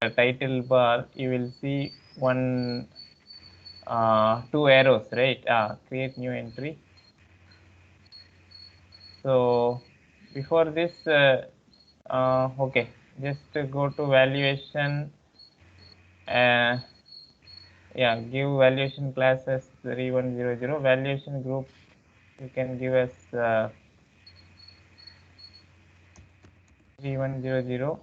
title bar, you will see two arrows, right? Create new entry. So before this, okay, just go to valuation. Yeah, give valuation class as 3100. Valuation group you can give as 3100.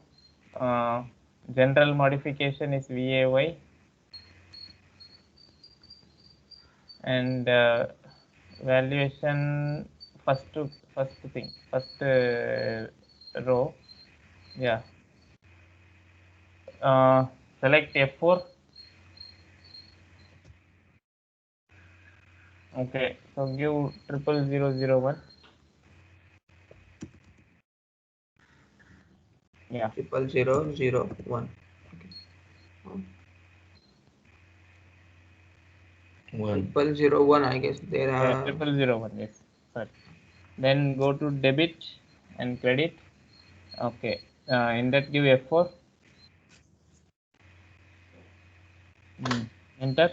General modification is VAY, and valuation first row. Yeah. Select F4. Okay, so give 00001. Yeah. 00001. Okay. 001. I guess there Yeah, are 001. Yes. Sorry. Then go to debit and credit. Okay. In that give F4. Enter.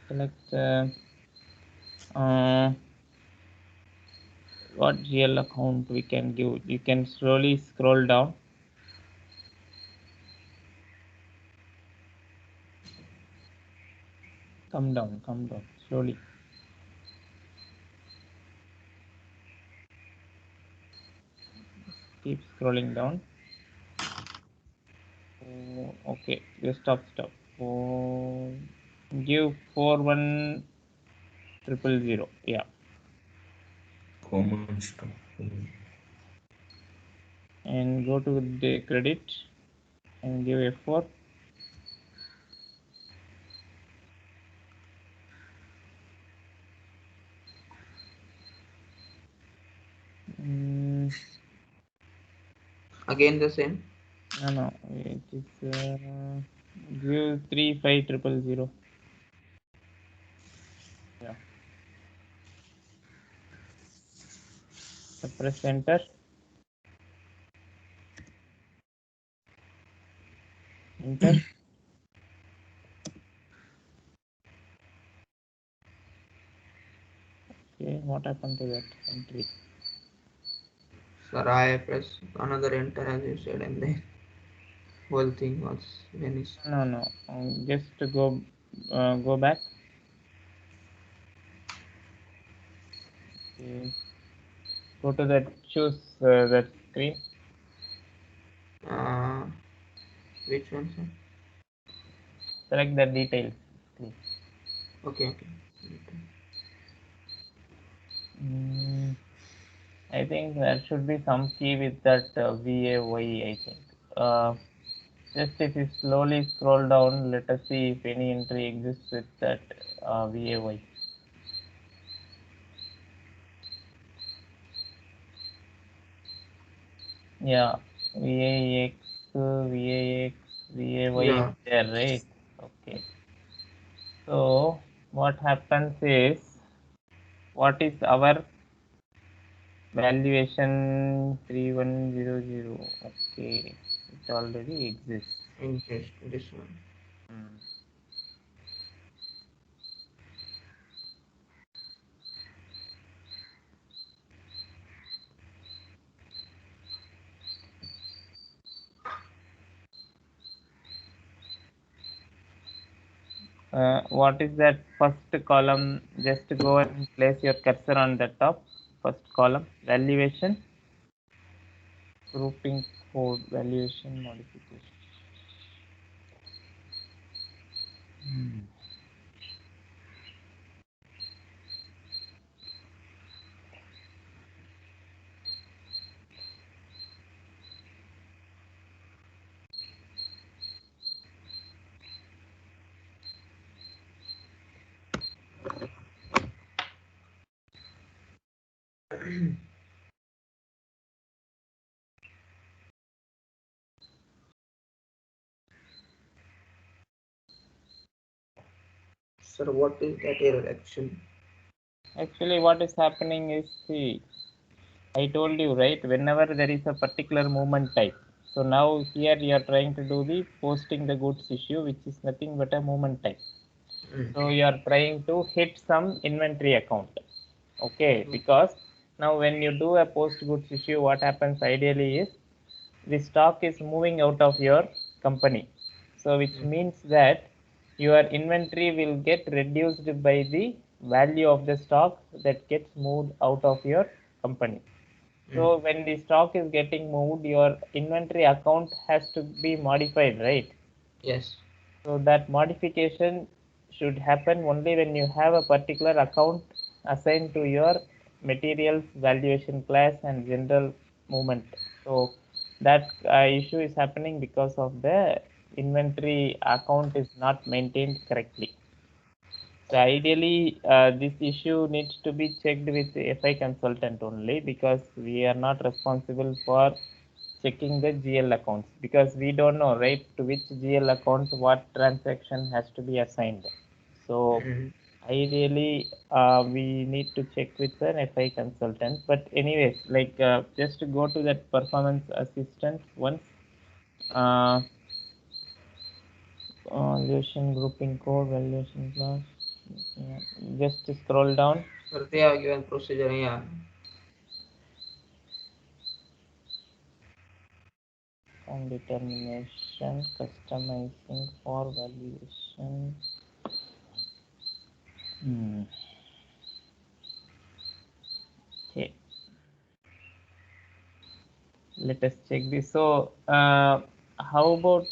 Select what GL account we can give. You can slowly scroll down. Come down slowly. Keep scrolling down. Oh, okay, just stop. Oh, give 41000. Yeah. Common stock. And go to the credit and give F4. again the same. No, it is give 35000. Yeah. So press enter. Enter. Okay, what happened to that entry? Sir, I press another enter as you said, and then whole thing was vanished. No. Just go back. Okay. Go to that, choose that screen. Uh, which one, sir? Select the details screen. Okay. I think there should be some key with that VAY. I think. Just if you slowly scroll down, let us see if any entry exists with that VAY. Yeah, VAX, VAX, VAY is Yeah. there, right? Okay. So what happens is, what is our valuation 3100? Okay, it already exists. Interest this one. What is that first column? Just go and place your cursor on the top. First column, valuation, grouping code, valuation modification. Sir, what is that error actually? Actually, what is happening is, see, I told you, right? Whenever there is a particular movement type. So now here you are trying to do the posting the goods issue, which is nothing but a movement type. So you are trying to hit some inventory account. Okay, because now when you do a post goods issue, what happens ideally is the stock is moving out of your company. So which means that your inventory will get reduced by the value of the stock that gets moved out of your company. So when the stock is getting moved, your inventory account has to be modified, right? Yes. So that modification should happen only when you have a particular account assigned to your materials valuation class and general movement. So that issue is happening because of the inventory account is not maintained correctly. So ideally, this issue needs to be checked with the FI consultant only, because we are not responsible for checking the GL accounts, because we don't know, right, to which GL account what transaction has to be assigned. So ideally, we need to check with an FI consultant. But anyways, like just to go to that performance assistant once. Valuation grouping code, valuation class. Just scroll down. Sir, they have given procedure, yeah. On determination, customizing for valuation. Okay, let us check this. So, how about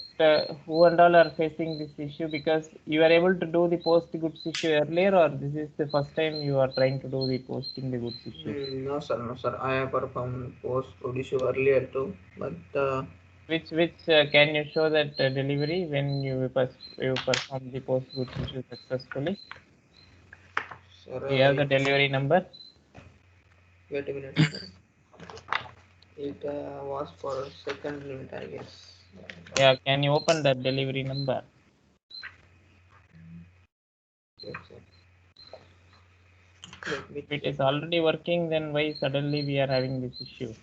who and all are facing this issue? Because you are able to do the post goods issue earlier, or this is the first time you are trying to do the posting the goods issue? No, sir, no, sir. I have performed post issue earlier too, but Which can you show that delivery when you perform the post goods issue successfully? sir, Do you have the delivery number? wait a minute, sir. It was for second limit, I guess. Yeah, can you open that delivery number? Yes, sir. Let me If it check. is already working, then why suddenly we are having this issue?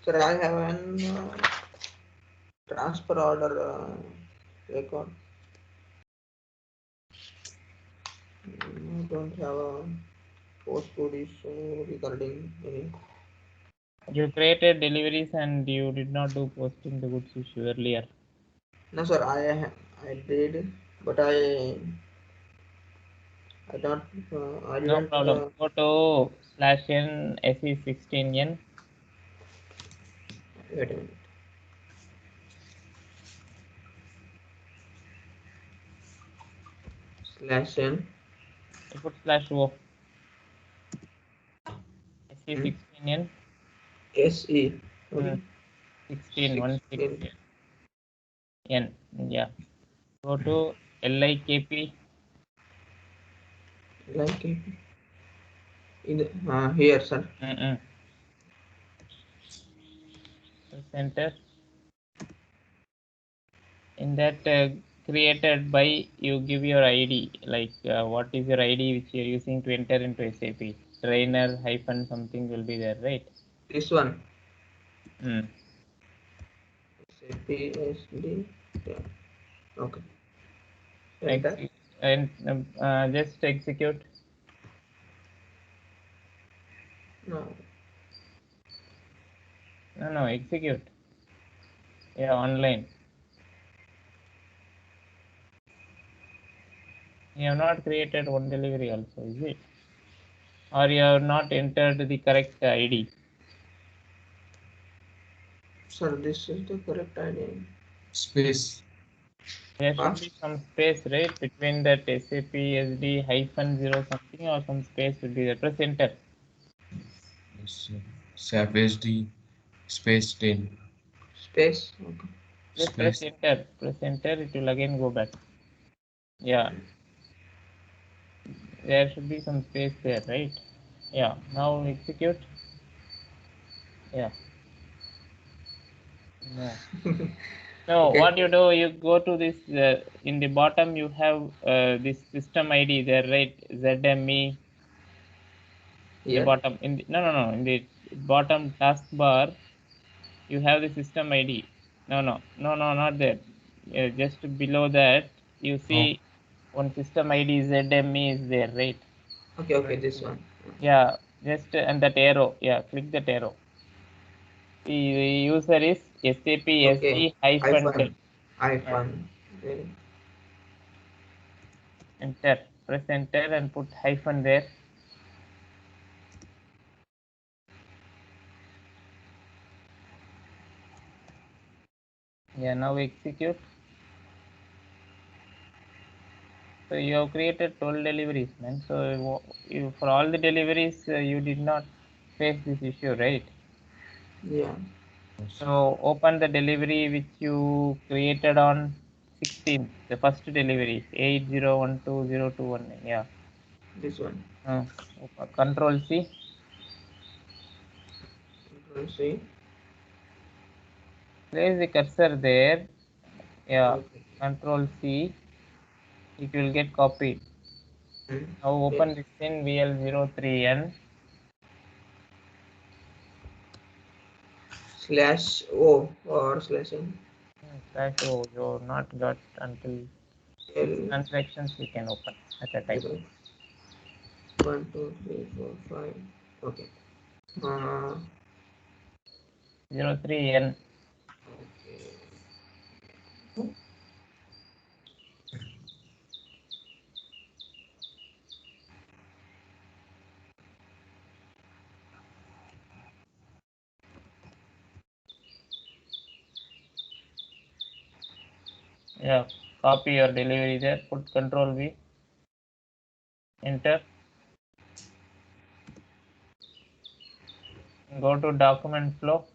Sir, I have an transfer order record. I don't have a postcode issue regarding any. You created deliveries and you did not do posting the goods issue earlier. No, sir, I did, but I don't I No didn't. problem. Go to /n SE16N. Wait a minute. /n. You put /o Hmm? SE16N. SE. Sorry. 16 1 6 16. N. Yeah. Go to LIKP. Like in here, sir. Press enter. In that created by, you give your ID, like what is your ID which you are using to enter into SAP. Trainer hyphen something will be there, right? This one. Mm. SAP-SD. Yeah. Okay. Enter. And just execute. No. No, execute. Yeah, online. You have not created one delivery also, is it? Or you have not entered the correct ID? Sir, this is the correct idea. Space. There should be some space, right, between that SAP SD hyphen 0 something, or some space should be there. Press enter. SAP SD space 10. Space. Okay. Just press enter. Press enter. It will again go back. Yeah. There should be some space there, right? Yeah. Now execute. Yeah. No. No. Okay. What you do? You go to this. In the bottom, you have this system ID there, right? ZME. In the Here. bottom. No. In the bottom taskbar, you have the system ID. No, not there. Just below that, you see one system ID ZME is there, right? Okay, this one. Yeah, just and that arrow. Yeah, click that arrow. The user is SAP Okay. SE hyphen Hyphen. tech. Yeah, Hyphen. Then enter. Press enter and put hyphen there. Yeah, now execute. So you have created 12 deliveries, man. So for all the deliveries, you did not face this issue, right? yeah. So open the delivery which you created on 16th, the first delivery, 80120219. Yeah. This one. Control C. Control C. Place the cursor there. Yeah. Okay. Control C. It will get copied. Now open Yes. this in VL03N. Slash O or slash N. Slash O. You're not got until 6 L transactions we can open at a time. 0 1 2 3 4 5. Okay. 03N. Okay. Yeah. Copy your delivery there. Put Control V. Enter. Go to document flow.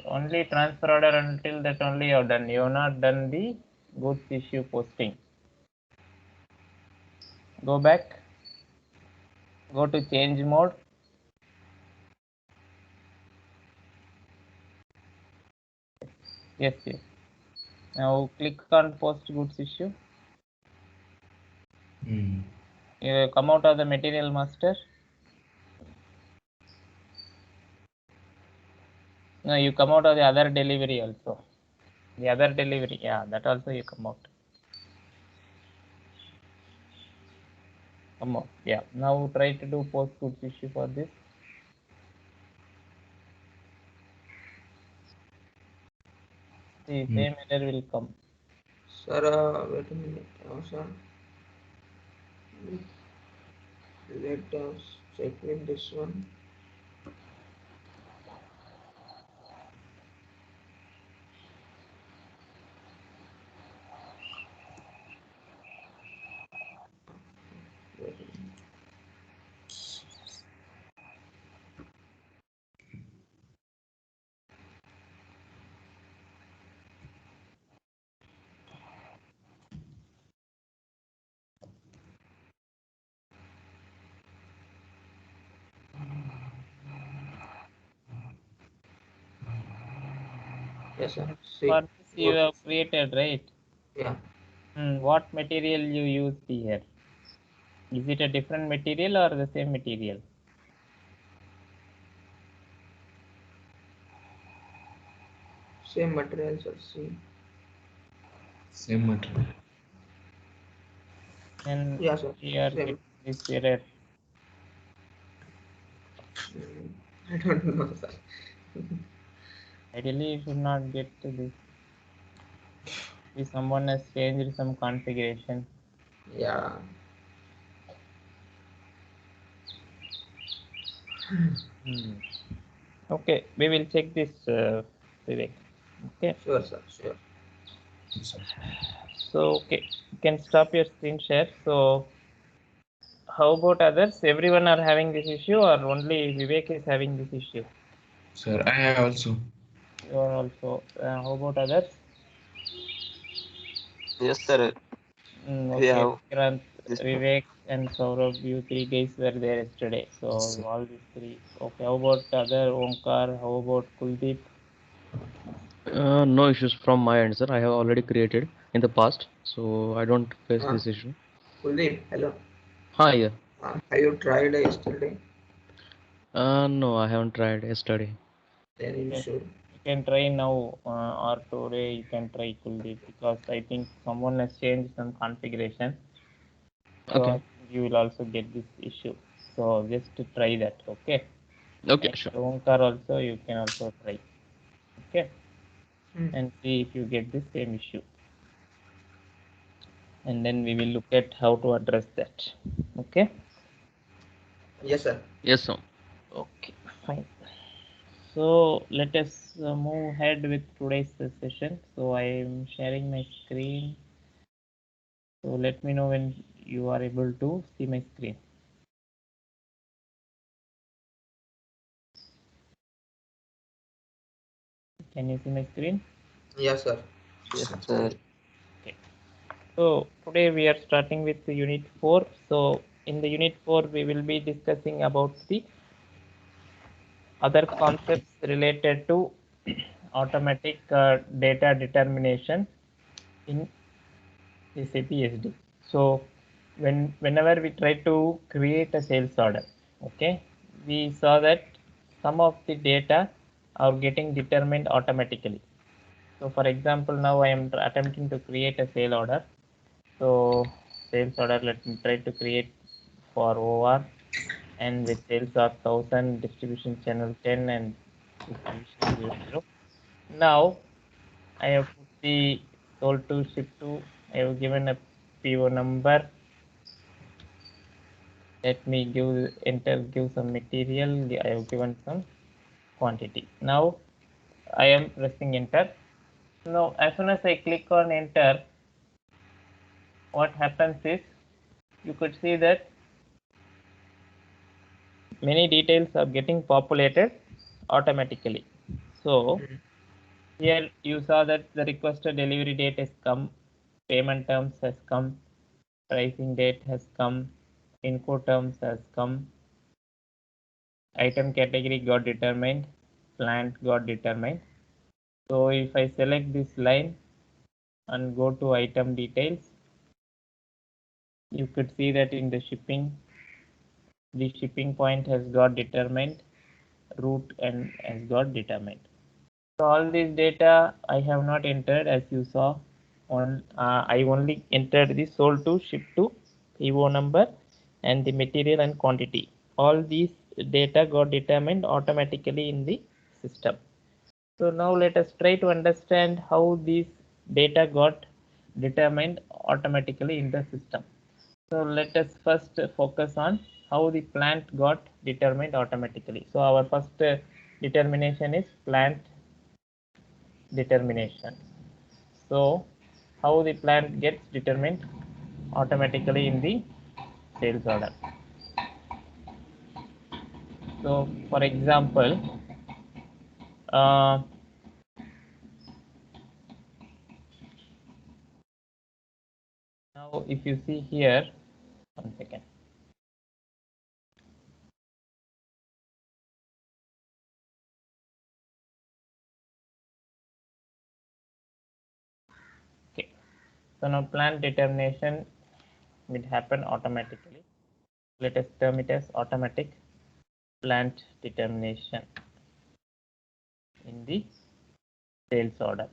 Only transfer order until that only you have done. You have not done the goods issue posting. Go back. Go to change mode. Yes. Now click on post goods issue. You come out of the material master. No, you come out of the other delivery also. The other delivery, yeah, that also you come out. Come out, yeah. Now try to do post goods issue for this. The same error will come. Sir, wait a minute. Sir, let us check with this one. Wait a minute. Yes, sir. See, For this you goods. have created, right? Yeah. What material you used here? Is it a different material or the same material? Same material, sir. See. Same material. And Yeah, sir. we are Same. getting this error. I don't know, sir. Ideally, you should not get to this. If someone has changed some configuration. Yeah. Okay, we will check this, Vivek. Okay. Sure, sir. Sure. So, okay, you can stop your screen share. So, how about others? Everyone are having this issue, or only Vivek is having this issue? Sir, I have also. You are also. How about others? Yes, sir. Okay, have Vikrant, this. Vivek, and Saurabh, you three guys were there yesterday. So Yes, sir. all these three. Okay, how about other Omkar? How about Kuldeep? No issues from my end, sir. I have already created in the past, so I don't face Uh, this issue. Kuldeep, hello. Hi, yeah. Have you tried yesterday? No, I haven't tried yesterday. Then You you can should. you can try now or today. You can try Kuldeep because I think someone has changed some configuration. So I Okay. think you will also get this issue. So just to try that, okay? Okay, And sure. Omkar also you can also try, okay? Hmm. And see if you get the same issue. And then we will look at how to address that. Okay? Yes, sir. Yes, sir. Okay, fine. So let us move ahead with today's session. So I am sharing my screen. So let me know when you are able to see my screen. Can you see my screen? Yes, sir. Yes, Yes, sir. sir. Okay. So today we are starting with the unit 4. So in the unit 4 we will be discussing about the other concepts related to automatic data determination in SAP SD. So whenever we try to create a sales order, okay, we saw that some of the data are getting determined automatically. So for example, now I am attempting to create a sale order. So sales order, let me try to create for OR and with sales of 1000, distribution channel 10 and distribution 00. Now I have put the sold to ship to. I have given a PO number. Let me give some material. I have given some quantity. Now I am pressing enter. Now as soon as I click on enter, what happens is you could see that many details are getting populated automatically. So Hmm. here you saw that the requested delivery date has come, payment terms has come, pricing date has come, Incoterms has come, item category got determined, plant got determined. So if I select this line and go to item details, you could see that in the shipping point has got determined, route and has got determined. So all these data I have not entered as you saw. I only entered the sold to, ship to, PO number and the material and quantity. All these data got determined automatically in the system. So now let us try to understand how these data got determined automatically in the system. So let us first focus on how the plant got determined automatically. So our first determination is plant determination. So how the plant gets determined automatically in the sales order. So for example, uh, now if you see here, 1 second. Okay. So now plant determination will happen automatically. Let us term it as automatic plant determination in the sales order.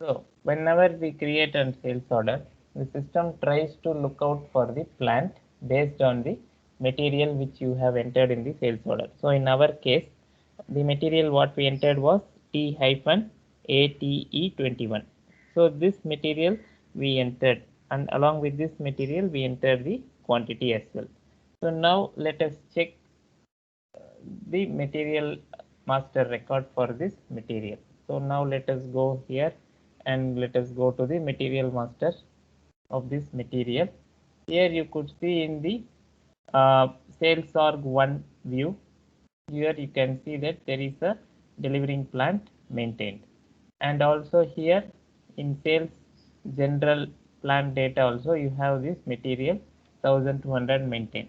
So whenever we create a sales order, the system tries to look out for the plant based on the material which you have entered in the sales order. So in our case, the material what we entered was T-ATE21. So this material we entered, and along with this material we entered the quantity as well. So now let us check the material master record for this material. So now let us go here and let us go to the material master of this material. Here you could see in the sales org 1 view. Here you can see that there is a delivering plant maintained, and also here in sales general plant data also you have this material 1200 maintained.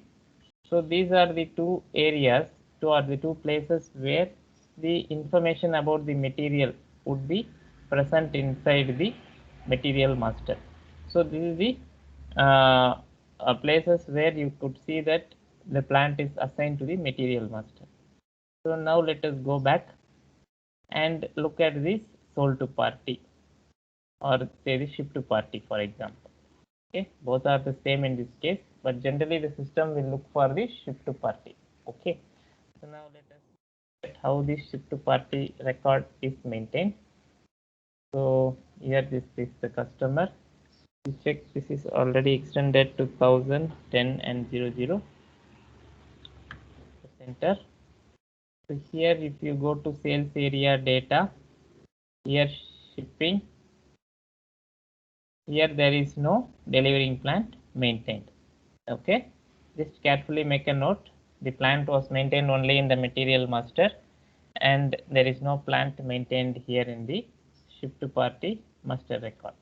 So these are the two areas, the two places where the information about the material would be present inside the material master. So this is the places where you could see that the plant is assigned to the material master. So now let us go back and look at this sold to party, or say the ship to party, for example. Okay, both are the same in this case, but generally the system will look for the ship to party. Okay, so now let us look at how this ship to party record is maintained. So here this is the customer. You check this is already extended to 1000, 10 and 00. Enter. So here if you go to sales area data, here shipping, here there is no delivering plant maintained. Okay, just carefully make a note. The plant was maintained only in the material master, and there is no plant maintained here in the ship to party master record.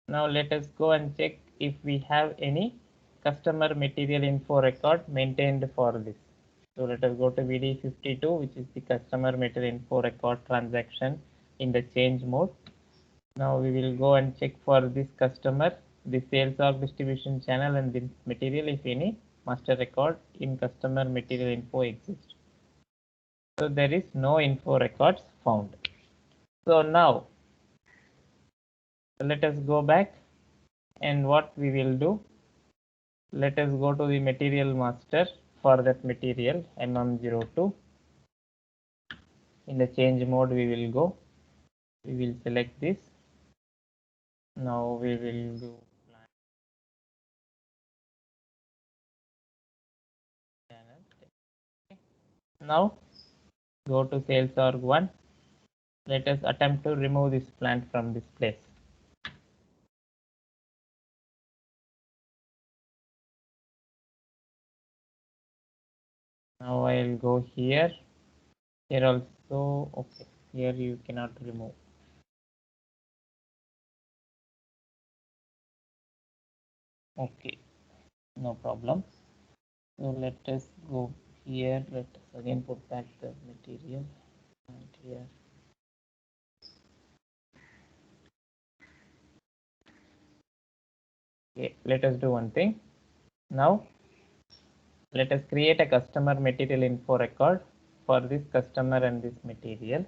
Now let us go and check if we have any customer material info record maintained for this. So let us go to VD52, which is the customer material info record transaction in the change mode. Now we will go and check for this customer, the sales or distribution channel and the material if any master record in customer material info exists. So there is no info records found. So now let us go back, and what we will do, let us go to the material master for that material MM02. In the change mode we will go, we will select this. Now we will do now go to sales org 1. Let us attempt to remove this plant from this place. Now I will go here. Here also, okay. Here you cannot remove. Okay, no problem. So let us go here. Let us again put back the material and here. Okay, let us do one thing. Now let us create a customer material info record for this customer and this material.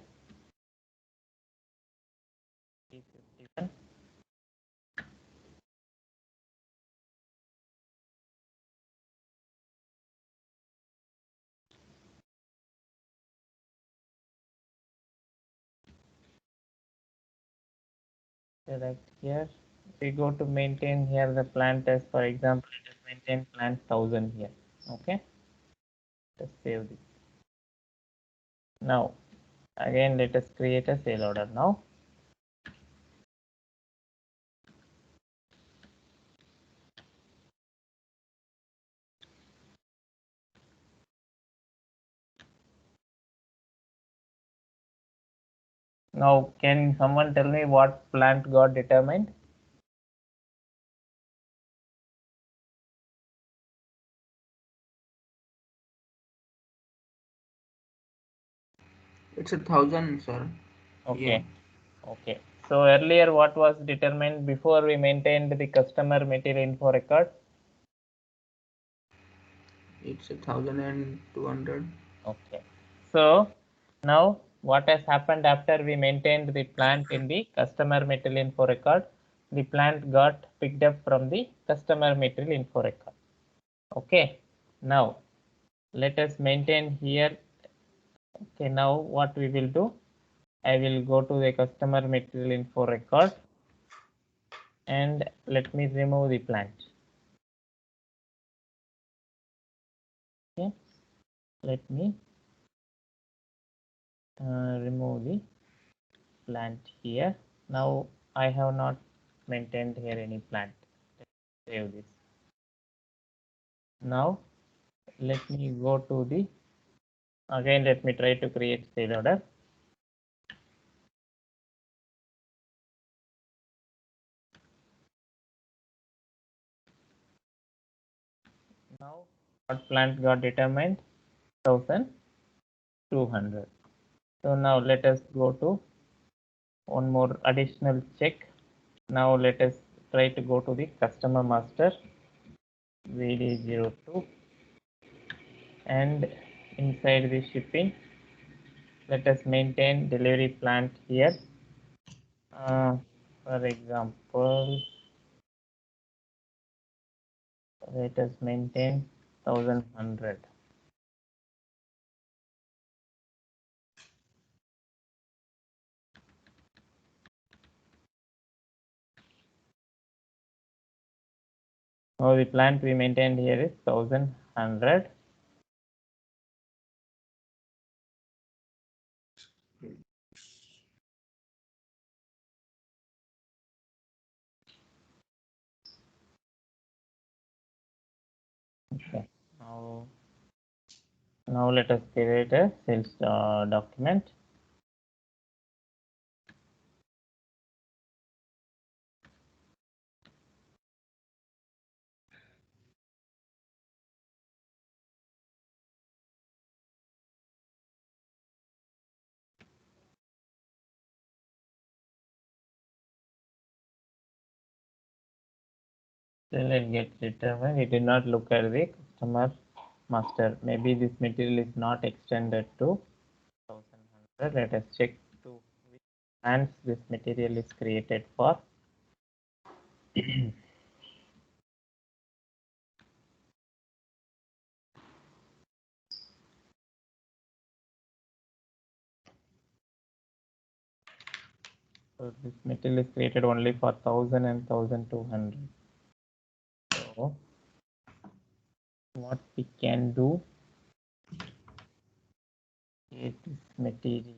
Select here. We go to maintain here the plant as, for example, let us maintain plant 1000 here. Okay, let's save this. Now again let us create a sale order. Now can someone tell me what plant got determined? It's 1000, sir. Okay. Yeah. Okay, so earlier what was determined before we maintained the customer material info record? It's 1200. Okay, so now what has happened after we maintained the plant in the customer material info record? The plant got picked up from the customer material info record. Okay, now let us maintain here. Okay, now what we will do, I will go to the customer material info record and let me remove the plant. Okay, let me remove the plant here. Now I have not maintained here any plant. Let's save this. Now let me go to the, again let me try to create sale order. Now what plant got determined? 1200. So now let us go to one more additional check. Now let us try to go to the customer master VD02, and inside the shipping let us maintain delivery plant here. For example, let us maintain 1100. Now the plant we maintained here is 1100. Okay. Now let us create a sales document. Still it gets determined. It did not look at the customer master. Maybe this material is not extended to 1100. Let us check to which plants this material is created for. So this material is created only for 1000 and 1200. So what we can do is this material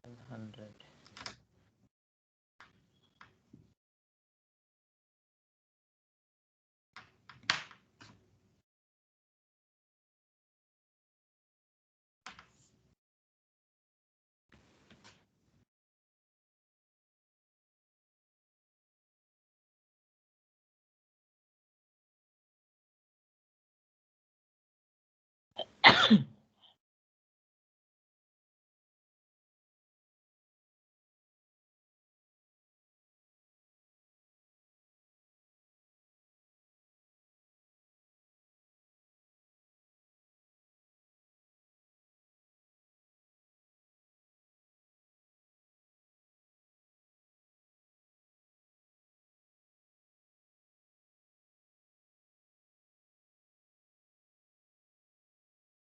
100.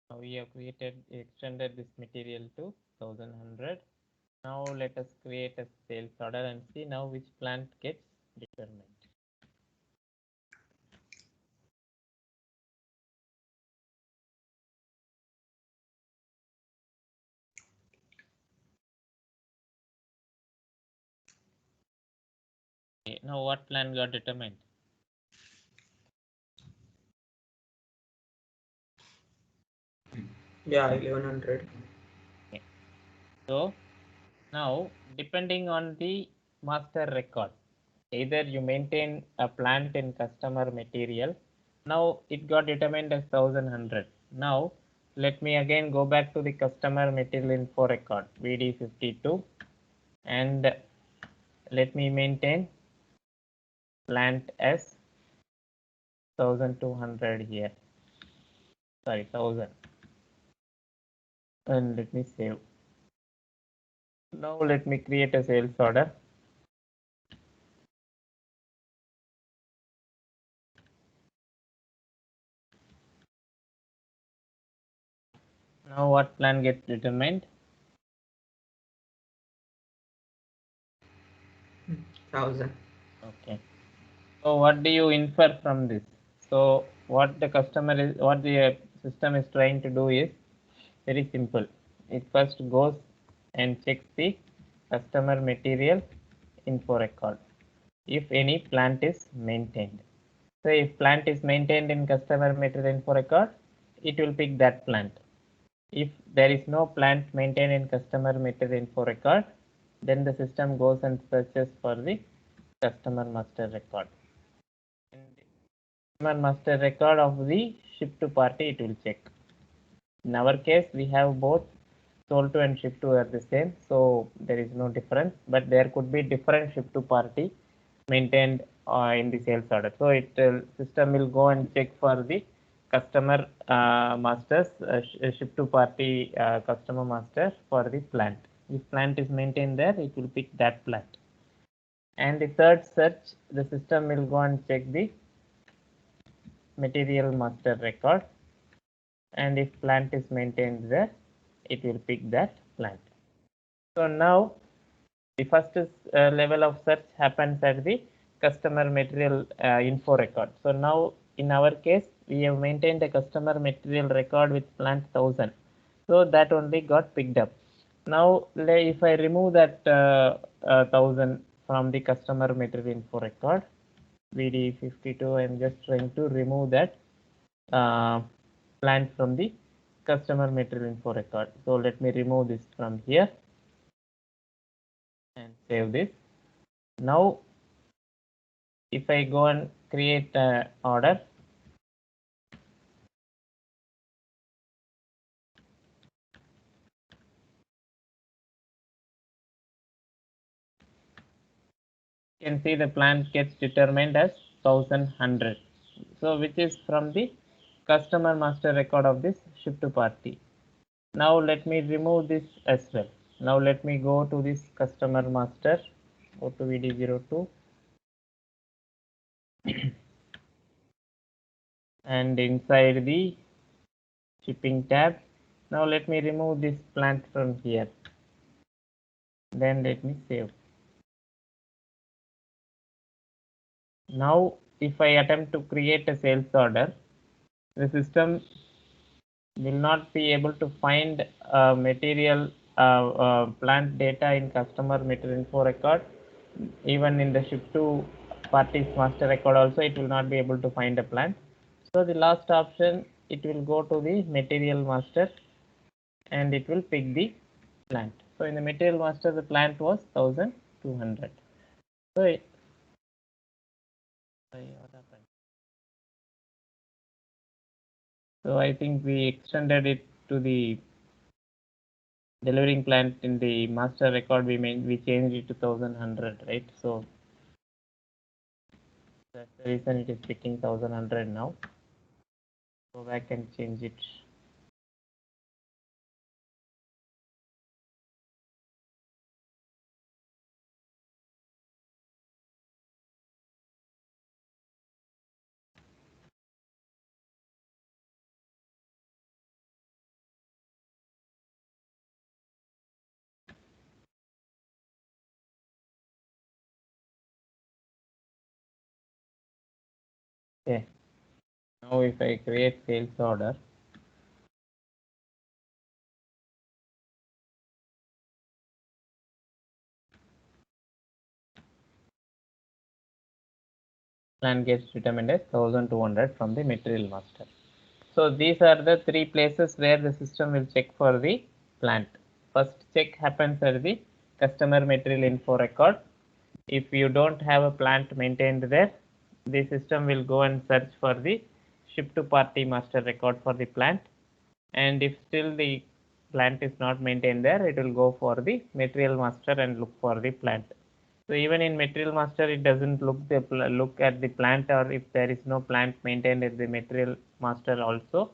Now we have extended this material to 1100. Now let us create a sales order and see now which plant gets determined. Okay, now what plant got determined? Yeah, 1100. Okay. So now depending on the master record, either you maintain a plant in customer material. Now it got determined as 1100. Now let me again go back to the customer material info record VD52 and let me maintain plant as 1200 here. Sorry, 1000. And let me save. Now let me create a sales order. Now what plan gets determined? 1000. Okay. So what do you infer from this? So what the customer is, what the system is trying to do is very simple. It first goes and checks the customer material info record if any plant is maintained. So if plant is maintained in customer material info record, it will pick that plant. If there is no plant maintained in customer material info record, then the system goes and searches for the customer master record. Customer master record of the ship to party, it will check. In our case, we have both sold to and ship to are the same, so there is no difference, but there could be different ship to party maintained in the sales order. So it system will go and check for the customer masters, ship to party customer master for the plant. If plant is maintained there, it will pick that plant. And the third search, the system will go and check the material master record, and if plant is maintained there, it will pick that plant. So now the first level of search happens at the customer material info record. So now in our case, we have maintained a customer material record with plant 1000. So that only got picked up. Now if I remove that 1000 from the customer material info record, VD52, I am just trying to remove that plant from the customer material info record. So let me remove this from here and save this. Now if I go and create an order, you can see the plant gets determined as 1100. So which is from the customer master record of this ship to party. Now let me remove this as well. Now let me go to this customer master, go to VD02 and inside the shipping tab. Now let me remove this plant from here. Then let me save. Now if I attempt to create a sales order, the system will not be able to find material plant data in customer material info record. Even in the ship to parties master record also, it will not be able to find a plant. So the last option, it will go to the material master and it will pick the plant. So in the material master, the plant was 1200. So what happened? So I think we extended it to the delivering plant in the master record. We changed it to 1100, right? So that's the reason it is picking 1100 now. Go back and change it. Okay. Now if I create sales order, plant gets determined as 1200 from the material master. So these are the three places where the system will check for the plant. First check happens at the customer material info record. If you don't have a plant maintained there, the system will go and search for the ship to party master record for the plant. And if still the plant is not maintained there, it will go for the material master and look for the plant. So even in material master, it doesn't look at the plant, or if there is no plant maintained at the material master also,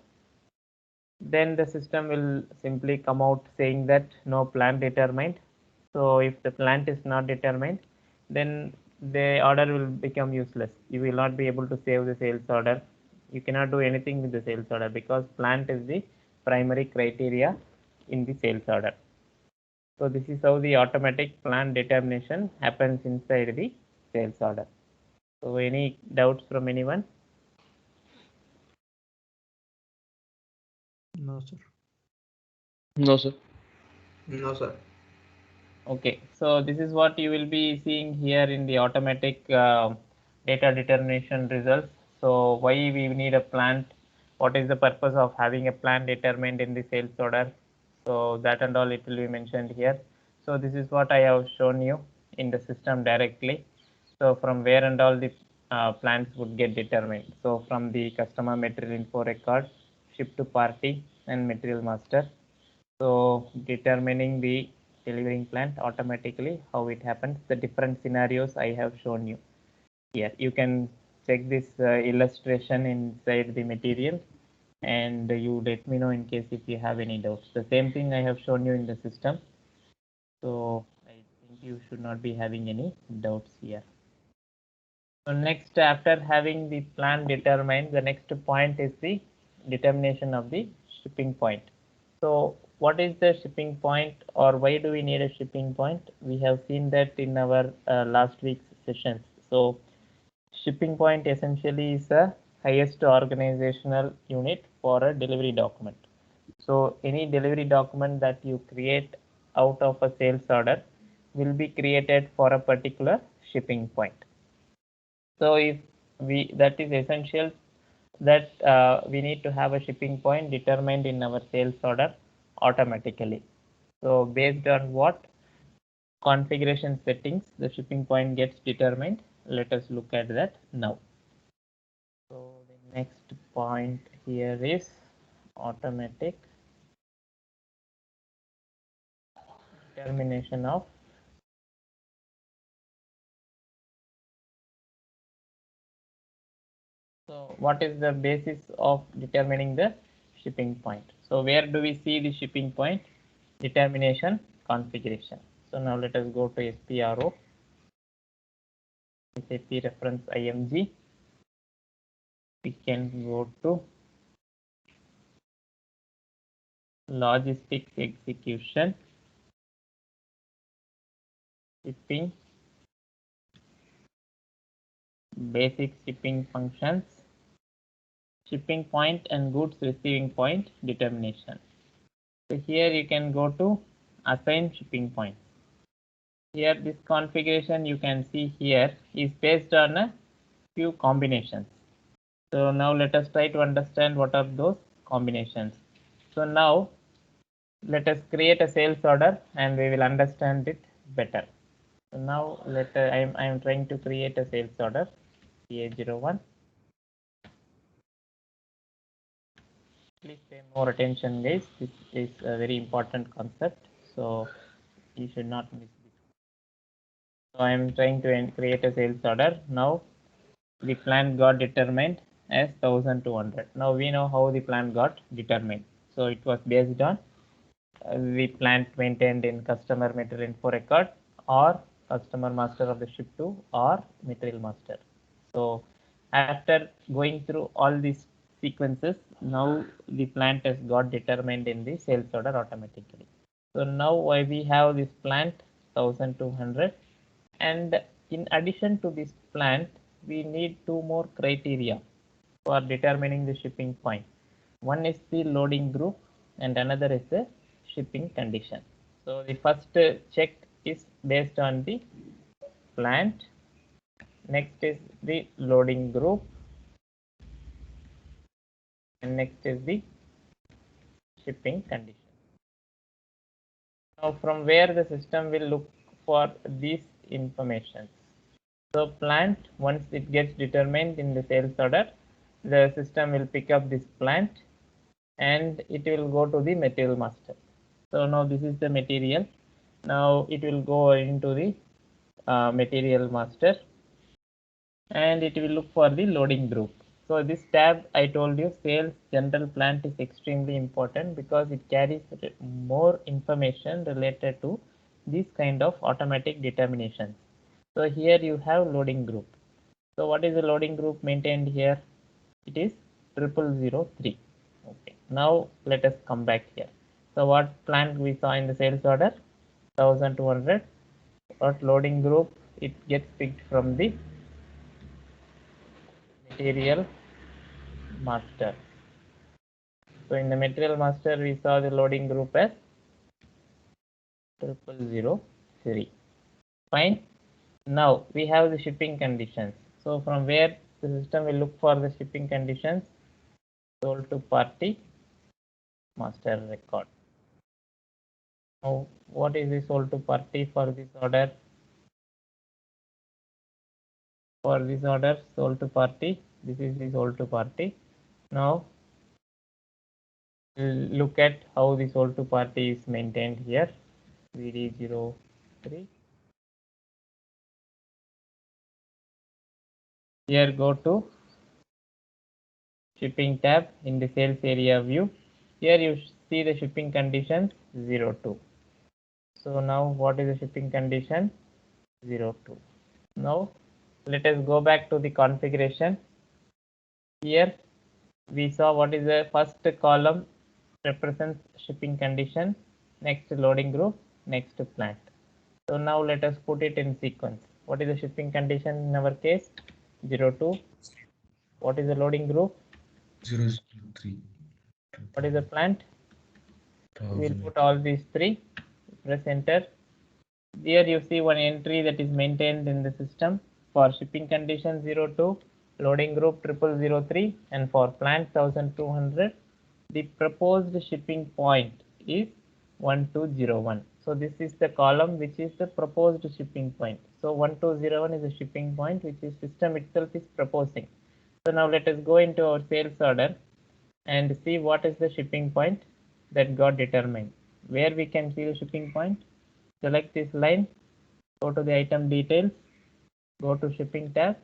then the system will simply come out saying that no plant determined. So if the plant is not determined, then the order will become useless. You will not be able to save the sales order. You cannot do anything with the sales order because plant is the primary criteria in the sales order. So this is how the automatic plant determination happens inside the sales order. So any doubts from anyone? No, sir. No, sir. No, sir. Okay, so this is what you will be seeing here in the automatic data determination results. So why we need a plant? What is the purpose of having a plant determined in the sales order? So that and all it will be mentioned here. So this is what I have shown you in the system directly. So from where and all the plants would get determined. So from the customer material info record, ship to party and material master. So determining the delivering plant automatically, how it happens, the different scenarios I have shown you here. You can check this illustration inside the material and you let me know in case if you have any doubts. The same thing I have shown you in the system. So I think you should not be having any doubts here. So next, after having the plan determined, the next point is the determination of the shipping point. So what is the shipping point, or why do we need a shipping point? We have seen that in our last week's sessions. So shipping point essentially is the highest organizational unit for a delivery document. So any delivery document that you create out of a sales order will be created for a particular shipping point. So if that is essential that we need to have a shipping point determined in our sales order automatically. So based on what configuration settings the shipping point gets determined, let us look at that now. So the next point here is automatic determination of So what is the basis of determining the shipping point? So where do we see the shipping point? Determination configuration. So now let us go to SPRO, SAP reference IMG. We can go to logistics execution, shipping, basic shipping functions, shipping point and goods receiving point determination. So here you can go to assign shipping point. Here this configuration you can see here is based on a few combinations. So now let us try to understand what are those combinations. So now let us create a sales order and we will understand it better. So now I am trying to create a sales order PA01. Please pay more attention guys. This is a very important concept. So you should not miss this. So I am trying to create a sales order. Now the plant got determined as 1200. Now we know how the plant got determined. So it was based on the plant maintained in customer material info record or customer master of the ship to or material master. So after going through all these sequences, now the plant has got determined in the sales order automatically. So now we have this plant 1200, and in addition to this plant, we need two more criteria for determining the shipping point. One is the loading group and another is the shipping condition. So the first check is based on the plant. Next is the loading group and next is the shipping condition. Now from where the system will look for these information. So plant, once it gets determined in the sales order, the system will pick up this plant and it will go to the material master. So now this is the material. Now it will go into the material master and it will look for the loading group. So this tab I told you, sales general plant, is extremely important because it carries more information related to this kind of automatic determinations. So here you have loading group. So what is the loading group maintained here? It is 0003. Okay. Now let us come back here. So what plant we saw in the sales order? 1200. What loading group? It gets picked from the material master. So in the material master, we saw the loading group as 0003. Fine. Now we have the shipping conditions. So from where the system will look for the shipping conditions sold to party master record. Now, what is the sold to party for this order? For this order, sold to party, this is the sold to party. Now, we'll look at how the sold to party is maintained here. VD03. Here, go to shipping tab in the sales area view. Here you see the shipping conditions 02. So now what is the shipping condition? 02. Now let us go back to the configuration. Here we saw what is the first column represents shipping condition, next loading group, next plant. So now let us put it in sequence. What is the shipping condition in our case? 02. What is the loading group? 003. What is the plant? We'll 1000. put all these three. Press enter. Here you see one entry that is maintained in the system for shipping condition 02, loading group 0003, and for plant 1200. The proposed shipping point is 1201. So this is the column which is the proposed shipping point. So 1201 is the shipping point which is system itself is proposing. So now let us go into our sales order and see what is the shipping point that got determined. Where we can see the shipping point? Select this line, go to the item details, go to shipping tab.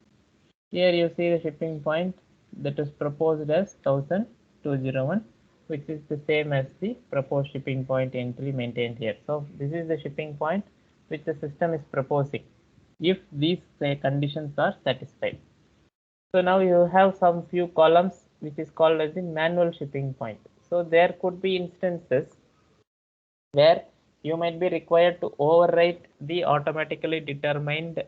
Here you see the shipping point that is proposed as 1201, which is the same as the proposed shipping point entry maintained here. So this is the shipping point which the system is proposing if these conditions are satisfied. So now you have some few columns which is called as the manual shipping point. So there could be instances where you might be required to overwrite the automatically determined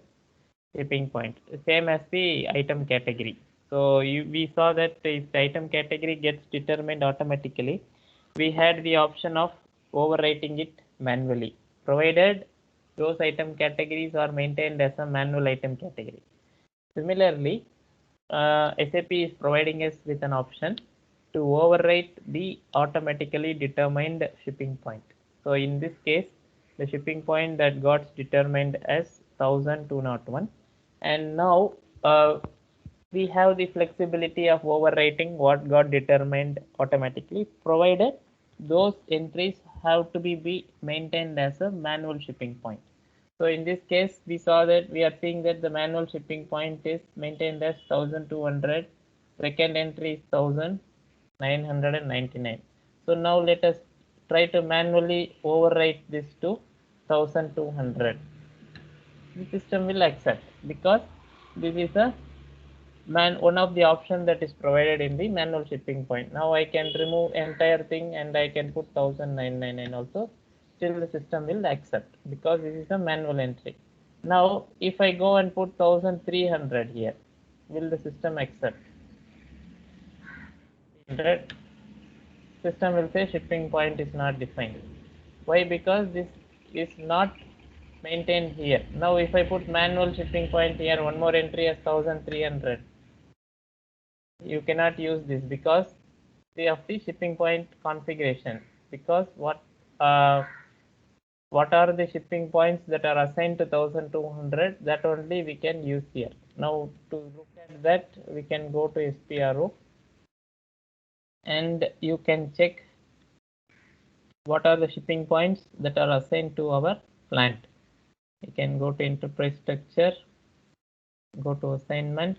shipping point, same as the item category. So we saw that if the item category gets determined automatically, we had the option of overwriting it manually, provided those item categories are maintained as a manual item category. Similarly, SAP is providing us with an option to overwrite the automatically determined shipping point. So in this case, the shipping point that got determined as 1201, and now we have the flexibility of overwriting what got determined automatically, provided those entries have to be maintained as a manual shipping point. So in this case, we saw that we are seeing that the manual shipping point is maintained as 1200. Second entry is 1999. So now let us try to manually overwrite this to 1200. The system will accept because this is a one of the options that is provided in the manual shipping point. Now I can remove entire thing and I can put 1999 also. Still the system will accept because this is a manual entry. Now if I go and put 1300 here, will the system accept? 100. System will say shipping point is not defined. Why? Because this is not maintained here. Now if I put manual shipping point here, one more entry as 1300, you cannot use this because of the shipping point configuration. Because what are the shipping points that are assigned to 1200, that only we can use here. Now to look at that, we can go to SPRO and you can check what are the shipping points that are assigned to our plant. You can go to enterprise structure, go to assignment,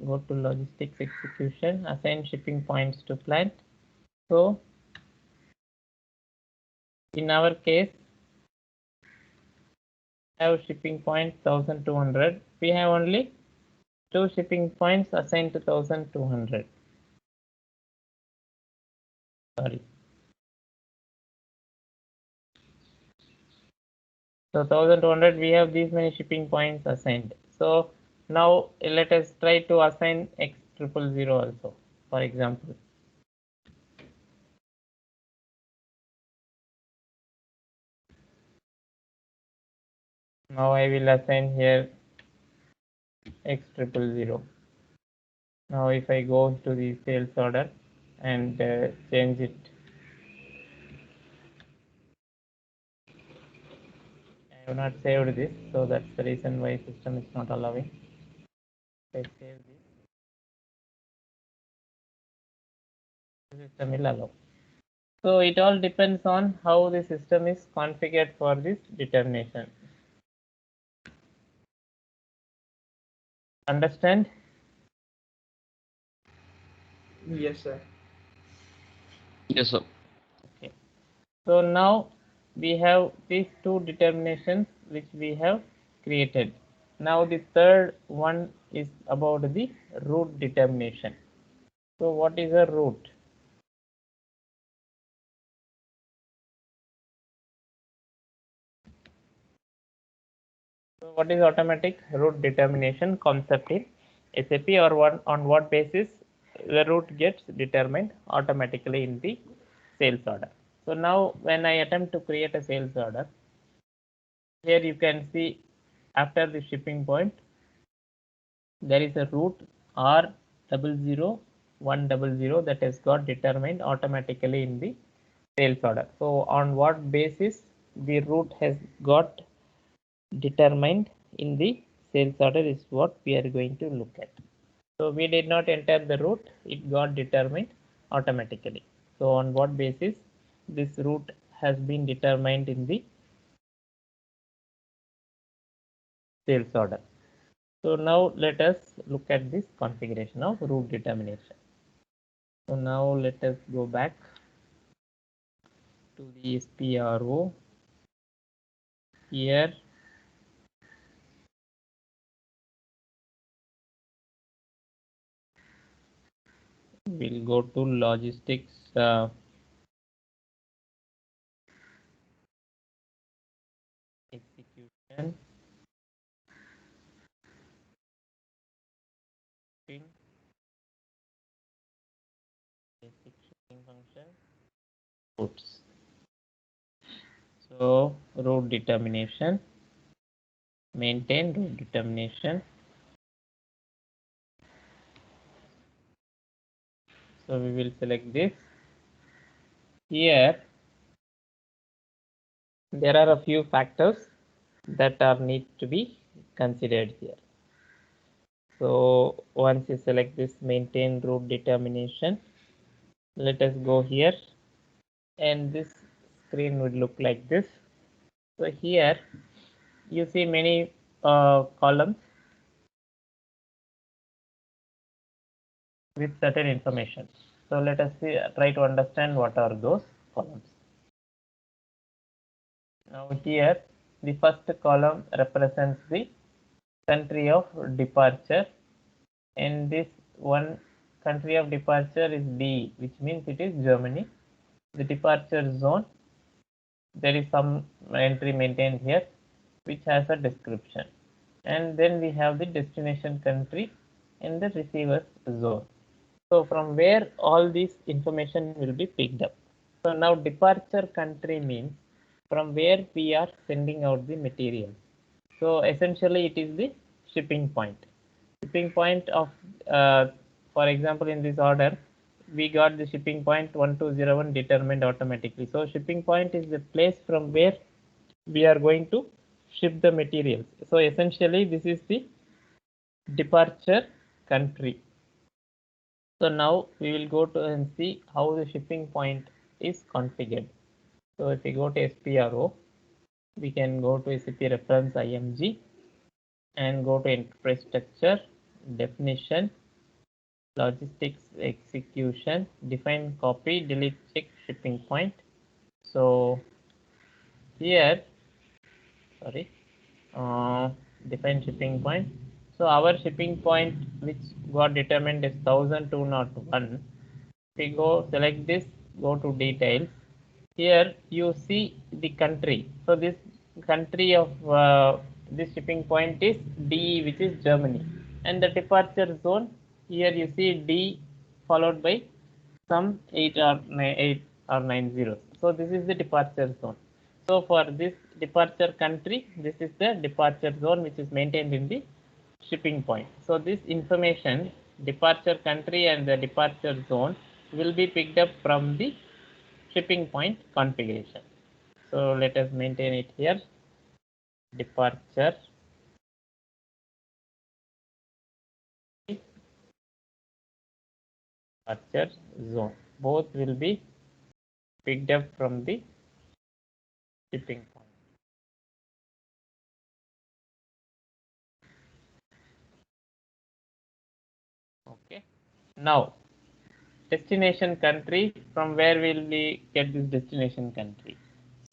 go to logistics execution, assign shipping points to plant. So in our case, have shipping point 1200. We have only two shipping points assigned to 1200. Sorry. So 1200, we have these many shipping points assigned. So now let us try to assign X000 also, for example. Now I will assign here X000. Now if I go to the sales order and change it, I have not saved this, so that's the reason why system is not allowing. If I save this, the system will allow. So it all depends on how the system is configured for this determination. Understand? Yes, sir. Yes, sir. Okay. So now we have these two determinations which we have created. Now the third one is about the root determination. So what is a root? So what is automatic root determination concept in SAP, or on what basis the root gets determined automatically in the sales order? So now when I attempt to create a sales order, here you can see after the shipping point there is a root R00100 that has got determined automatically in the sales order. So on what basis the root has got determined in the sales order is what we are going to look at. So we did not enter the root, it got determined automatically. So on what basis this root has been determined in the sales order. So now let us look at this configuration of root determination. So now let us go back to the SPRO. Here we'll go to logistics execution, basic shipping function, routes. So route determination, maintain route determination. So we will select this. Here there are a few factors that are need to be considered here. So once you select this maintain route determination, let us go here and this screen would look like this. So here you see many columns with certain information. So let us see, try to understand what are those columns. Now here the first column represents the country of departure, and this one country of departure is D, which means it is Germany. The departure zone, there is some entry maintained here which has a description, and then we have the destination country and the receiver's zone. So from where all this information will be picked up. So now departure country means from where we are sending out the material. So essentially it is the shipping point. Shipping point of, for example, in this order, we got the shipping point 1201 determined automatically. So shipping point is the place from where we are going to ship the materials. So essentially this is the departure country. So now we will go to and see how the shipping point is configured. So if we go to SPRO, we can go to SAP reference IMG and go to enterprise structure, definition, logistics execution, define copy, delete check shipping point. So here, sorry, define shipping point. So our shipping point which got determined is 1201. We go select this, go to details. Here you see the country. So this country of this shipping point is D, which is Germany, and the departure zone here you see D followed by some 8 or 9 zeros. So this is the departure zone. So for this departure country, this is the departure zone which is maintained in the shipping point. So this information departure country and the departure zone will be picked up from the shipping point configuration. So let us maintain it here. Departure zone, both will be picked up from the shipping point. Okay. Now, destination country, from where will we get this destination country?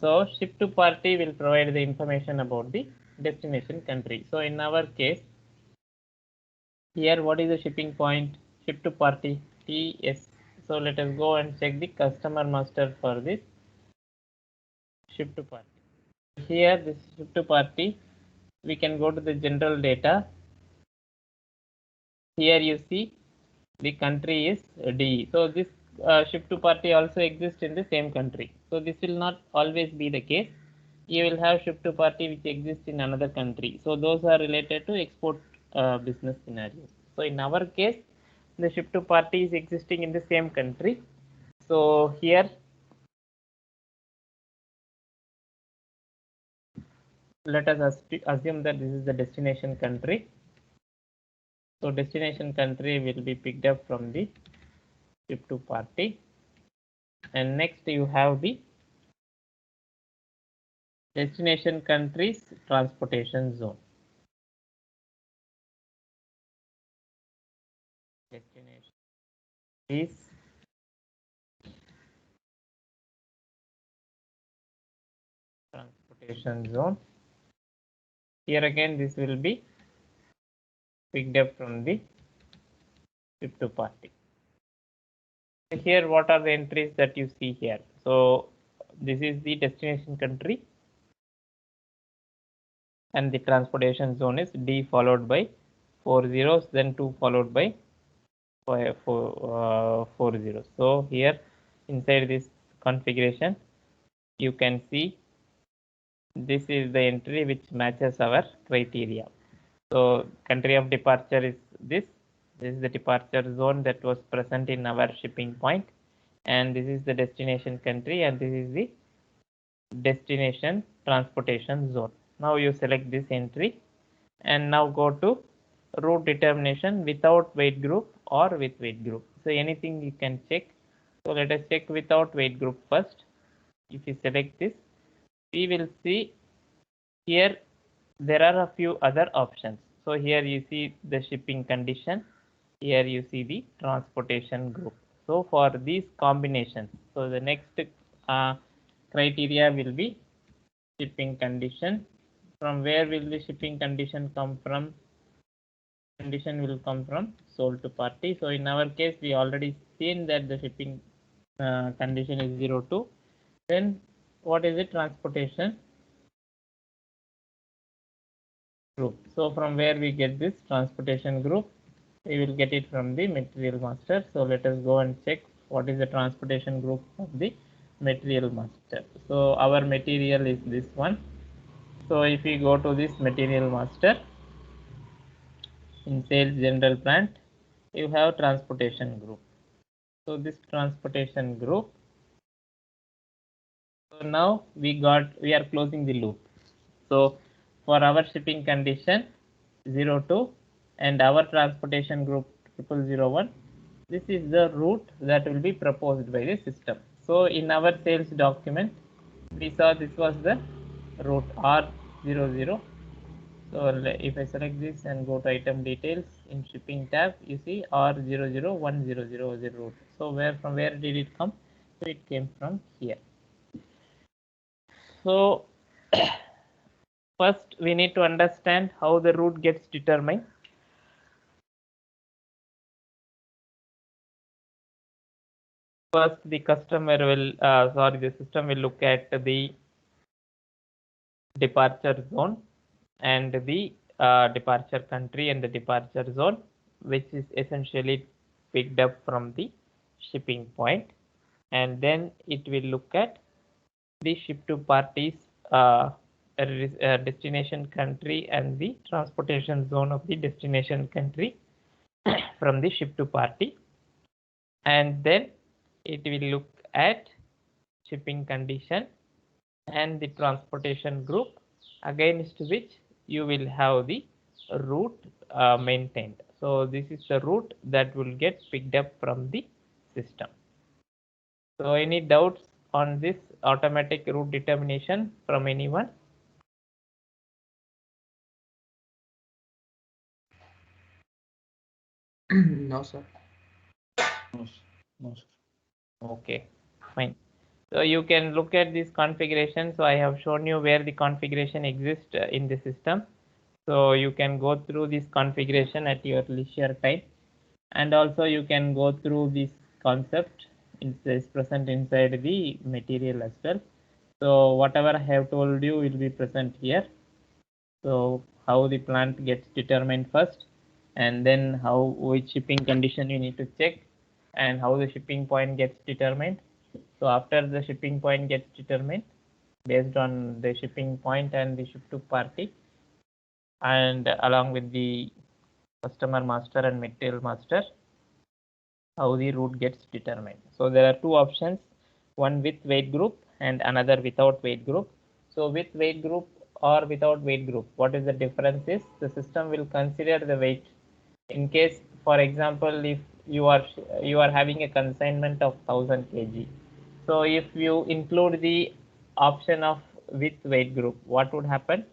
So ship to party will provide the information about the destination country. So in our case, here what is the shipping point? Ship to party TS. So let us go and check the customer master for this ship to party. Here this ship to party, we can go to the general data. Here you see the country is D. So this ship to party also exists in the same country. So this will not always be the case. You will have ship to party which exists in another country. So those are related to export business scenarios. So in our case, the ship to party is existing in the same country. So here let us assume that this is the destination country. So destination country will be picked up from the ship to party. And next you have the destination countries transportation zone. Destination is transportation zone. Here again this will be picked up from the ship to party. Here what are the entries that you see here? So this is the destination country and the transportation zone is D followed by 4 zeros, then 2 followed by 4 zeros. So here inside this configuration you can see this is the entry which matches our criteria. So country of departure is this. This is the departure zone that was present in our shipping point, and this is the destination country, and this is the destination transportation zone. Now you select this entry and now go to route determination without weight group or with weight group. So anything you can check. So let us check without weight group first. If you select this, we will see here there are a few other options. So here you see the shipping condition, here you see the transportation group. So for these combinations, so the next criteria will be shipping condition. From where will the shipping condition come from? Condition will come from sold to party. So in our case, we already seen that the shipping condition is 02. Then what is the transportation group? So from where we get this transportation group? We will get it from the material master. So let us go and check what is the transportation group of the material master. So our material is this one. So if we go to this material master in sales general plant, you have transportation group. So this transportation group. So now we are closing the loop. So for our shipping condition 02 and our transportation group 0001, this is the route that will be proposed by the system. So in our sales document, we saw this was the route R00. So if I select this and go to item details in shipping tab, you see R001000 is the route. So from where did it come? So it came from here. So first we need to understand how the route gets determined. First the customer will the system will look at the departure zone and the departure country and the departure zone, which is essentially picked up from the shipping point, and then it will look at the ship to parties destination country and the transportation zone of the destination country, from the ship to party, and then it will look at shipping condition and the transportation group, against which you will have the route maintained. So this is the route that will get picked up from the system. So any doubts on this automatic route determination from anyone? No, sir. No, sir. No, sir. Okay, fine. So you can look at this configuration. So I have shown you where the configuration exists in the system. So you can go through this configuration at your leisure time, and also you can go through this concept. It is present inside the material as well. So whatever I have told you will be present here. So how the plant gets determined first, and then how which shipping condition you need to check, and how the shipping point gets determined. So after the shipping point gets determined, based on the shipping point and the ship to party, and along with the customer master and material master, how the route gets determined. So there are two options, one with weight group and another without weight group. So with weight group or without weight group, what is the difference is the system will consider the weight. In case, for example, if you are having a consignment of 1000 kg, so if you include the option of with weight group, what would happen?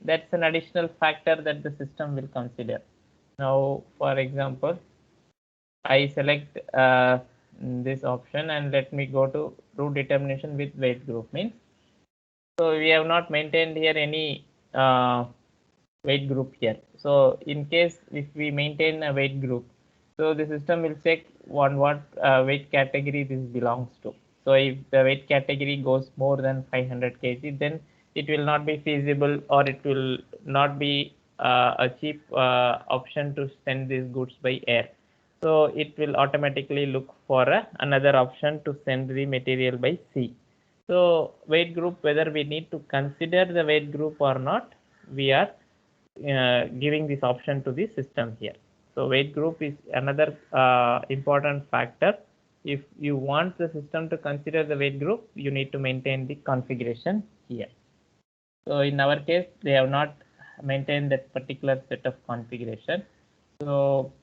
That's an additional factor that the system will consider. Now, for example, I select this option and let me go to route determination with weight group. Means, so we have not maintained here any weight group here. So in case if we maintain a weight group, so the system will check on what weight category this belongs to. So if the weight category goes more than 500 kg, then it will not be feasible, or it will not be a cheap option to send these goods by air. So it will automatically look for another option to send the material by sea. So weight group, whether we need to consider the weight group or not, we are giving this option to the system here. So weight group is another important factor. If you want the system to consider the weight group, you need to maintain the configuration here. So in our case, they have not maintained that particular set of configuration. So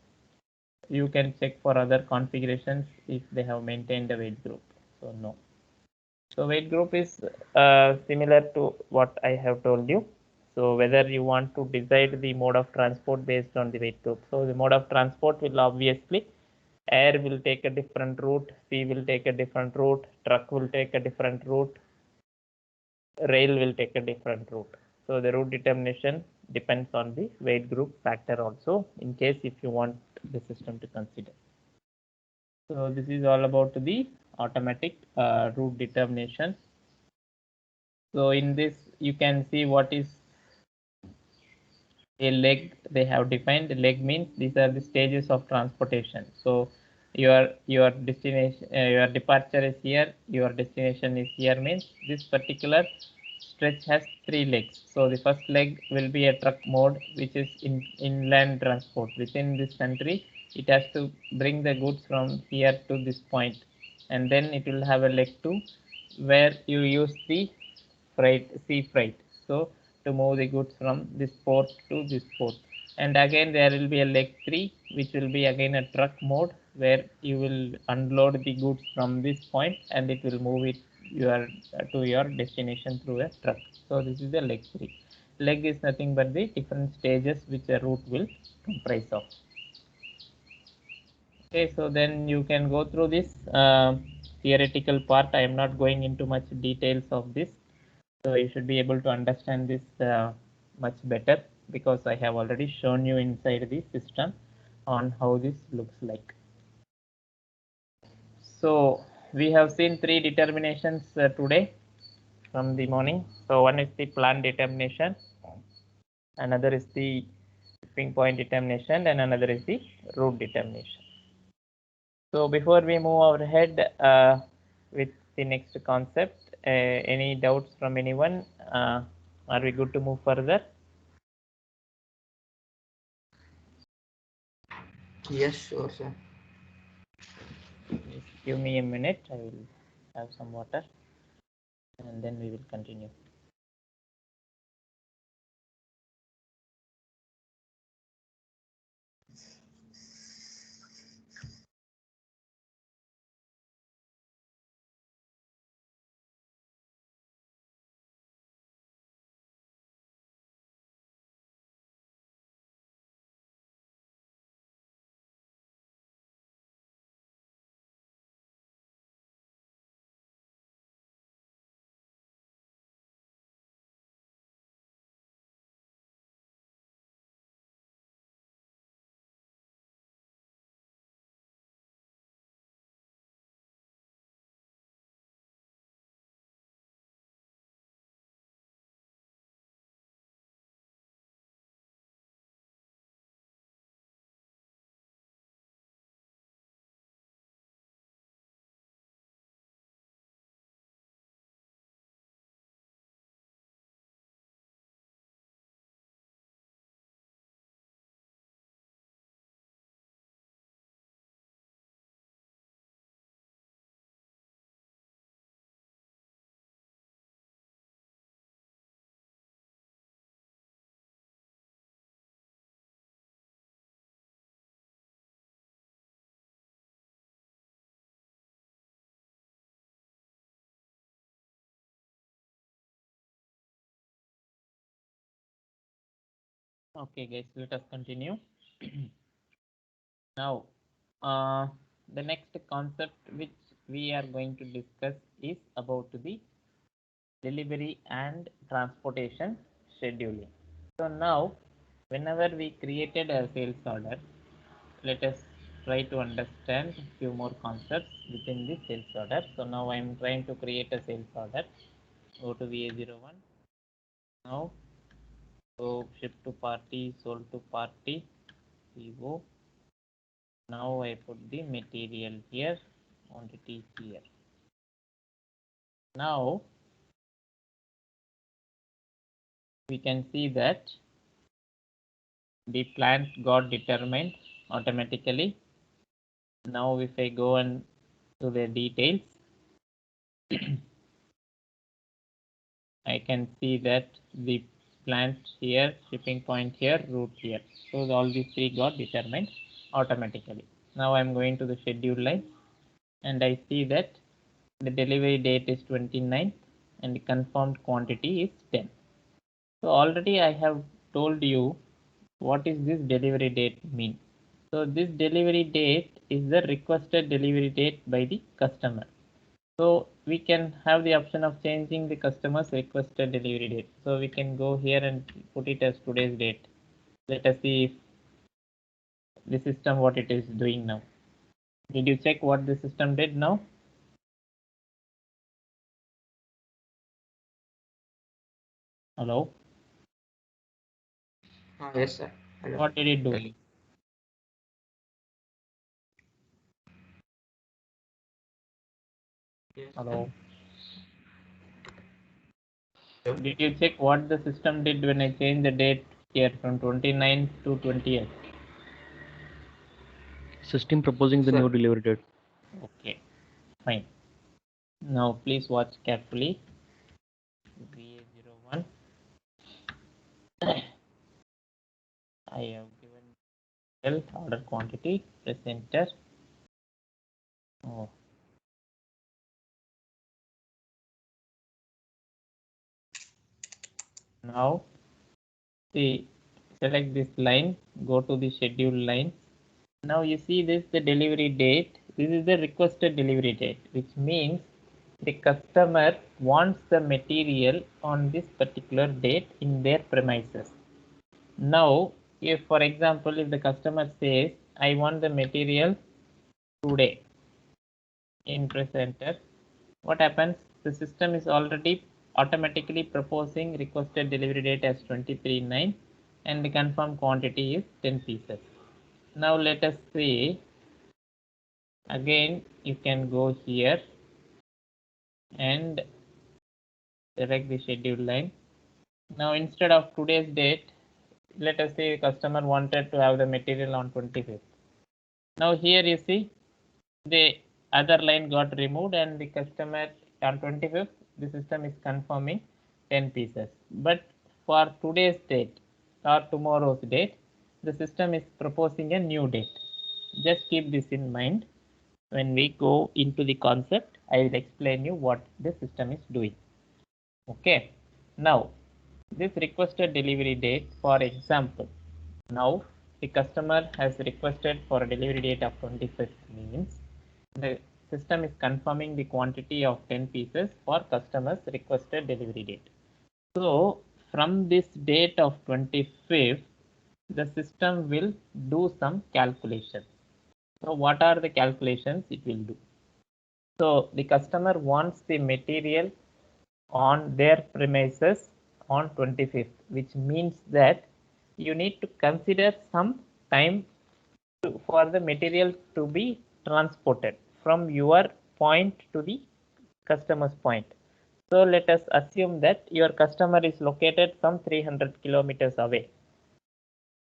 you can check for other configurations if they have maintained a weight group. So no. So weight group is similar to what I have told you. So whether you want to decide the mode of transport based on the weight group. So the mode of transport will obviously, air will take a different route, sea will take a different route, truck will take a different route, rail will take a different route. So the route determination depends on the weight group factor also, in case if you want the system to consider. So this is all about the automatic route determination. So in this, you can see what is a leg they have defined. The leg means these are the stages of transportation. So your destination, your departure is here, your destination is here, means this particular stretch has 3 legs. So the first leg will be a truck mode, which is inland transport. Within this country, it has to bring the goods from here to this point, and then it will have a leg 2, where you use the sea freight. So to move the goods from this port to this port, and again there will be a leg 3, which will be again a truck mode, where you will unload the goods from this point and it will move it to your destination through a truck. So this is the leg 3. Leg is nothing but the different stages which a route will comprise of. Okay, so then you can go through this theoretical part. I am not going into much details of this. So you should be able to understand this much better, because I have already shown you inside the system on how this looks like. So we have seen 3 determinations today from the morning. So one is the plant determination, another is the shipping point determination, and another is the route determination. So before we move ahead with the next concept, any doubts from anyone? Are we good to move further? Yes, sure, sir. Please give me a minute. I will have some water and then we will continue. Okay, guys, let us continue. Now, the next concept which we are going to discuss is about the delivery and transportation scheduling. So now, whenever we created a sales order, let us try to understand a few more concepts within the sales order. So now I am trying to create a sales order. Go to VA01. Now, so ship to party, sold to party, PO. Now I put the material here, quantity here. Now we can see that the plant got determined automatically. Now if I go and to the details, I can see that the plant here, shipping point here, route here. So all these three got determined automatically. Now I'm going to the schedule line and I see that the delivery date is 29th and the confirmed quantity is 10. So already I have told you what is this delivery date mean. So this delivery date is the requested delivery date by the customer. So we can have the option of changing the customer's requested delivery date. So we can go here and put it as today's date. Let us see if the system what it is doing now. Did you check what the system did now? Hello? Yes, sir. Hello. What did it do? Tell. Yes, Hello? sir. Did you check what the system did when I changed the date here from 29th to 20th? System proposing the new Sir. delivery date. Okay, fine. Now please watch carefully. VA01. I have given order quantity, press enter. Oh. Now see, select this line, go to the schedule line. Now you see this the delivery date. This is the requested delivery date, which means the customer wants the material on this particular date in their premises. Now, if for example, if the customer says, I want the material today in press enter, what happens? The system is already automatically proposing requested delivery date as 23/9 and the confirmed quantity is 10 pieces. Now let us see, again you can go here and select the schedule line. Now instead of today's date, let us say customer wanted to have the material on 25th. Now here you see the other line got removed and the customer on 25th, the system is confirming 10 pieces. But for today's date or tomorrow's date, the system is proposing a new date. Just keep this in mind. When we go into the concept, I will explain you what the system is doing. Okay. Now, this requested delivery date, for example, now the customer has requested for a delivery date of 25th, means the system is confirming the quantity of 10 pieces for customer's requested delivery date. So from this date of 25th, the system will do some calculations. So what are the calculations it will do? So the customer wants the material on their premises on 25th, which means that you need to consider some time for the material to be transported from your point to the customer's point. So let us assume that your customer is located some 300 kilometers away.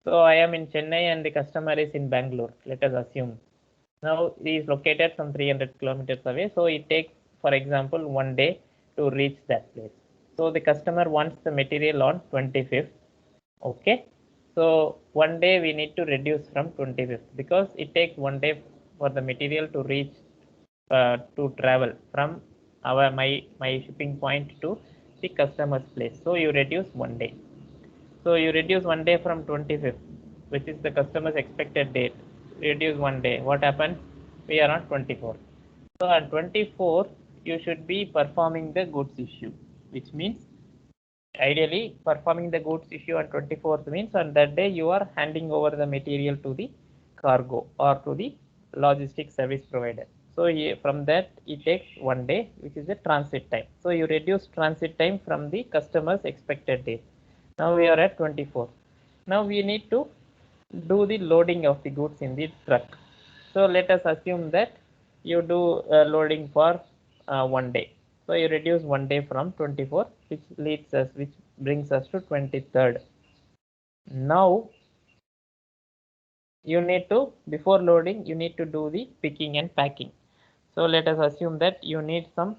So I am in Chennai and the customer is in Bangalore. Let us assume. Now he is located some 300 kilometers away. So it takes, for example, 1 day to reach that place. So the customer wants the material on 25th. Okay. So 1 day we need to reduce from 25th because it takes 1 day for the material to reach to travel from my shipping point to the customer's place. So you reduce 1 day. So you reduce 1 day from 25th, which is the customer's expected date. Reduce 1 day. What happens? We are on 24th. So on 24th, you should be performing the goods issue, which means ideally performing the goods issue on 24th means on that day you are handing over the material to the cargo or to the logistic service provider. So from that it takes 1 day, which is the transit time. So you reduce transit time from the customer's expected date. Now we are at 24. Now we need to do the loading of the goods in the truck. So let us assume that you do loading for 1 day. So you reduce 1 day from 24, which brings us to 23rd. Now you need to, before loading, you need to do the picking and packing. So let us assume that you need some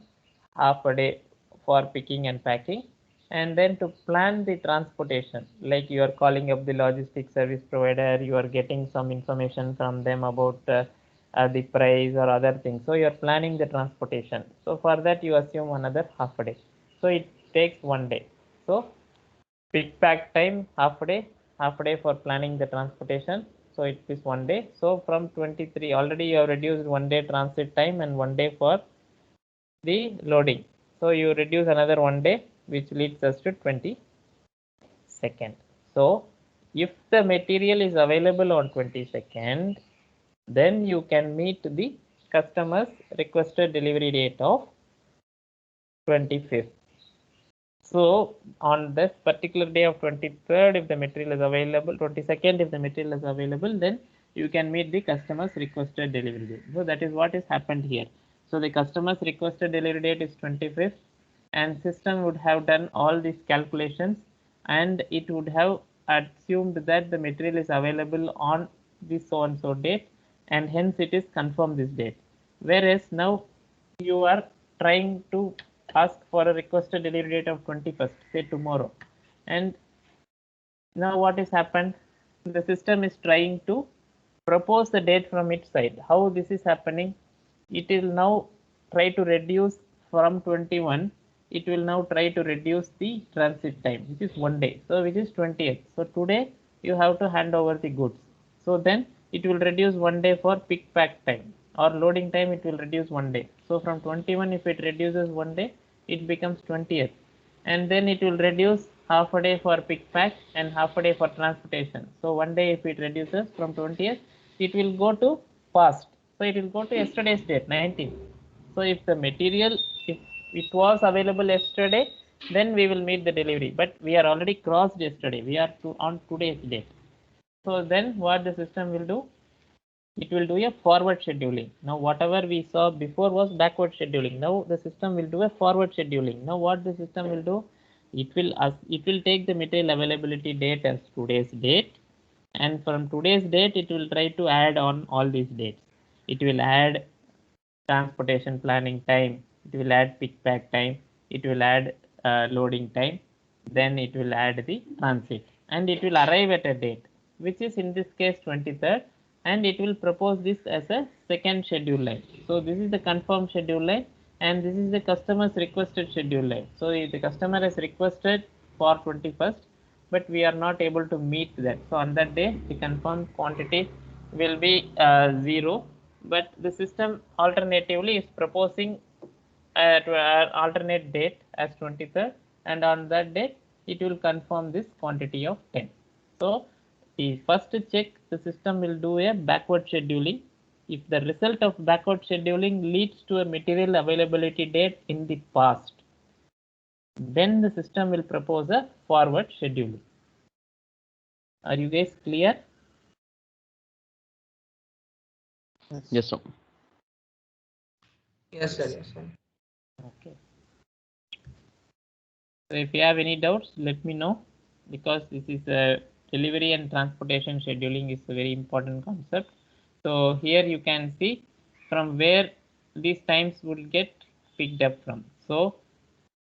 half a day for picking and packing, and then to plan the transportation, like you are calling up the logistic service provider, you are getting some information from them about the price or other things. So you are planning the transportation. So for that you assume another half a day. So it takes 1 day. So pick pack time half a day for planning the transportation. So it is 1 day. So from 23 already you have reduced 1 day transit time and 1 day for the loading. So you reduce another 1 day, which leads us to 22nd. So if the material is available on 22nd, then you can meet the customer's requested delivery date of 25th. So on this particular day of 23rd, if the material is available, 22nd, if the material is available, then you can meet the customer's requested delivery date. So that is what has happened here. So the customer's requested delivery date is 25th, and system would have done all these calculations, and it would have assumed that the material is available on this so and so date, and hence it is confirmed this date. Whereas now you are trying to ask for a requested delivery date of 21st, say tomorrow, and now what has happened? The system is trying to propose the date from its side. How this is happening? It will now try to reduce from 21. It will now try to reduce the transit time, which is 1 day. So which is 20th. So today you have to hand over the goods. So then it will reduce 1 day for pick pack time or loading time. It will reduce 1 day. So from 21, if it reduces 1 day, it becomes 20th, and then it will reduce half a day for pick pack and half a day for transportation. So 1 day if it reduces from 20th, it will go to past. So it will go to yesterday's date, 19th. So if the material, if it was available yesterday, then we will meet the delivery. But we are already crossed yesterday. We are on today's date. So then what the system will do? It will do a forward scheduling. Now whatever we saw before was backward scheduling. Now the system will do a forward scheduling. Now what the system will do? It will take the material availability date as today's date, and from today's date it will try to add on all these dates. It will add transportation planning time, it will add pick pack time, it will add loading time, then it will add the transit, and it will arrive at a date which is in this case 23rd, and it will propose this as a second schedule line. So this is the confirmed schedule line, and this is the customer's requested schedule line. So if the customer has requested for 21st, but we are not able to meet that, so on that day the confirmed quantity will be 0, but the system alternatively is proposing to alternate date as 23rd, and on that date it will confirm this quantity of 10. So the first check, the system will do a backward scheduling. If the result of backward scheduling leads to a material availability date in the past, then the system will propose a forward scheduling. Are you guys clear? Yes, sir. Yes, sir. Yes, sir. Okay. So if you have any doubts, let me know, because this is a delivery and transportation scheduling is a very important concept. So here you can see from where these times will get picked up from. So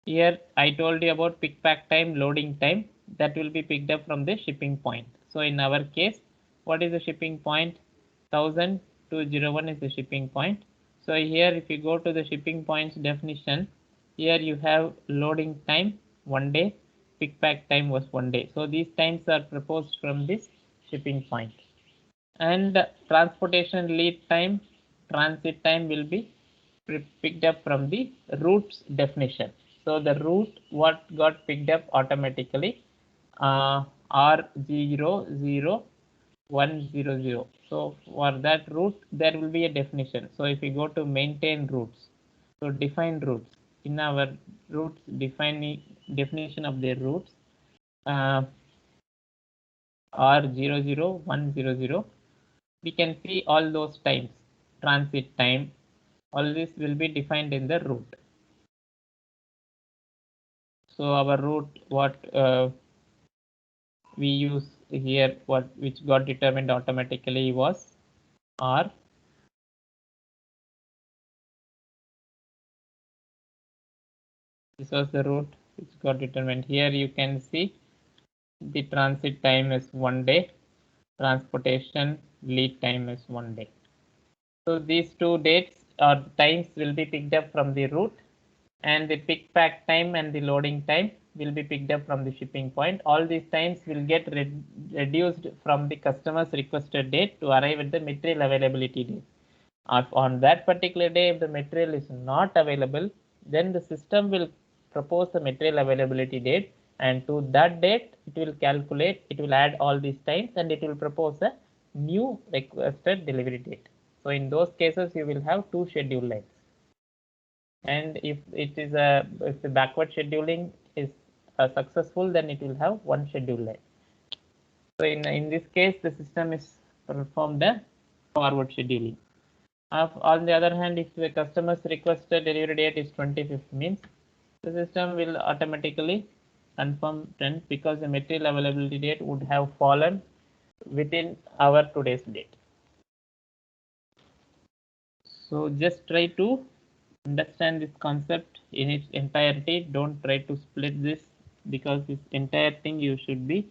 here I told you about pick pack time, loading time, that will be picked up from the shipping point. So in our case, what is the shipping point? 1000-201 is the shipping point. So here if you go to the shipping points definition, here you have loading time 1 day, pick pack time was 1 day. So these times are proposed from this shipping point. And transportation lead time, transit time will be picked up from the routes definition. So the route what got picked up automatically, R00100. So for that route there will be a definition. So if you go to maintain routes, so define routes, in our routes definition of their routes, R00100, we can see all those times, transit time, all this will be defined in the route. So our route, what we use here, which got determined automatically was R. This was the route which got determined. Here you can see the transit time is 1 day, transportation lead time is 1 day. So these two dates or times will be picked up from the route, and the pick pack time and the loading time will be picked up from the shipping point. All these times will get reduced from the customer's requested date to arrive at the material availability date. On that particular day, if the material is not available, then the system will propose the material availability date, and to that date it will calculate, it will add all these times, and it will propose a new requested delivery date. So in those cases you will have two schedule lines, and if the backward scheduling is successful, then it will have one schedule line. So in this case the system is performed a forward scheduling. On the other hand, if the customer's requested delivery date is 25th, means the system will automatically confirm 10, because the material availability date would have fallen within our today's date. So just try to understand this concept in its entirety. Don't try to split this, because this entire thing you should be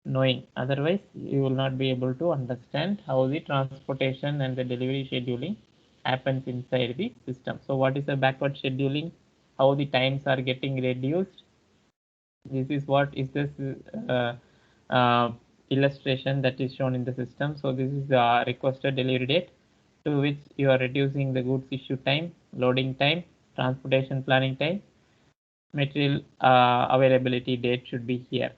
knowing. Otherwise, you will not be able to understand how the transportation and the delivery scheduling happens inside the system. So what is the backward scheduling? How the times are getting reduced? This is what is this illustration that is shown in the system. So this is the requested delivery date, to which you are reducing the goods issue time, loading time, transportation planning time, material availability date should be here.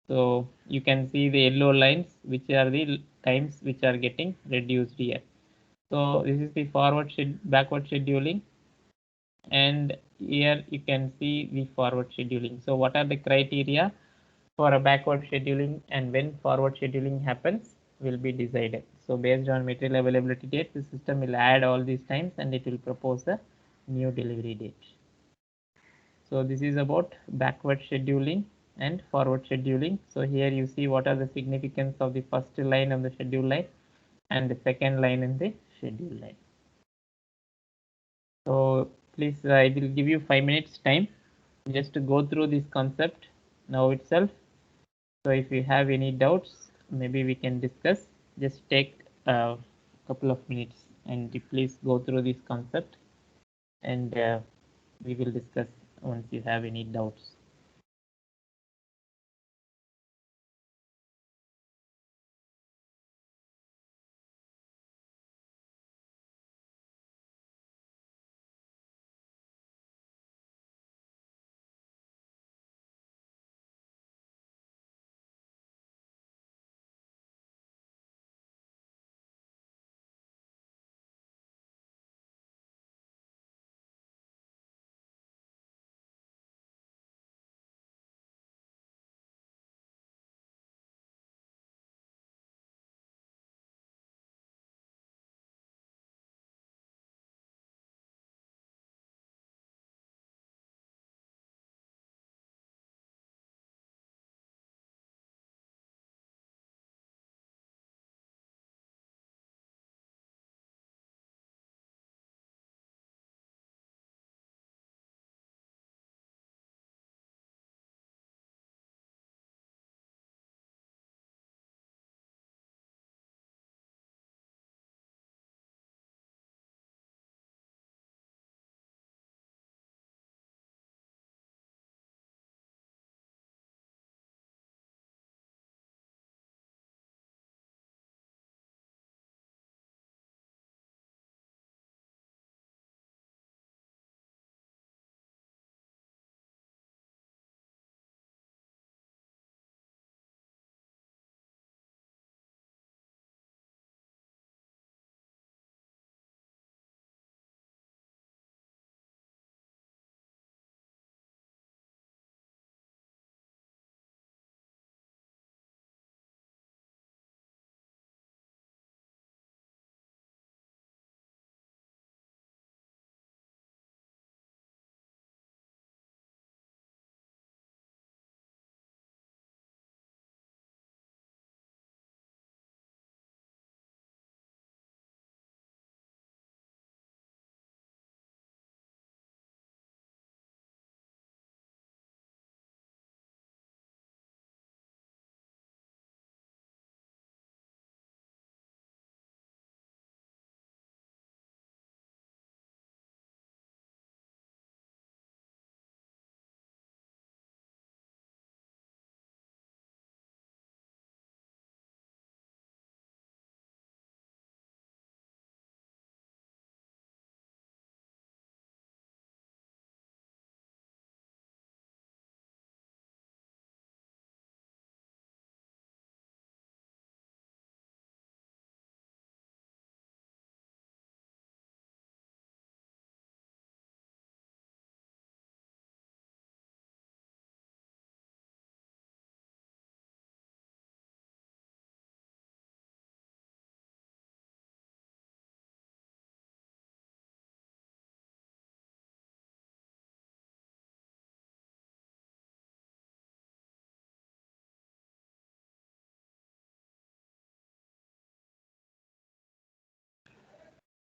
So you can see the yellow lines, which are the times which are getting reduced here. So this is the backward scheduling, and here you can see the forward scheduling. So what are the criteria for a backward scheduling, and when forward scheduling happens will be decided. So based on material availability date, the system will add all these times and it will propose a new delivery date. So this is about backward scheduling. and forward scheduling. So here you see what are the significance of the first line of the schedule line and the second line in the schedule line. So please, I will give you 5 minutes time just to go through this concept now itself. So if you have any doubts, maybe we can discuss. Just take a couple of minutes and please go through this concept, and we will discuss once you have any doubts.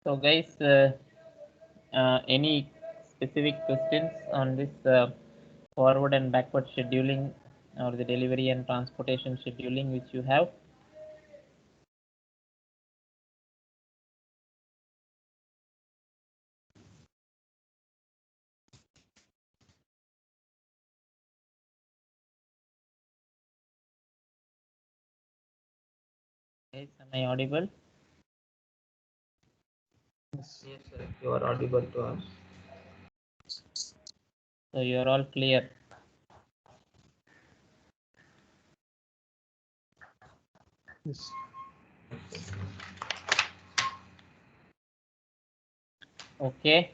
So guys, any specific questions on this forward and backward scheduling or the delivery and transportation scheduling which you have? Guys, am I audible? Yes. Yes, sir. You are audible to us. So you are all clear. Yes. Okay.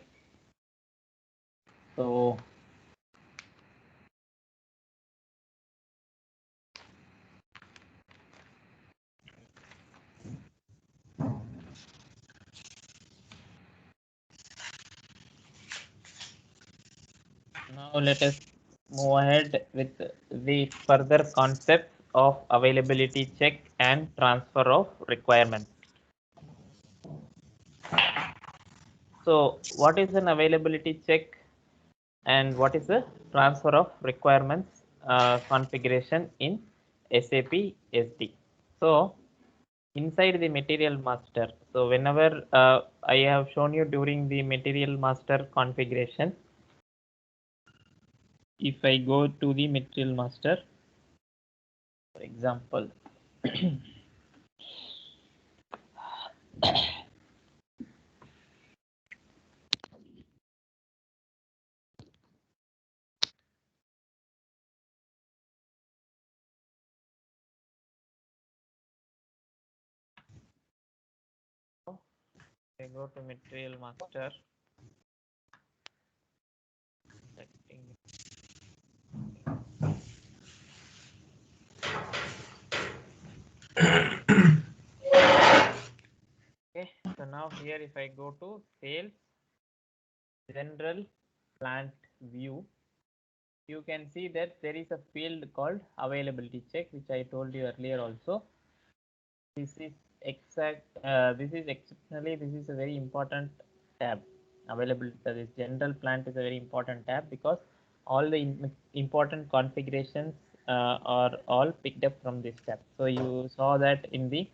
So now let us move ahead with the further concepts of availability check and transfer of requirements. So what is an availability check and what is the transfer of requirements configuration in SAP SD? So inside the material master, so whenever I have shown you during the material master configuration, if I go to the material master, for example, I go to material master, selecting. Okay, so now here if I go to sales general plant view, you can see that there is a field called availability check, which I told you earlier also. This is exceptionally, this is a very important tab. Availability, this general plant is a very important tab because all the important configurations are all picked up from this tab. So you saw that in the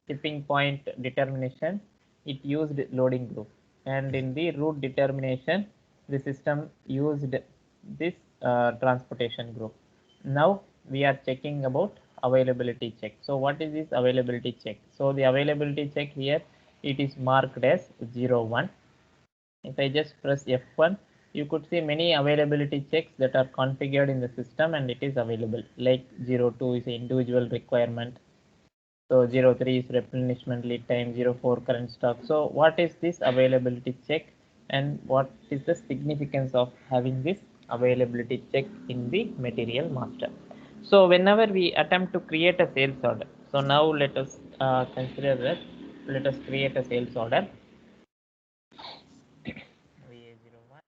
tipping point determination, it used loading group, and in the route determination, the system used this transportation group. Now we are checking about availability check. So what is this availability check? So the availability check here, it is marked as 01. If I just press F1, you could see many availability checks that are configured in the system and it is available. Like 02 is an individual requirement. So 03 is replenishment lead time, 04 current stock. So what is this availability check and what is the significance of having this availability check in the material master? So whenever we attempt to create a sales order, so now let us consider that, let us create a sales order. VA01.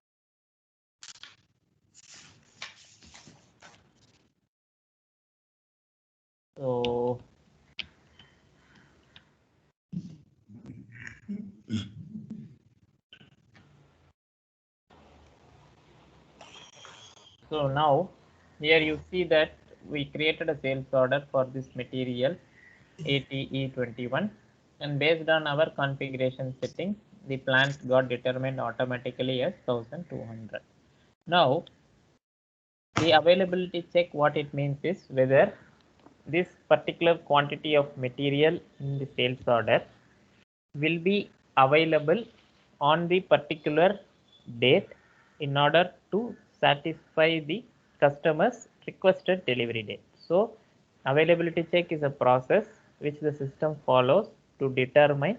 So now here you see that we created a sales order for this material ATE21, and based on our configuration setting, the plant got determined automatically as 1200. Now the availability check, what it means is whether this particular quantity of material in the sales order will be available on the particular date in order to satisfy the customer's requested delivery date. So availability check is a process which the system follows to determine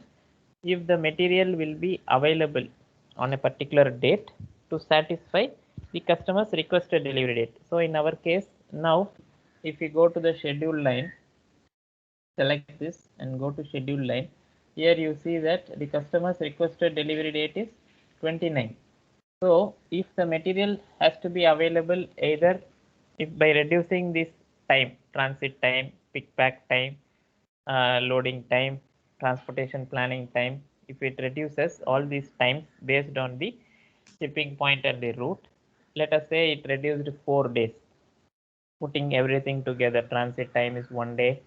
if the material will be available on a particular date to satisfy the customer's requested delivery date. So in our case, now if we go to the schedule line, select this and go to schedule line. Here you see that the customer's requested delivery date is 29. So if the material has to be available either if by reducing this time, transit time, pick pack time, loading time, transportation planning time, if it reduces all these times based on the shipping point and the route, let us say it reduced 4 days. Putting everything together, transit time is 1 day,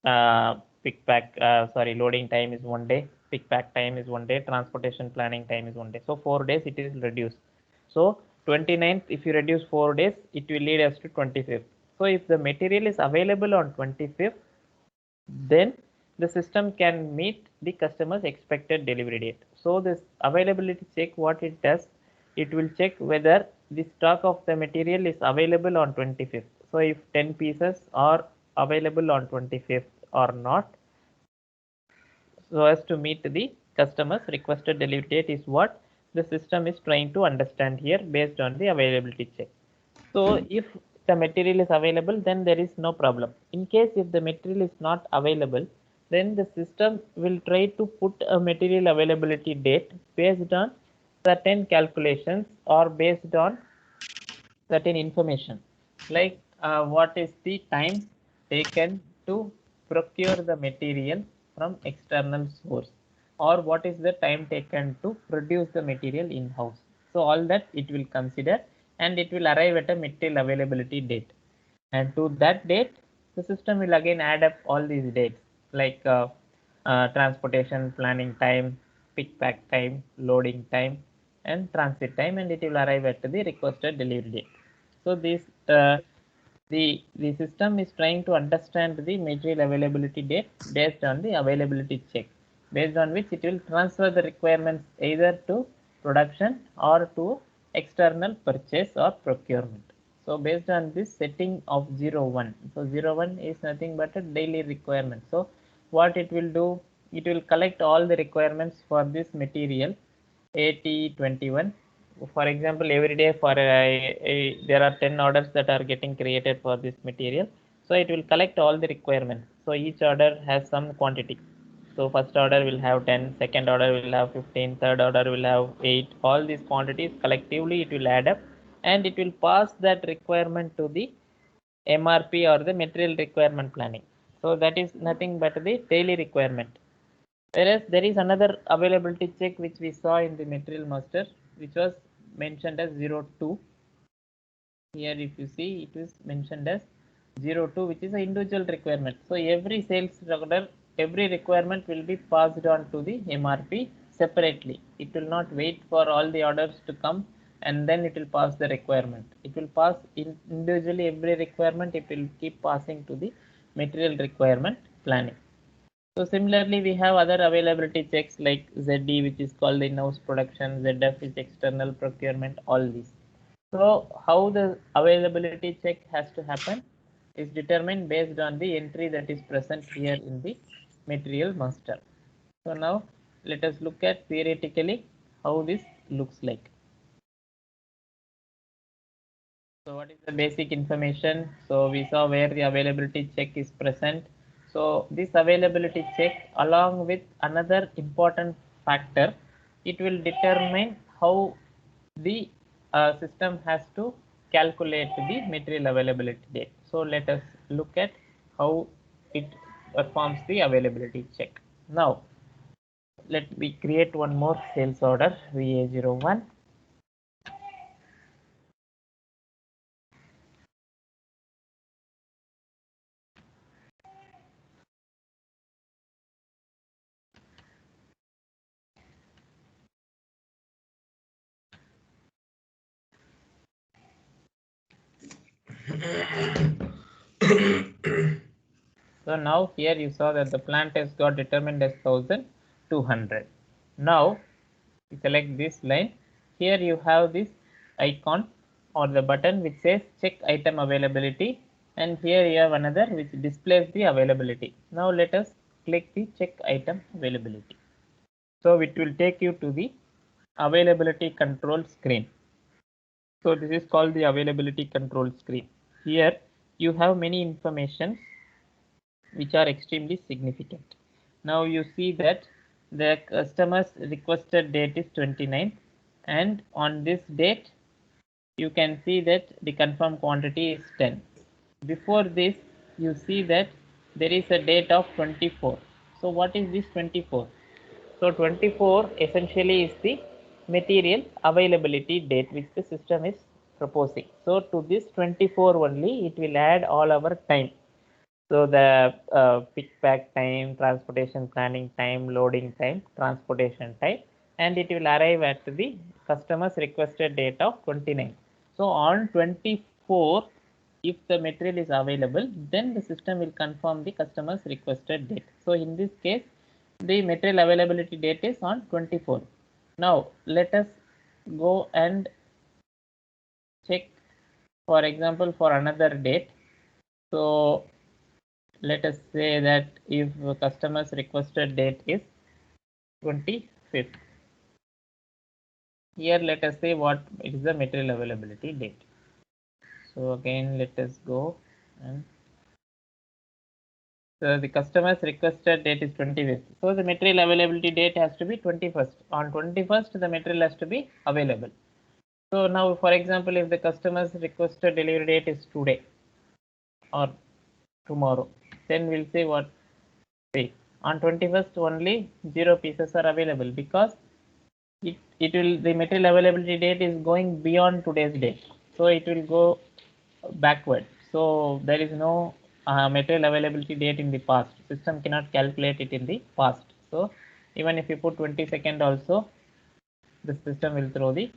loading time is 1 day, pick pack time is 1 day, transportation planning time is 1 day. So 4 days it is reduced. So 29th, if you reduce 4 days, it will lead us to 25th. So if the material is available on 25th, then the system can meet the customer's expected delivery date. So this availability check, what it does, it will check whether the stock of the material is available on 25th. So if 10 pieces are available on 25th or not, so as to meet the customer's requested delivery date is what the system is trying to understand here based on the availability check. So if the material is available, then there is no problem. In case if the material is not available, then the system will try to put a material availability date based on certain calculations or based on certain information, like what is the time taken to procure the material from external source, or what is the time taken to produce the material in house. So all that it will consider, and it will arrive at a material availability date, and to that date the system will again add up all these dates, like transportation planning time, pick pack time, loading time, and transit time, and it will arrive at the requested delivery date. So this the system is trying to understand the material availability date based on the availability check, based on which it will transfer the requirements either to production or to external purchase or procurement. So based on this setting of 01, so 01 is nothing but a daily requirement. So what it will do, it will collect all the requirements for this material AT21. For example, every day for there are 10 orders that are getting created for this material. So it will collect all the requirements. So each order has some quantity. So first order will have 10, second order will have 15, third order will have 8. All these quantities collectively it will add up, and it will pass that requirement to the MRP or the material requirement planning. So that is nothing but the daily requirement. Whereas there is another availability check which we saw in the material master, which was mentioned as 02. Here if you see, it is mentioned as 02, which is an individual requirement. So every sales order, every requirement will be passed on to the MRP separately. It will not wait for all the orders to come and then it will pass the requirement. It will pass individually every requirement, it will keep passing to the material requirement planning. So similarly, we have other availability checks like ZD, which is called in-house production, ZF is external procurement, all these. So how the availability check has to happen is determined based on the entry that is present here in the material master. So now let us look at theoretically how this looks like. So what is the basic information? So we saw where the availability check is present. So this availability check, along with another important factor, it will determine how the system has to calculate the material availability date. So let us look at how it performs the availability check. Now let me create one more sales order VA01. So now here you saw that the plant has got determined as 1200. Now you select this line. Here you have this icon or the button which says check item availability, and here you have another which displays the availability. Now let us click the check item availability. So it will take you to the availability control screen. So this is called the availability control screen. Here you have many information which are extremely significant. Now you see that the customer's requested date is 29th, and on this date you can see that the confirmed quantity is 10. Before this you see that there is a date of 24. So what is this 24? So 24 essentially is the material availability date which the system is proposing. So to this 24 only it will add all our time. So the pick pack time, transportation planning time, loading time, transportation time, and it will arrive at the customer's requested date of 29. So on 24, if the material is available, then the system will confirm the customer's requested date. So in this case, the material availability date is on 24. Now let us go and check, for example, for another date. So let us say that if customer's requested date is 25th, here let us say what is the material availability date. So again let us go, and so the customer's requested date is 25th, so the material availability date has to be 21st. On 21st the material has to be available. So now, for example, if the customer's requested delivery date is today or tomorrow, then we'll say what? Say on 21st only 0 pieces are available, because it will, the material availability date is going beyond today's date, so it will go backward. So there is no material availability date in the past. System cannot calculate it in the past. So even if you put 22nd also, the system will throw the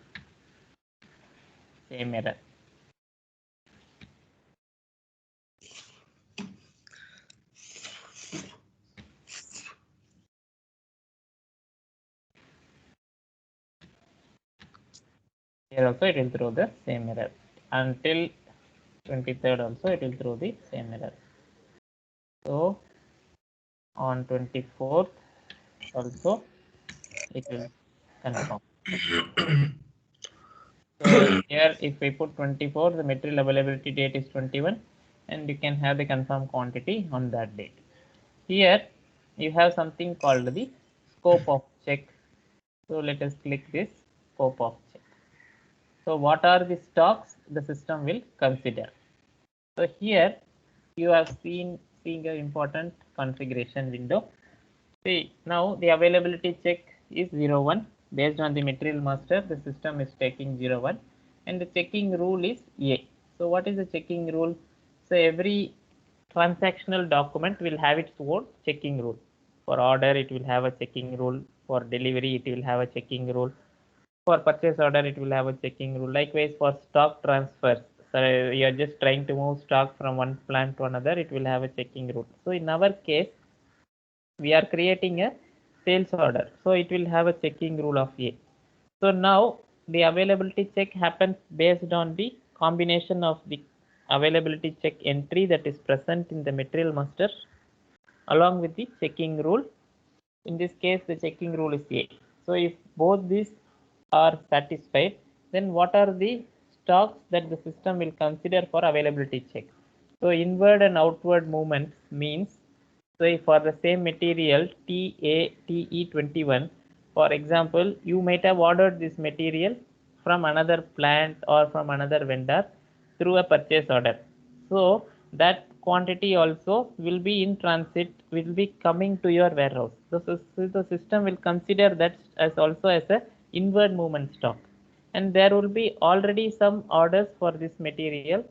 same error. Here also it will throw the same error. Until 23rd also it will throw the same error. So on 24th also it will confirm. So here if we put 24, the material availability date is 21, and you can have the confirmed quantity on that date. Here you have something called the scope of check. So let us click this scope of check. So what are the stocks the system will consider? So here you have seeing an important configuration window. See, now the availability check is 01. Based on the material master, the system is taking 01, and the checking rule is A. So what is the checking rule? So every transactional document will have its own checking rule. For order, it will have a checking rule. For delivery, it will have a checking rule. For purchase order, it will have a checking rule. Likewise, for stock transfers, so you are just trying to move stock from one plant to another, it will have a checking rule. So in our case, we are creating a sales order, so it will have a checking rule of A. So now the availability check happens based on the combination of the availability check entry that is present in the material master along with the checking rule. In this case, the checking rule is A. So if both these are satisfied, then what are the stocks that the system will consider for availability check? So inward and outward movements means, say for the same material TE21, for example, you might have ordered this material from another plant or from another vendor through a purchase order. So that quantity also will be in transit, will be coming to your warehouse. So the system will consider that as also as a inward movement stock, and there will be already some orders for this material,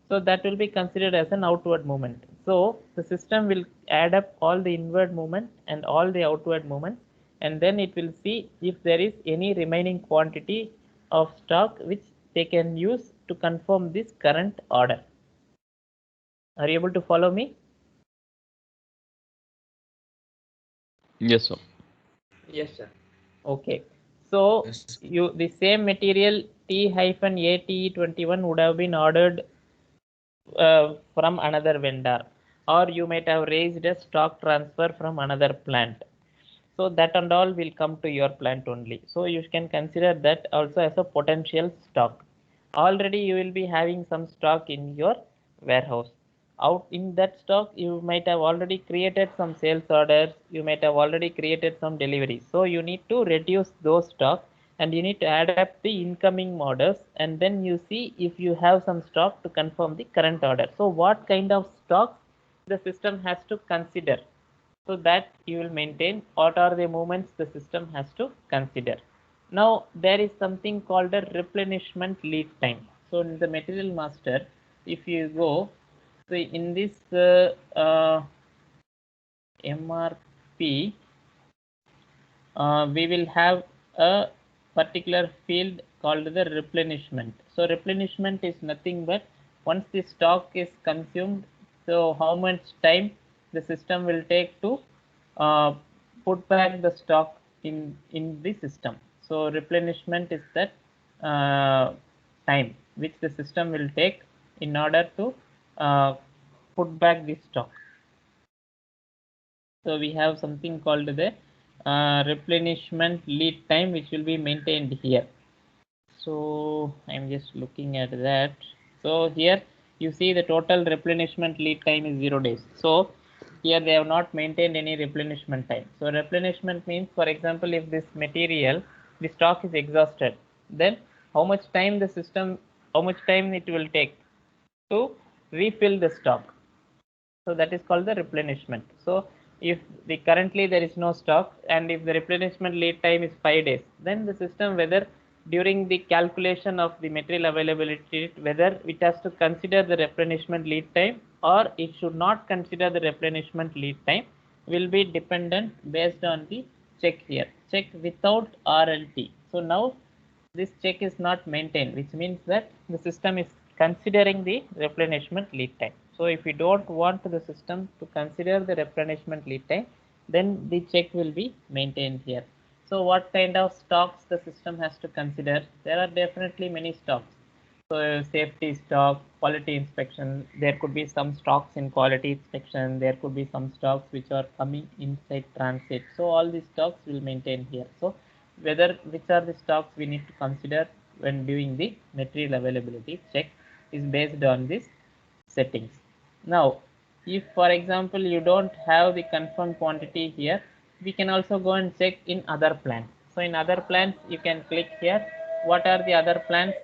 so that will be considered as an outward movement. So the system will add up all the inward movement and all the outward movement, and then it will see if there is any remaining quantity of stock which they can use to confirm this current order. Are you able to follow me? Yes, sir. Yes, sir. Okay. So Yes. the same material T-ATE21 would have been ordered from another vendor, or you might have raised a stock transfer from another plant. So that and all will come to your plant only. So you can consider that also as a potential stock. Already you will be having some stock in your warehouse. Out in that stock, you might have already created some sales orders, you might have already created some deliveries. So you need to reduce those stock, and you need to add up the incoming orders, and then you see if you have some stock to confirm the current order. So what kind of stock the system has to consider, so that you will maintain what are the movements the system has to consider. Now there is something called a replenishment lead time. So in the material master, if you go, so in this MRP, we will have a particular field called the replenishment. So replenishment is nothing but once the stock is consumed, so how much time the system will take to uh, put back the stock in the system. So replenishment is that time which the system will take in order to put back the stock. So we have something called the replenishment lead time, which will be maintained here. So I'm just looking at that. So here you see the total replenishment lead time is 0 days. So here they have not maintained any replenishment time. So replenishment means, for example, if this material, the stock is exhausted, then how much time it will take to refill the stock. So that is called the replenishment. So if currently there is no stock, and if the replenishment lead time is 5 days, then the system, whether during the calculation of the material availability, whether it has to consider the replenishment lead time or it should not consider the replenishment lead time, will be dependent based on the check here. Check without RLT. So now this check is not maintained, which means that the system is considering the replenishment lead time. So if we don't want the system to consider the replenishment lead time, then the check will be maintained here. So what kind of stocks the system has to consider? There are definitely many stocks. So safety stock, quality inspection, there could be some stocks in quality inspection, there could be some stocks which are coming inside transit. So all these stocks will maintain here. So whether which are the stocks we need to consider when doing the material availability check is based on these settings. Now, if for example you don't have the confirmed quantity here, we can also go and check in other plants. So in other plants, you can click here. What are the other plants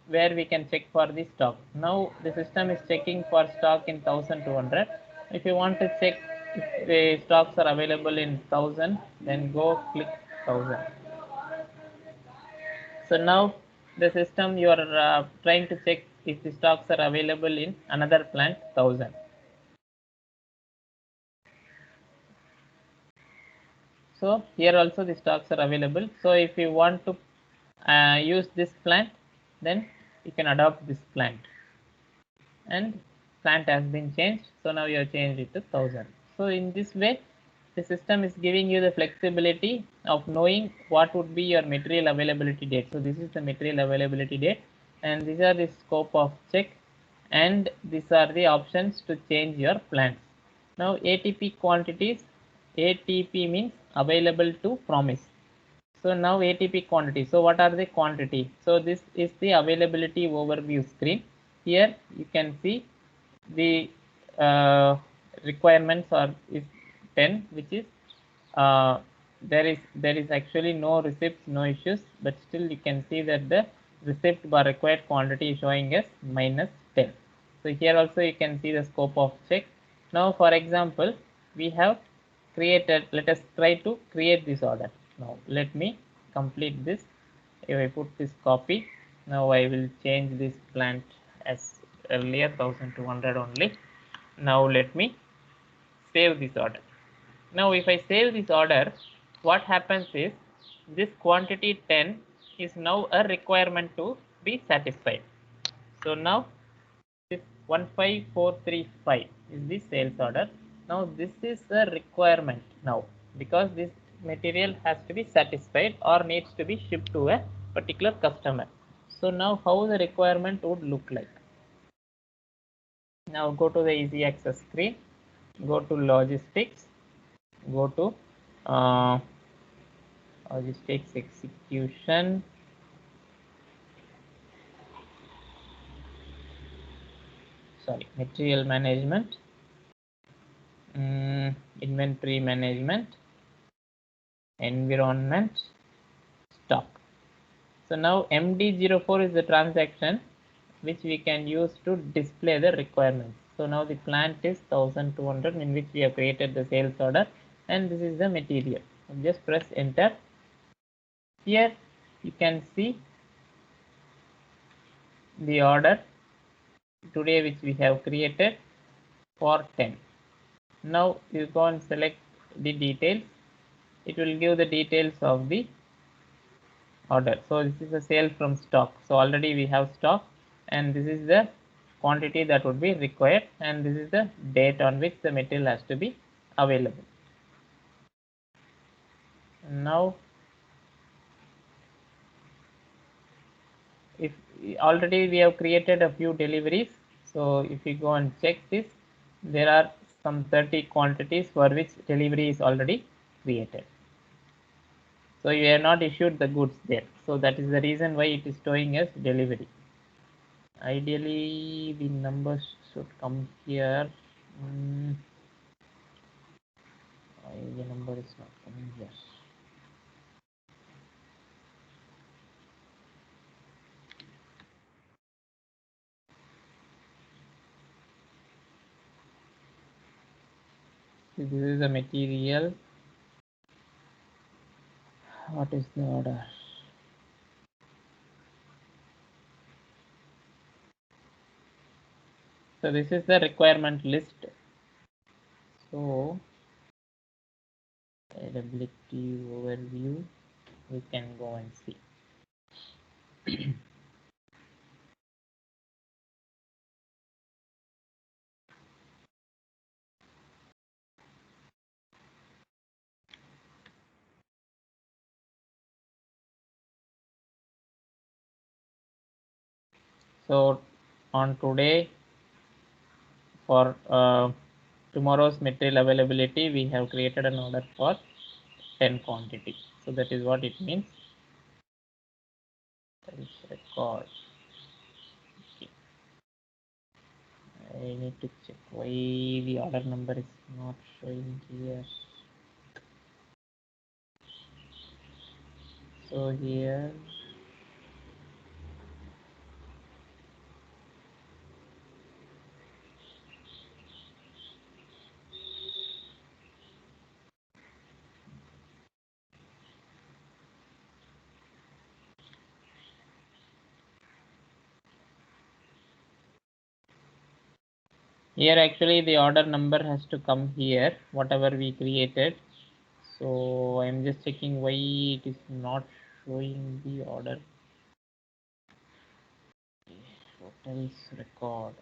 where we can check for the stock? Now the system is checking for stock in 1200. If you want to check if the stocks are available in 1000, then go click 1000. So now the system, you are trying to check if the stocks are available in another plant 1000. So here also the stocks are available. So if you want to use this plant, then you can adopt this plant, and plant has been changed. So now you have changed it to 1000. So in this way, the system is giving you the flexibility of knowing what would be your material availability date. So this is the material availability date, and these are the scope of check, and these are the options to change your plants. Now ATP quantities, ATP means available to promise. So now ATP quantity. So what are the quantity? So this is the availability overview screen. Here you can see the requirements are is 10, which is there is actually no receipts, no issues, but still you can see that the receipt bar required quantity is showing as -10. So here also you can see the scope of check. Now for example, we have created, let us try to create this order. Now let me complete this. If I put this copy, now I will change this plant as earlier 1200 only. Now let me save this order. Now if I save this order, what happens is this quantity 10 is now a requirement to be satisfied. So now this 15435 is the sales order. Now this is a requirement now, because this material has to be satisfied or needs to be shipped to a particular customer. So now how the requirement would look like? Now go to the easy access screen, go to logistics, go to logistics execution, sorry, material management, inventory management, environment, stock. So now MD04 is the transaction which we can use to display the requirements. So now the plant is 1200, in which we have created the sales order, and this is the material. Just press enter. Here you can see the order today which we have created for 10. Now you go and select the details. It will give the details of the order. So this is a sale from stock. So already we have stock, and this is the quantity that would be required, and this is the date on which the material has to be available. Now if already we have created a few deliveries, so if you go and check this, there are some 30 quantities for which delivery is already created. So you have not issued the goods there, so that is the reason why it is showing as delivery. Ideally the numbers should come here. The number is not coming here. This is the material. What is the order? So this is the requirement list. So availability overview, we can go and see. So on today, for tomorrow's material availability, we have created an order for 10 quantity. So that is what it means. That is record. Okay. I need to check why the order number is not showing here. So here, actually the order number has to come here, whatever we created. So I'm just checking why it is not showing the order. Hotels record.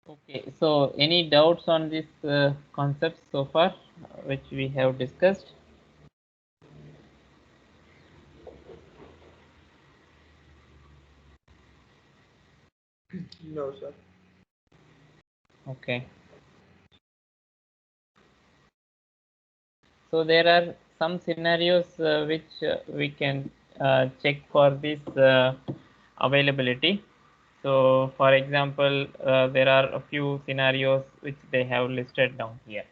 Okay, so any doubts on this concept so far, which we have discussed? No, sir. Okay. So there are some scenarios which we can check for this availability. So for example, there are a few scenarios which they have listed down here.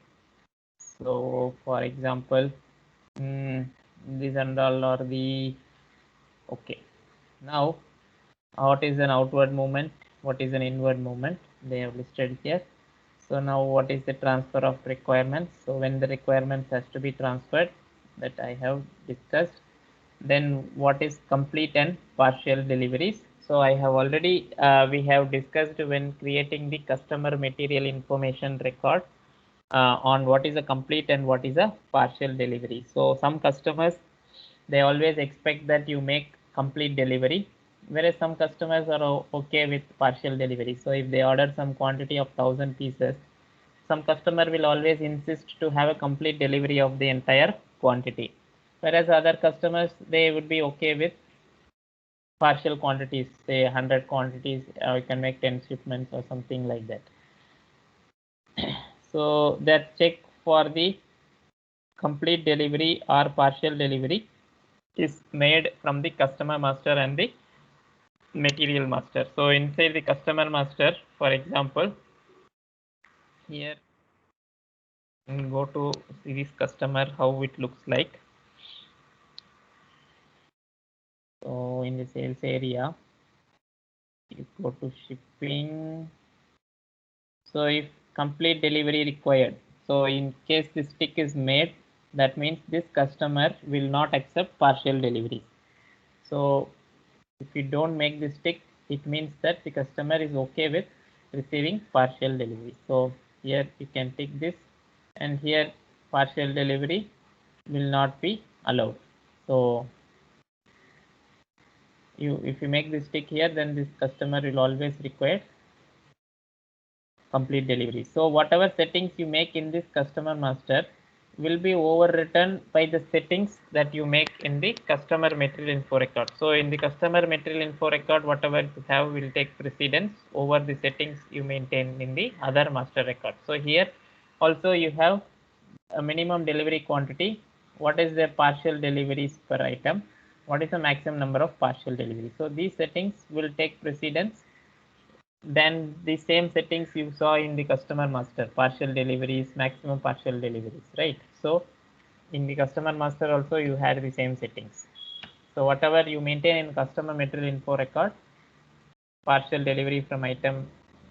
So for example, these and all are the, okay. Now, what is an outward movement? What is an inward movement? They have listed here. So now what is the transfer of requirements? So when the requirements has to be transferred, that I have discussed. Then what is complete and partial deliveries? So I have already, we have discussed when creating the customer material information record on what is a complete and what is a partial delivery. So some customers, they always expect that you make complete delivery, whereas some customers are okay with partial delivery. So if they order some quantity of 1,000 pieces, some customer will always insist to have a complete delivery of the entire quantity, whereas other customers, they would be okay with partial quantities, say 100 quantities, you can make 10 shipments or something like that. So that check for the complete delivery or partial delivery is made from the customer master and the material master. So inside the customer master, for example, here go to series customer, how it looks like. So in the sales area, you go to shipping. So if complete delivery required, so in case this tick is made, that means this customer will not accept partial deliveries. So if you don't make this tick, it means that the customer is okay with receiving partial delivery. So here you can tick this, and here partial delivery will not be allowed. So if you make this tick here, then this customer will always require complete delivery. So whatever settings you make in this customer master will be overwritten by the settings that you make in the customer material info record. So in the customer material info record, whatever you have will take precedence over the settings you maintain in the other master record. So here also you have a minimum delivery quantity. What is the partial deliveries per item? What is the maximum number of partial deliveries? So these settings will take precedence then the same settings you saw in the customer master, partial deliveries, maximum partial deliveries, right? So in the customer master also you had the same settings. So whatever you maintain in customer material info record, partial delivery from item,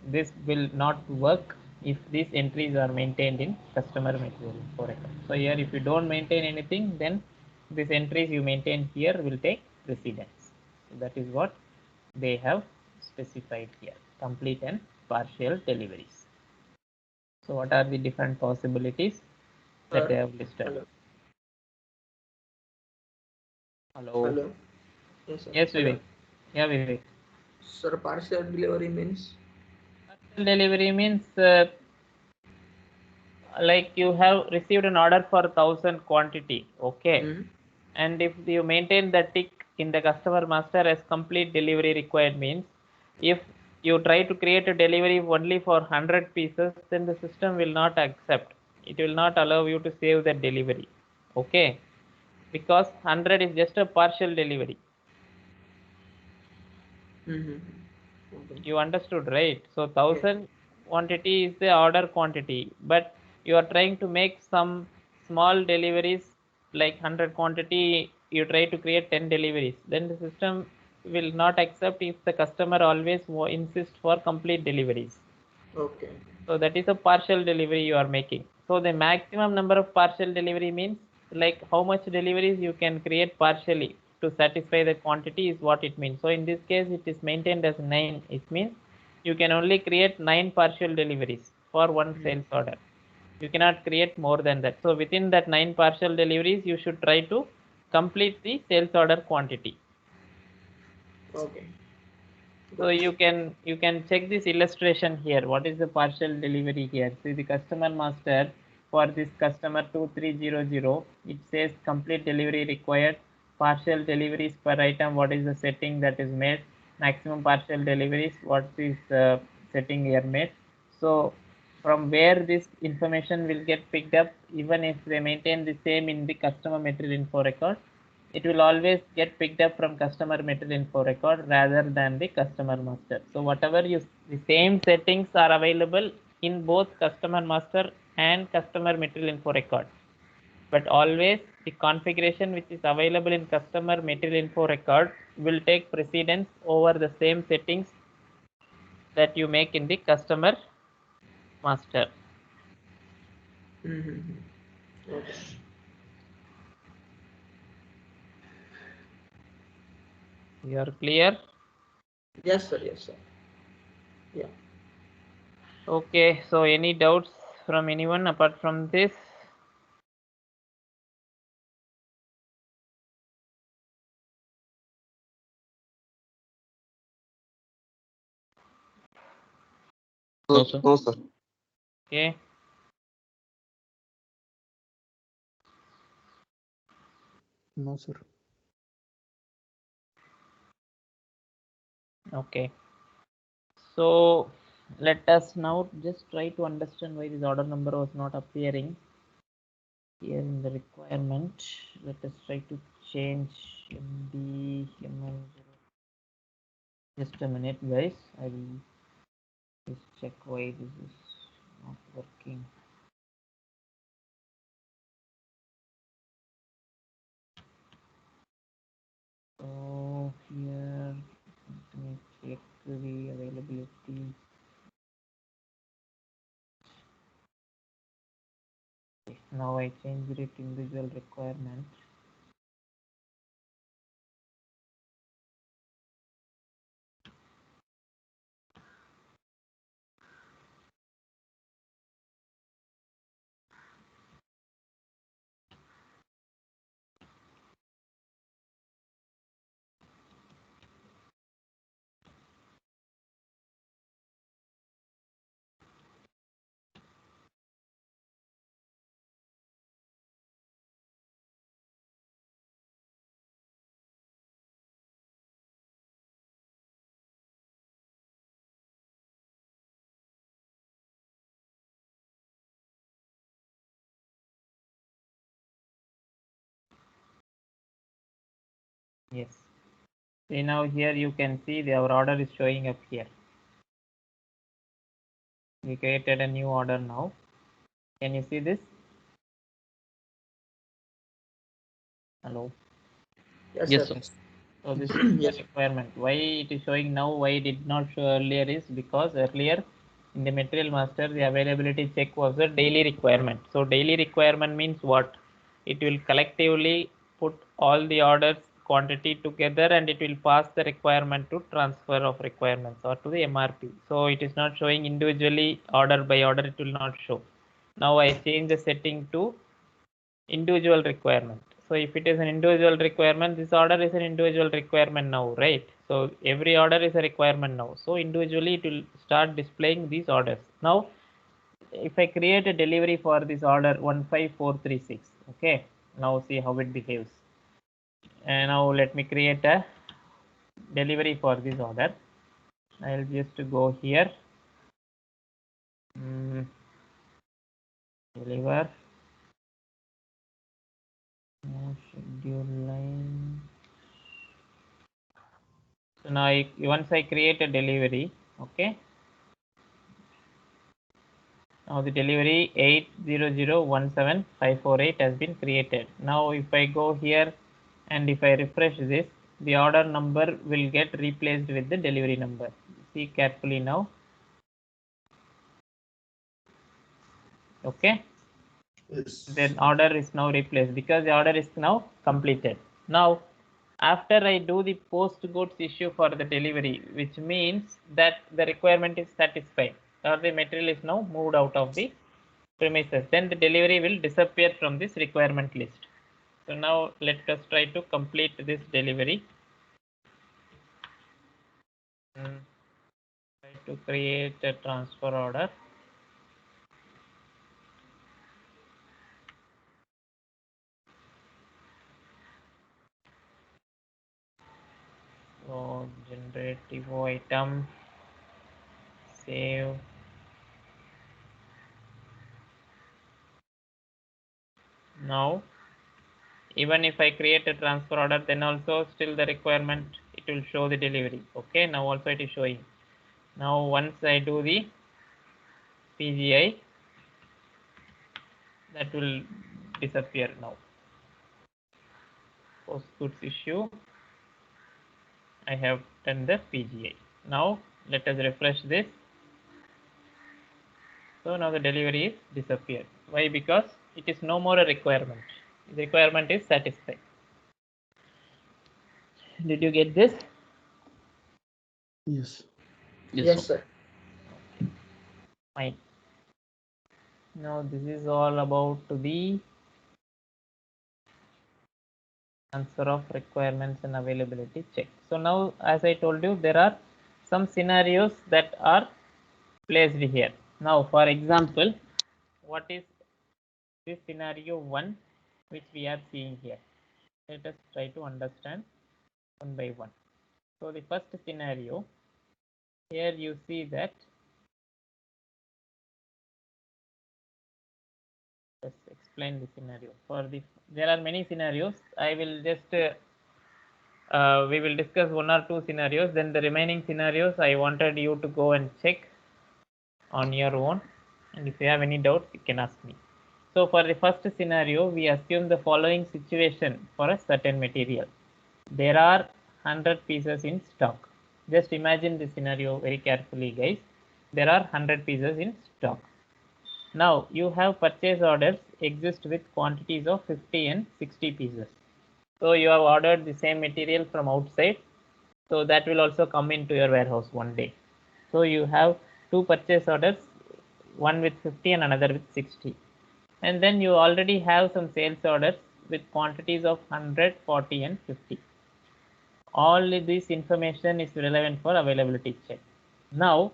this will not work if these entries are maintained in customer material info record. So here if you don't maintain anything, then these entries you maintain here will take precedence. So that is what they have specified here, complete and partial deliveries. So what are the different possibilities that they have listed? Hello. Hello. Hello. Yes, sir. Yes, Hello. Vivek. Yeah, Vivek. Sir, partial delivery means? Partial delivery means like you have received an order for 1,000 quantity, okay, and if you maintain the tick in the customer master as complete delivery required means if you try to create a delivery only for 100 pieces, then the system will not accept, it will not allow you to save that delivery, okay, because 100 is just a partial delivery. Okay. You understood, right? So 1,000 quantity is the order quantity, but you are trying to make some small deliveries like 100 quantity, you try to create 10 deliveries, then the system will not accept if the customer always insist for complete deliveries. Okay. So that is a partial delivery you are making. So the maximum number of partial delivery means like how much deliveries you can create partially to satisfy the quantity is what it means. So in this case, it is maintained as 9. It means you can only create 9 partial deliveries for one sales order. You cannot create more than that. So within that 9 partial deliveries, you should try to complete the sales order quantity. Okay. So you can check this illustration here. What is the partial delivery here? See the customer master for this customer 2300. It says complete delivery required. Partial deliveries per item. What is the setting that is made? Maximum partial deliveries. What is the setting here made? So from where this information will get picked up, even if they maintain the same in the customer material info record, it will always get picked up from customer material info record rather than the customer master. So whatever the same settings are available in both customer master and customer material info record. But always the configuration which is available in customer material info record will take precedence over the same settings that you make in the customer master. Okay. You are clear? Yes, sir. Yes, sir. Yeah. Okay, so any doubts from anyone apart from this? No, sir. No, sir. Okay. No, sir. Okay. So let us now just try to understand why this order number was not appearing here in the requirement. Let us try to change MD ML. Just a minute, guys. I will just check why this is not working. So here, let me check the availability. Now I changed it individual requirement. Yes. See, now here you can see our order is showing up here. We created a new order now. Can you see this? Hello. Yes, Yes, sir. sir. So this is the Yes. requirement. Why it is showing now, why it did not show earlier is because earlier in the material master the availability check was a daily requirement. So daily requirement means what? It will collectively put all the orders quantity together and it will pass the requirement to transfer of requirements or to the MRP. So it is not showing individually order by order, it will not show. Now I change the setting to individual requirement. So if it is an individual requirement, this order is an individual requirement now, right? So every order is a requirement now. So individually it will start displaying these orders. Now if I create a delivery for this order 15436, okay, now see how it behaves. And now let me create a delivery for this order. I'll just go here, deliver, schedule line. So now once I create a delivery, okay, now the delivery 800175548 has been created. Now if I go here and if I refresh this, the order number will get replaced with the delivery number. See carefully now. Okay. Yes. Then order is now replaced because the order is now completed. Now after I do the post goods issue for the delivery, which means that the requirement is satisfied or the material is now moved out of the premises, then the delivery will disappear from this requirement list. So now let us try to complete this delivery. Try to create a transfer order. So generate Evo item, save. Now even if I create a transfer order, then also still the requirement, it will show the delivery. Okay, now also it is showing. Now once I do the PGI, that will disappear now. Post goods issue, I have done the PGI. Now let us refresh this. So now the delivery is disappeared. Why? Because it is no more a requirement. The requirement is satisfied. Did you get this? Yes. Yes, Yes, sir. sir. Fine. Now this is all about the answer of requirements and availability check. So now, as I told you, there are some scenarios that are placed here. Now, for example, what is this scenario 1 which we are seeing here? Let us try to understand one by one. So the first scenario, here you see that, let's explain the scenario. There are many scenarios. I will just we will discuss one or two scenarios. Then the remaining scenarios I wanted you to go and check on your own, and if you have any doubts you can ask me. So for the first scenario, we assume the following situation for a certain material. There are 100 pieces in stock. Just imagine the scenario very carefully, guys. There are 100 pieces in stock. Now you have purchase orders exist with quantities of 50 and 60 pieces. So you have ordered the same material from outside, so that will also come into your warehouse one day. So you have two purchase orders, one with 50 and another with 60, and then you already have some sales orders with quantities of 100, 40 and 50. All this information is relevant for availability check. Now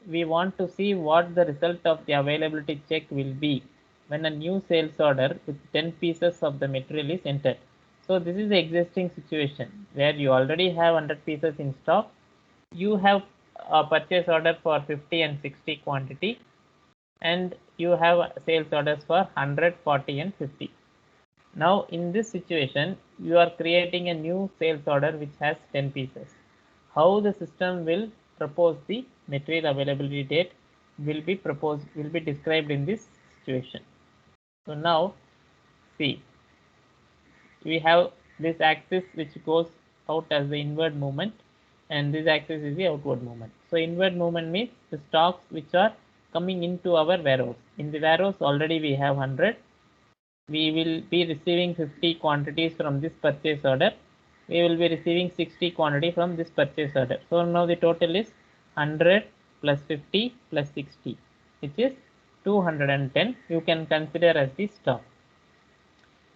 we want to see what the result of the availability check will be when a new sales order with 10 pieces of the material is entered. So this is the existing situation where you already have 100 pieces in stock. You have a purchase order for 50 and 60 quantity, and you have sales orders for 100, 40 and 50. Now in this situation, you are creating a new sales order which has 10 pieces. How the system will propose the material availability date will be described in this situation. So now see, we have this axis which goes out as the inward movement, and this axis is the outward movement. So inward movement means the stocks which are coming into our warehouse. In the warehouse already we have 100. We will be receiving 50 quantities from this purchase order. We will be receiving 60 quantity from this purchase order. So now the total is 100 plus 50 plus 60, which is 210. You can consider as the stock.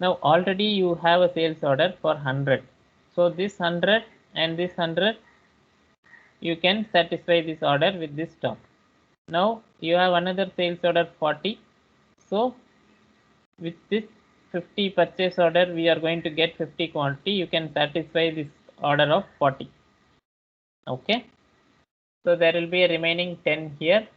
Now already you have a sales order for 100. So this 100 and this 100, you can satisfy this order with this stock. Now you have another sales order 40. So with this 50 purchase order, we are going to get 50 quantity. You can satisfy this order of 40. Okay. So there will be a remaining 10 here,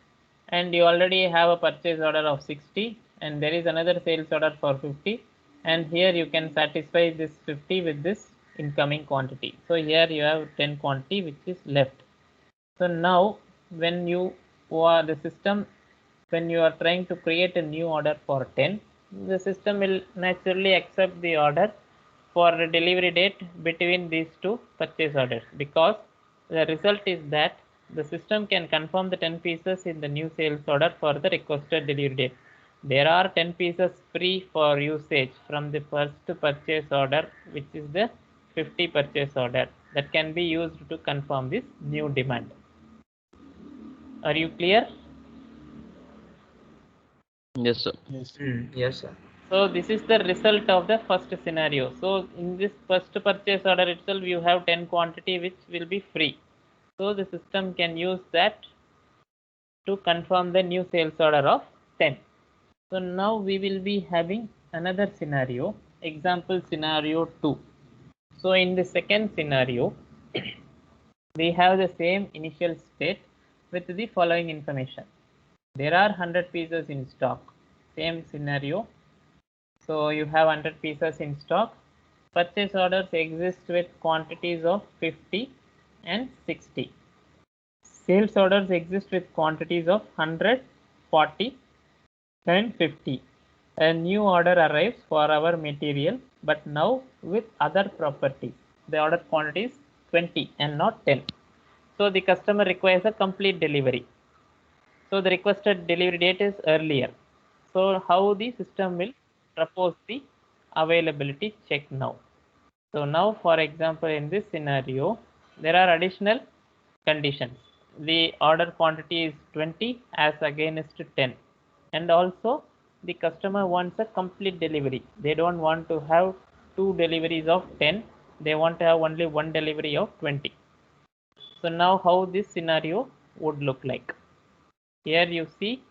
and you already have a purchase order of 60, and there is another sales order for 50, and here you can satisfy this 50 with this incoming quantity. So here you have 10 quantity which is left. So now when you are the system, when you are trying to create a new order for 10, the system will naturally accept the order for a delivery date between these two purchase orders, because the result is that the system can confirm the 10 pieces in the new sales order for the requested delivery date. There are 10 pieces free for usage from the first purchase order, which is the 50 purchase order, that can be used to confirm this new demand. Are you clear? Yes, sir. Yes. Yes, sir. So this is the result of the first scenario. So in this first purchase order itself, you have 10 quantity which will be free. So the system can use that to confirm the new sales order of 10. So now we will be having another scenario, example scenario 2. So in the second scenario, we have the same initial state with the following information. There are 100 pieces in stock, same scenario. So you have 100 pieces in stock. Purchase orders exist with quantities of 50 and 60. Sales orders exist with quantities of 100, 40 and 50. A new order arrives for our material, but now with other properties. The order quantity is 20 and not 10. So the customer requires a complete delivery. So the requested delivery date is earlier. So how the system will propose the availability check now. So now for example in this scenario, there are additional conditions. The order quantity is 20 as against 10, and also the customer wants a complete delivery. They don't want to have two deliveries of 10, they want to have only one delivery of 20. So now how this scenario would look like. Here you see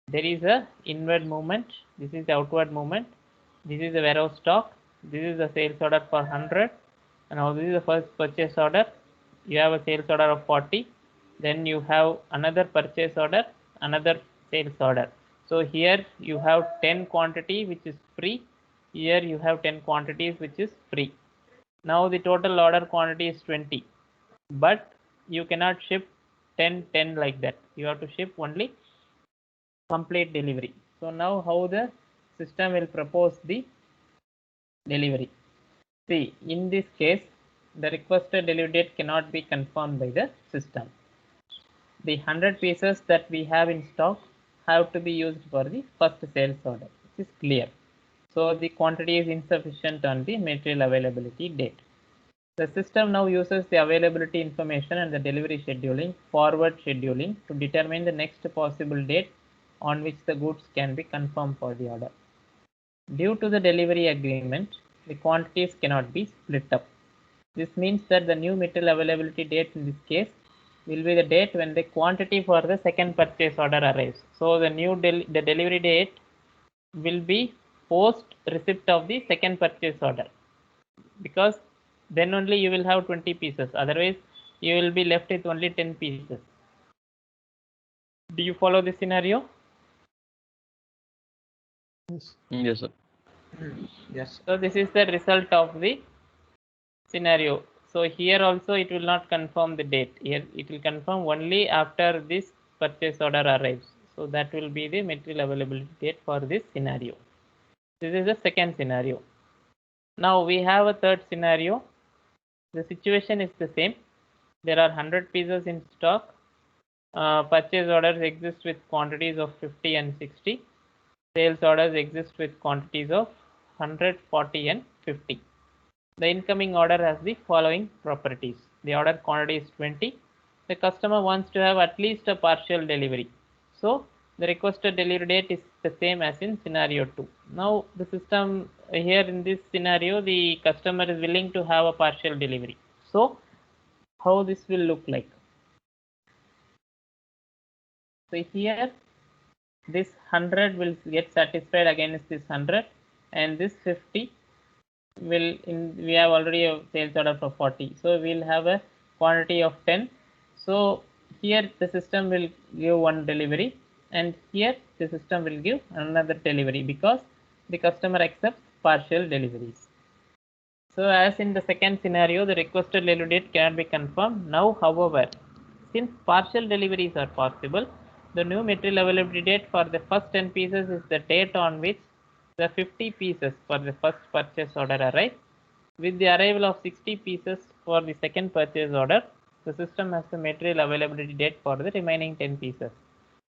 there is a inward movement, this is the outward movement, this is the warehouse stock, this is the sales order for 100, and now this is the first purchase order. You have a sales order of 40, then you have another purchase order, another sales order. So here you have 10 quantity which is free, here you have 10 quantities which is free. Now the total order quantity is 20, but you cannot ship 10 like that. You have to ship only complete delivery. So now how the system will propose the delivery. See, in this case, the requested delivery date cannot be confirmed by the system. The 100 pieces that we have in stock have to be used for the first sales order, which is clear. So the quantity is insufficient on the material availability date. The system now uses the availability information and the delivery scheduling, forward scheduling, to determine the next possible date on which the goods can be confirmed for the order. Due to the delivery agreement, the quantities cannot be split up. This means that the new material availability date in this case will be the date when the quantity for the second purchase order arrives. So the new the delivery date will be post receipt of the second purchase order, because then only you will have 20 pieces, otherwise you will be left with only 10 pieces. Do you follow this scenario? Yes. Yes, sir. Yes. So this is the result of the scenario. So here also it will not confirm the date. Here it will confirm only after this purchase order arrives. So that will be the material availability date for this scenario. This is the second scenario. Now we have a third scenario. The situation is the same. There are 100 pieces in stock. Purchase orders exist with quantities of 50 and 60. Sales orders exist with quantities of 100, 40 and 50. The incoming order has the following properties. The order quantity is 20. The customer wants to have at least a partial delivery. So the requested delivery date is the same as in scenario 2. Now the system here in this scenario, the customer is willing to have a partial delivery. So how this will look like? So here this 100 will get satisfied against this 100, and this 50 will we have already a sales order for 40, so we'll have a quantity of 10. So here the system will give one delivery, and here the system will give another delivery because the customer accepts partial deliveries. So as in the second scenario, the requested delivery date cannot be confirmed. Now, however, since partial deliveries are possible, the new material availability date for the first 10 pieces is the date on which the 50 pieces for the first purchase order arrive. With the arrival of 60 pieces for the second purchase order, the system has the material availability date for the remaining 10 pieces.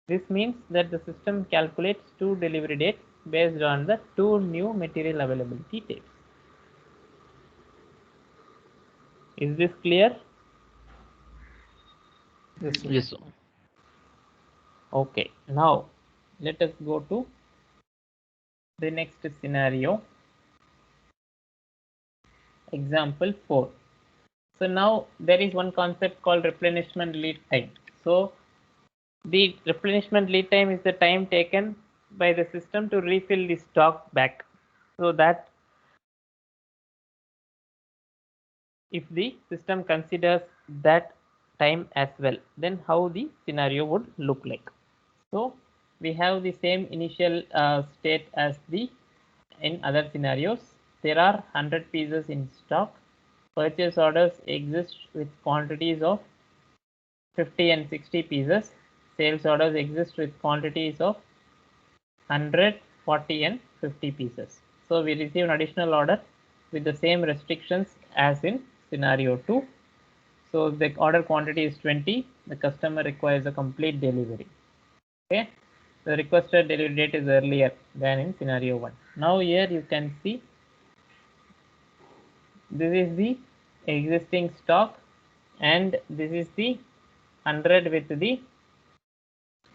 This means that the system calculates two delivery dates based on the two new material availability dates. Is this clear? Yes, sir. Yes, sir. Okay, now let us go to the next scenario. Example 4. So now there is one concept called replenishment lead time. So the replenishment lead time is the time taken by the system to refill the stock back. So that if the system considers that time as well, then how the scenario would look like. So we have the same initial state as the in other scenarios. There are 100 pieces in stock. Purchase orders exist with quantities of 50 and 60 pieces. Sales orders exist with quantities of 100, 40 and 50 pieces. So we receive an additional order with the same restrictions as in scenario 2. So the order quantity is 20. The customer requires a complete delivery. Okay. The requested delivery date is earlier than in scenario 1. Now here you can see this is the existing stock, and this is the 100 with the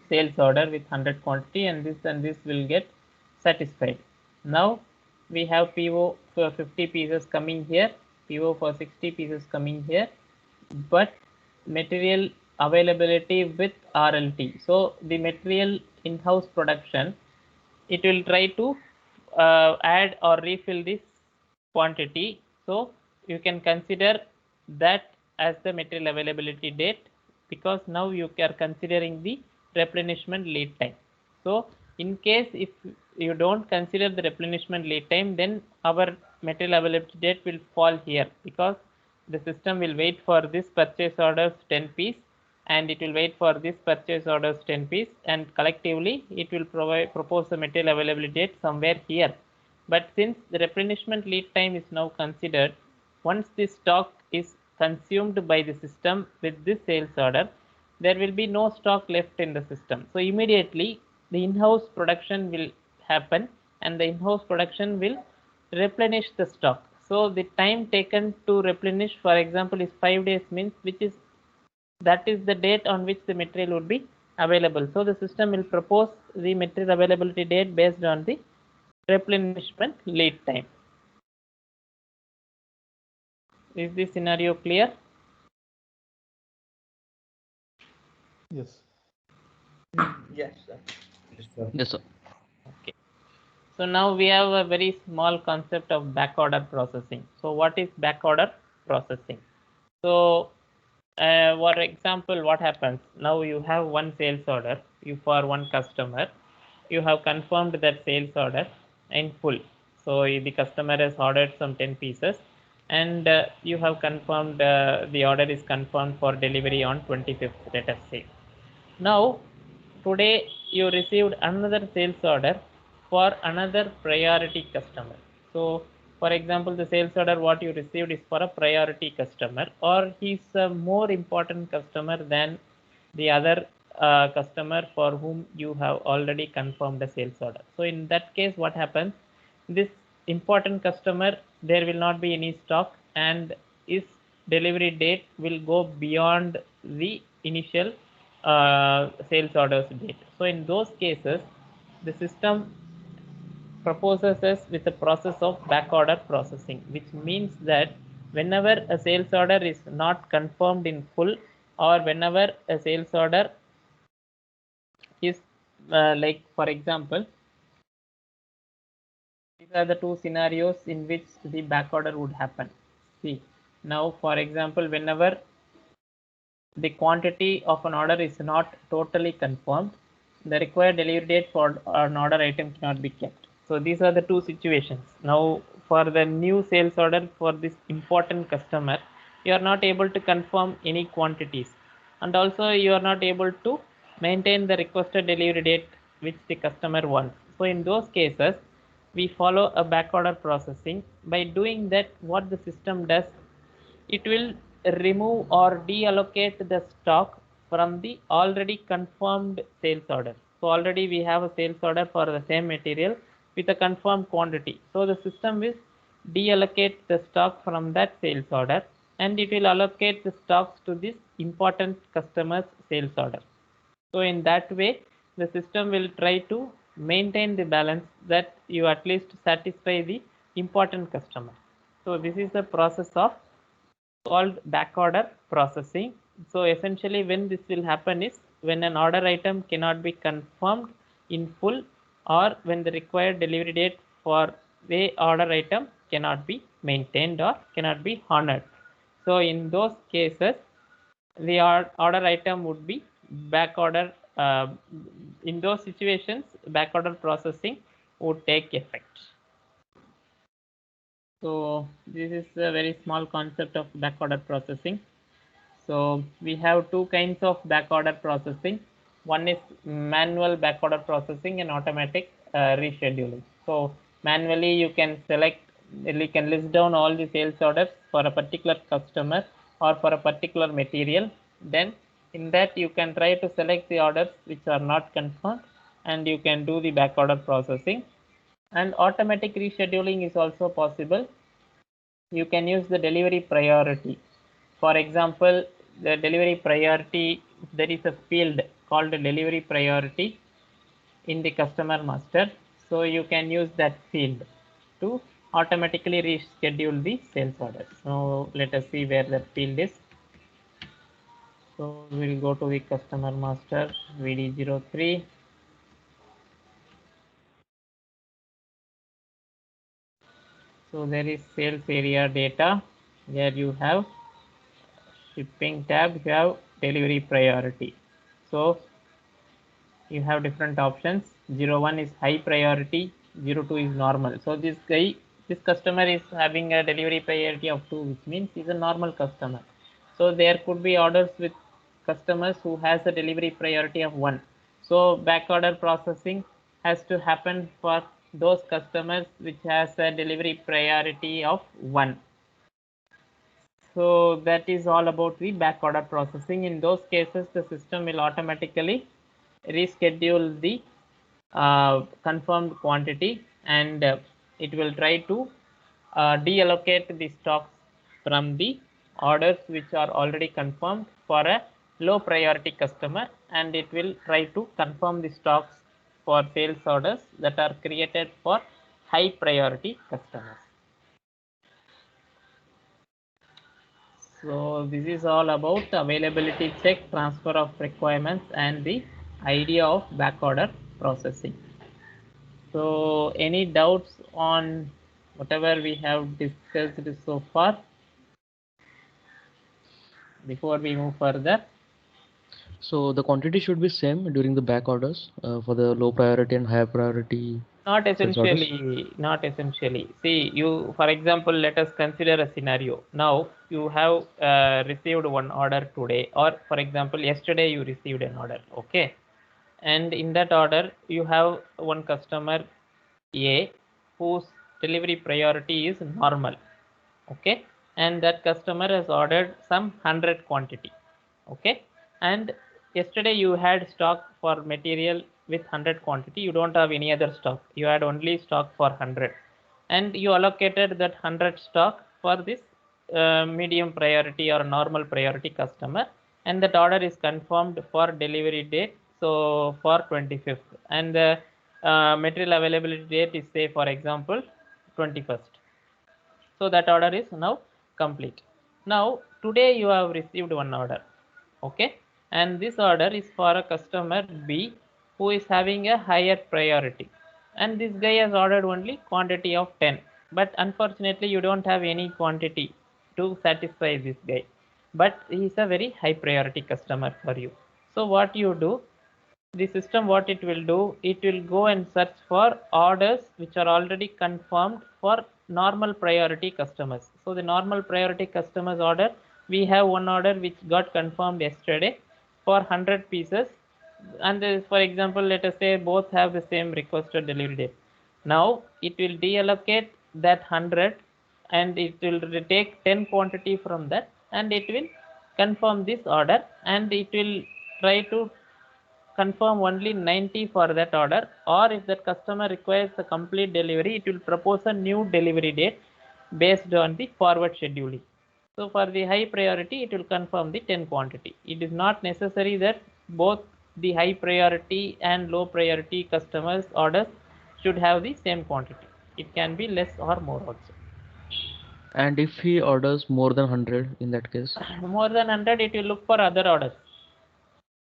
sales order with 100 quantity, and this will get satisfied. Now we have PO for 50 pieces coming here, PO for 60 pieces coming here, but material availability with RLT. So the material in-house production, it will try to add or refill this quantity. So you can consider that as the material availability date, because now you are considering the replenishment lead time. So in case if you don't consider the replenishment lead time, then our material availability date will fall here, because the system will wait for this purchase orders 10 piece, and it will wait for this purchase orders 10 piece, and collectively it will propose the material availability date somewhere here. But since the replenishment lead time is now considered, once this stock is consumed by the system with this sales order, there will be no stock left in the system. So immediately the in-house production will happen, and the in-house production will replenish the stock. So the time taken to replenish, for example, is 5 days, means that is the date on which the material would be available. So the system will propose the material availability date based on the replenishment lead time. Is this scenario clear? Yes. Yes, sir. Yes, sir. Okay. So now we have a very small concept of backorder processing. So what is backorder processing? So for example, what happens now? You have one sales order, you for one customer, you have confirmed that sales order in full. So the customer has ordered some 10 pieces, and you have confirmed the order is confirmed for delivery on 25th, let us say. Now, today you received another sales order for another priority customer. So, for example, the sales order what you received is for a priority customer, or he's a more important customer than the other customer for whom you have already confirmed the sales order. So, in that case, what happens? This important customer, there will not be any stock, and his delivery date will go beyond the initial sales orders date. So in those cases, the system proposes us with a process of backorder processing, which means that whenever a sales order is not confirmed in full, or whenever a sales order is like, for example, these are the two scenarios in which the backorder would happen. See, now for example, whenever the quantity of an order is not totally confirmed, the required delivery date for an order item cannot be kept. So these are the two situations. Now for the new sales order for this important customer, you are not able to confirm any quantities, and also you are not able to maintain the requested delivery date which the customer wants. So in those cases, we follow a backorder processing. By doing that, what the system does, it will remove or deallocate the stock from the already confirmed sales order. So already we have a sales order for the same material with a confirmed quantity. So the system will deallocate the stock from that sales order, and it will allocate the stocks to this important customer's sales order. So in that way, the system will try to maintain the balance that you at least satisfy the important customer. So this is the process of called backorder processing. So essentially when this will happen is when an order item cannot be confirmed in full, or when the required delivery date for the order item cannot be maintained or cannot be honored. So in those cases, the order item would be backorder. In those situations, backorder processing would take effect. So this is a very small concept of backorder processing. So we have two kinds of backorder processing. One is manual backorder processing and automatic rescheduling. So manually you can select, you can list down all the sales orders for a particular customer or for a particular material. Then in that you can try to select the orders which are not confirmed, and you can do the backorder processing. And automatic rescheduling is also possible. You can use the delivery priority. For example, the delivery priority, there is a field called delivery priority in the customer master. So you can use that field to automatically reschedule the sales order. So let us see where that field is. So we'll go to the customer master VD03. So there is sales area data. There you have shipping tab, you have delivery priority. So you have different options. 01 is high priority, 02 is normal. So this customer is having a delivery priority of 2, which means he's a normal customer. So there could be orders with customers who has a delivery priority of 1. So back order processing has to happen for those customers which has a delivery priority of 1. So that is all about the back order processing. In those cases, the system will automatically reschedule the confirmed quantity, and it will try to deallocate the stocks from the orders which are already confirmed for a low priority customer, and it will try to confirm the stocks for sales orders that are created for high priority customers. So this is all about availability check, transfer of requirements, and the idea of backorder processing. So any doubts on whatever we have discussed so far before we move further? So the quantity should be same during the back orders for the low priority and higher priority. Not sales orders? essentially, not essentially. See, you, for example, let us consider a scenario. Now you have received one order today, or for example, yesterday you received an order. Okay, and in that order you have one customer A whose delivery priority is normal. Okay, and that customer has ordered some 100 quantity. Okay, and yesterday you had stock for material with 100 quantity, you don't have any other stock, you had only stock for 100, and you allocated that 100 stock for this medium priority or normal priority customer, and that order is confirmed for delivery date, so for 25th, and the material availability date is, say, for example, 21st. So that order is now complete. Now today you have received one order. Okay, and this order is for a customer B who is having a higher priority, and this guy has ordered only quantity of 10, but unfortunately you don't have any quantity to satisfy this guy, but he is a very high priority customer for you. So what you do, the system, what it will do, it will go and search for orders which are already confirmed for normal priority customers. So the normal priority customers order, we have one order which got confirmed yesterday for 100 pieces, and for example, let us say both have the same requested delivery date. Now it will deallocate that 100 and it will take 10 quantity from that, and it will confirm this order, and it will try to confirm only 90 for that order, or if that customer requires a complete delivery, it will propose a new delivery date based on the forward scheduling. So for the high priority, it will confirm the 10 quantity. It is not necessary that both the high priority and low priority customers orders should have the same quantity. It can be less or more also. And if he orders more than 100 in that case? More than 100, it will look for other orders.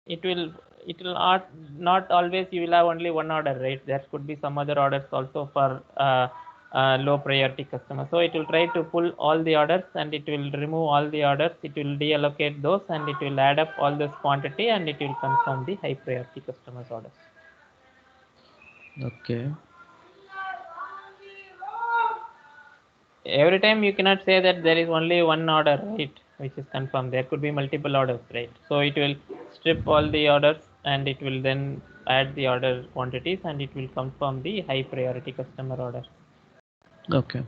it will not always you will have only one order, right? There could be some other orders also for low priority customer. So it will try to pull all the orders, and it will remove all the orders, it will deallocate those, and it will add up all this quantity, and it will confirm the high priority customers orders. Okay. Every time you cannot say that there is only one order, right, which is confirmed. There could be multiple orders, right? So it will strip all the orders, and it will then add the order quantities, and it will confirm the high priority customer order. Okay.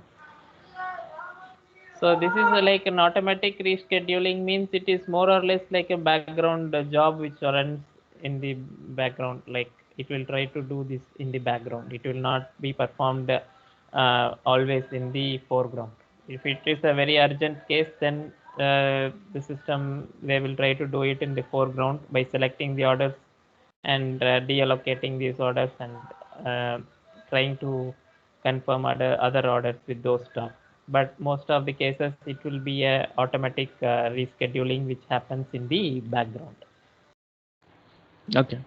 So this is like an automatic rescheduling, means it is more or less like a background job which runs in the background. Like it will try to do this in the background. It will not be performed always in the foreground. If it is a very urgent case, then the system, they will try to do it in the foreground by selecting the orders and deallocating these orders, and trying to confirm other orders with those stuff. But most of the cases, it will be a automatic rescheduling which happens in the background. Okay.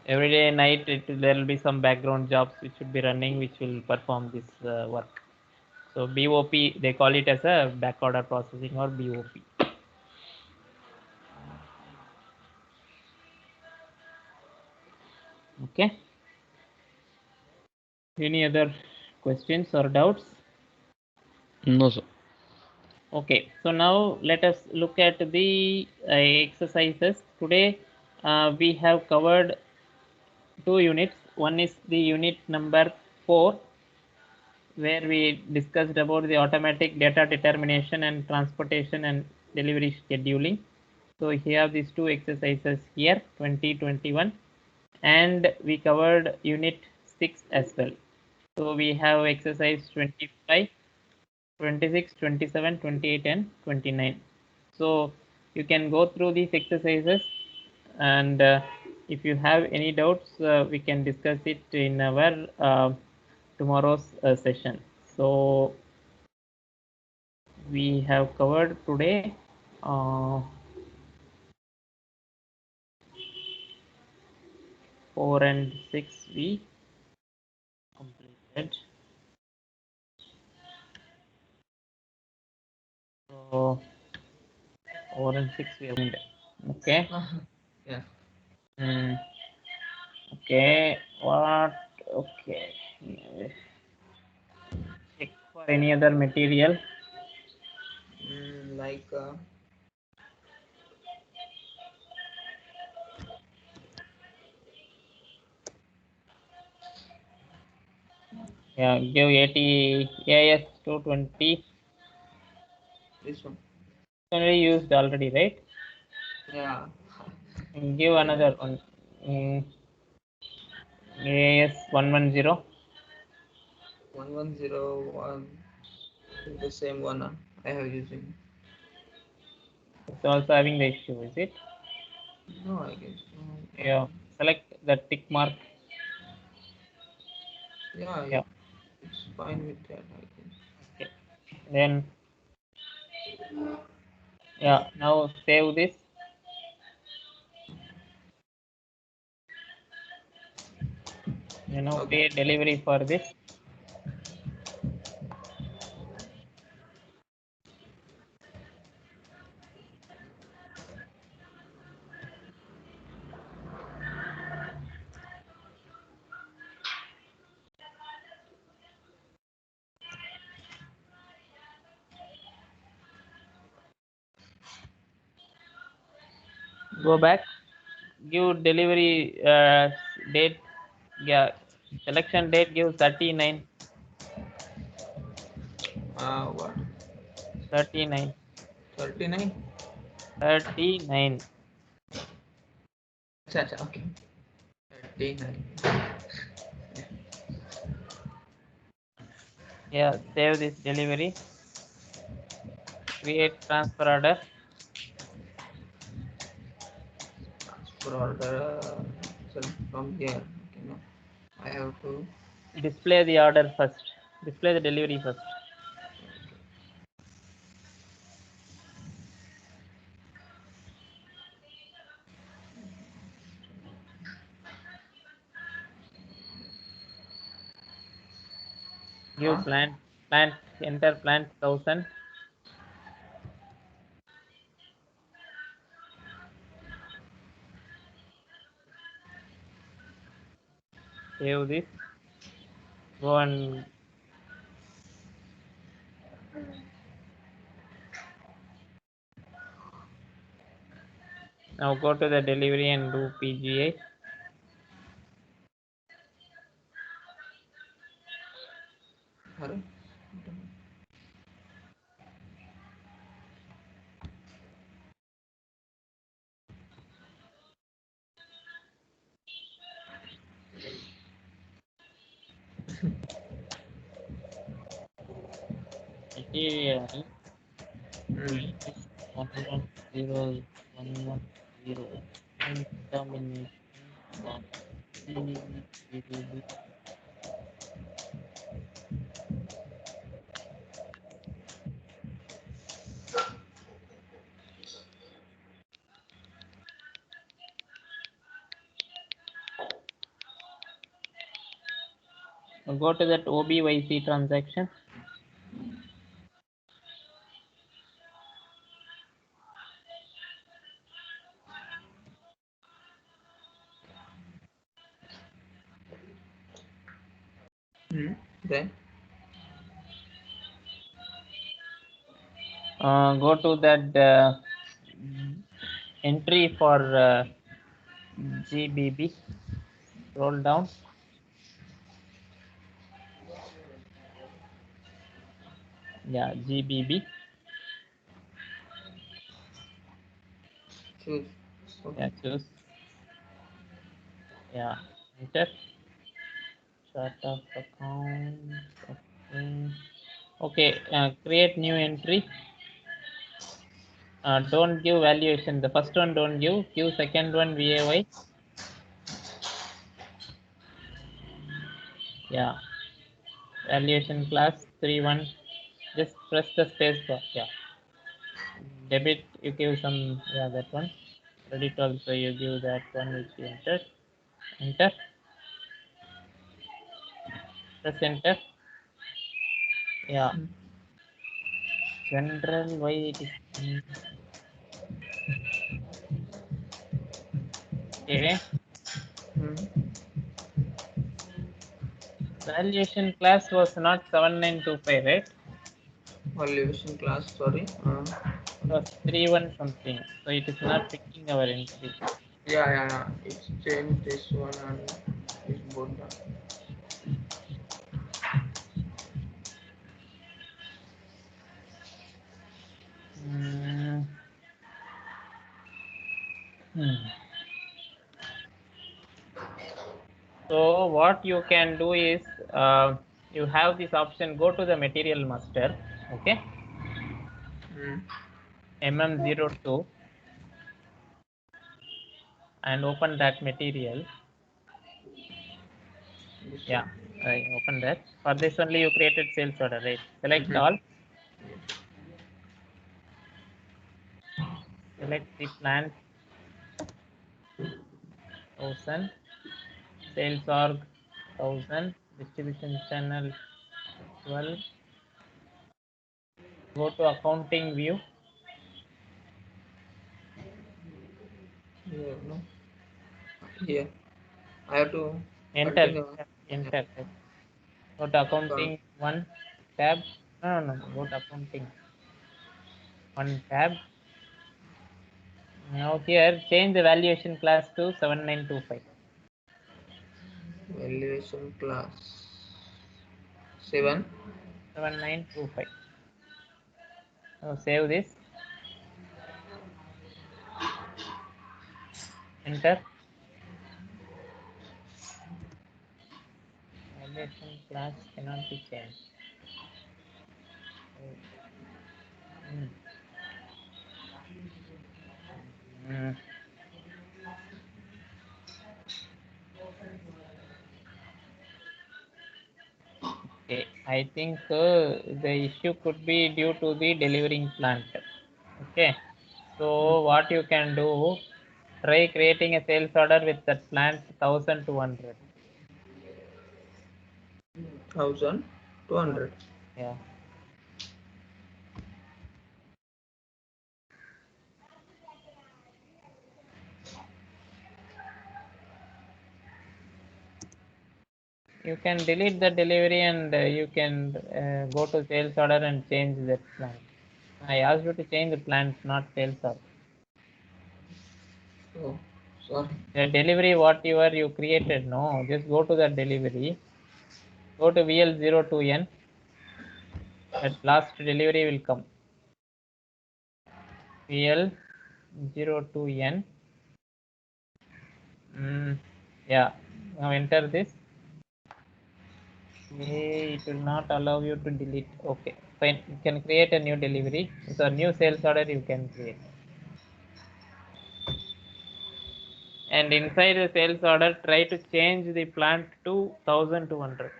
Every day night, there will be some background jobs which should be running, which will perform this work. So BOP, they call it as a back order processing, or BOP. Okay. Any other questions or doubts? No, sir. Okay, so now let us look at the exercises. Today we have covered 2 units. One is the unit number 4, where we discussed about the automatic data determination and transportation and delivery scheduling. So here are these 2 exercises here, 2021, and we covered unit 6 as well. So we have exercise 25, 26, 27, 28, and 29. So you can go through these exercises, and if you have any doubts, we can discuss it in our tomorrow's session. So we have covered today 4 and 6 we completed. So 4 and 6 we have. Okay. Yeah. Okay. What? Okay. Check for any other material. Like Yeah, give 80 AS 220. this one. Only used already, right? Yeah. Give another one. AS 110. 1101 is the same one I have using. It's also having the issue, is it? No, I guess. No. Yeah. Select the tick mark. Yeah, Yeah. it's fine with that, I guess. Okay. Then yeah. Now save this. You know, Okay. create delivery for this. Go back. Give delivery date. Yeah. Selection date. Give 39. What? 39. 39? 39. Acha, okay. 39. Yeah. Save this delivery. Create transfer order. For order from here. Okay, no. I have to. Display the order first. Display the delivery first. Give plant. Enter plant 1000. Save this. Go and now go to the delivery and do PGA. Hurry. Material Mm. 110 110. Contamination quantity variable. Now go to that OBYC transaction. Then Go to that entry for GBB. Scroll down. Yeah, GBB. choose. Yeah, Okay. choose. Yeah, enter. Chart of account. Okay. Okay. Create new entry. Don't give valuation. The first one don't give. Give second one VAY. Yeah. Valuation class 31. Just press the space bar. Yeah. Debit. You give some. Yeah, that one. Credit also you give that one which you entered. Enter. Press enter. Yeah. General. Why it is. Okay. Valuation class was not 7925, right? Valuation class, sorry. It was 31 something. So it is not picking our entry. Yeah. It's changed this one and it's both done. Hmm. So what you can do is you have this option, go to the material master, okay, mm02, and open that material. Yeah, I open that. For this only you created sales order, right? Select all. Select the plant 1000, sales org 1000, distribution channel 12. Go to accounting view. Here, no? Here. I have to Enter. continue. Enter. Go to accounting one tab. No. Go to accounting one tab. Now here change the valuation class to 7925. Valuation class 7. 7925. Now save this. Enter. Valuation class cannot be changed. Okay, I think the issue could be due to the delivering plant. Okay, so what you can do, try creating a sales order with that plant 1200. 1200. Yeah. You can delete the delivery and you can go to sales order and change that plant. I asked you to change the plant, not sales order. Oh, sorry. The delivery whatever you created, no, just go to that delivery. Go to VL02N. That last delivery will come. VL02N. Yeah. Now enter this. Okay, it will not allow you to delete. Okay, fine. You can create a new delivery. So new sales order you can create. And inside the sales order, try to change the plant to 1200.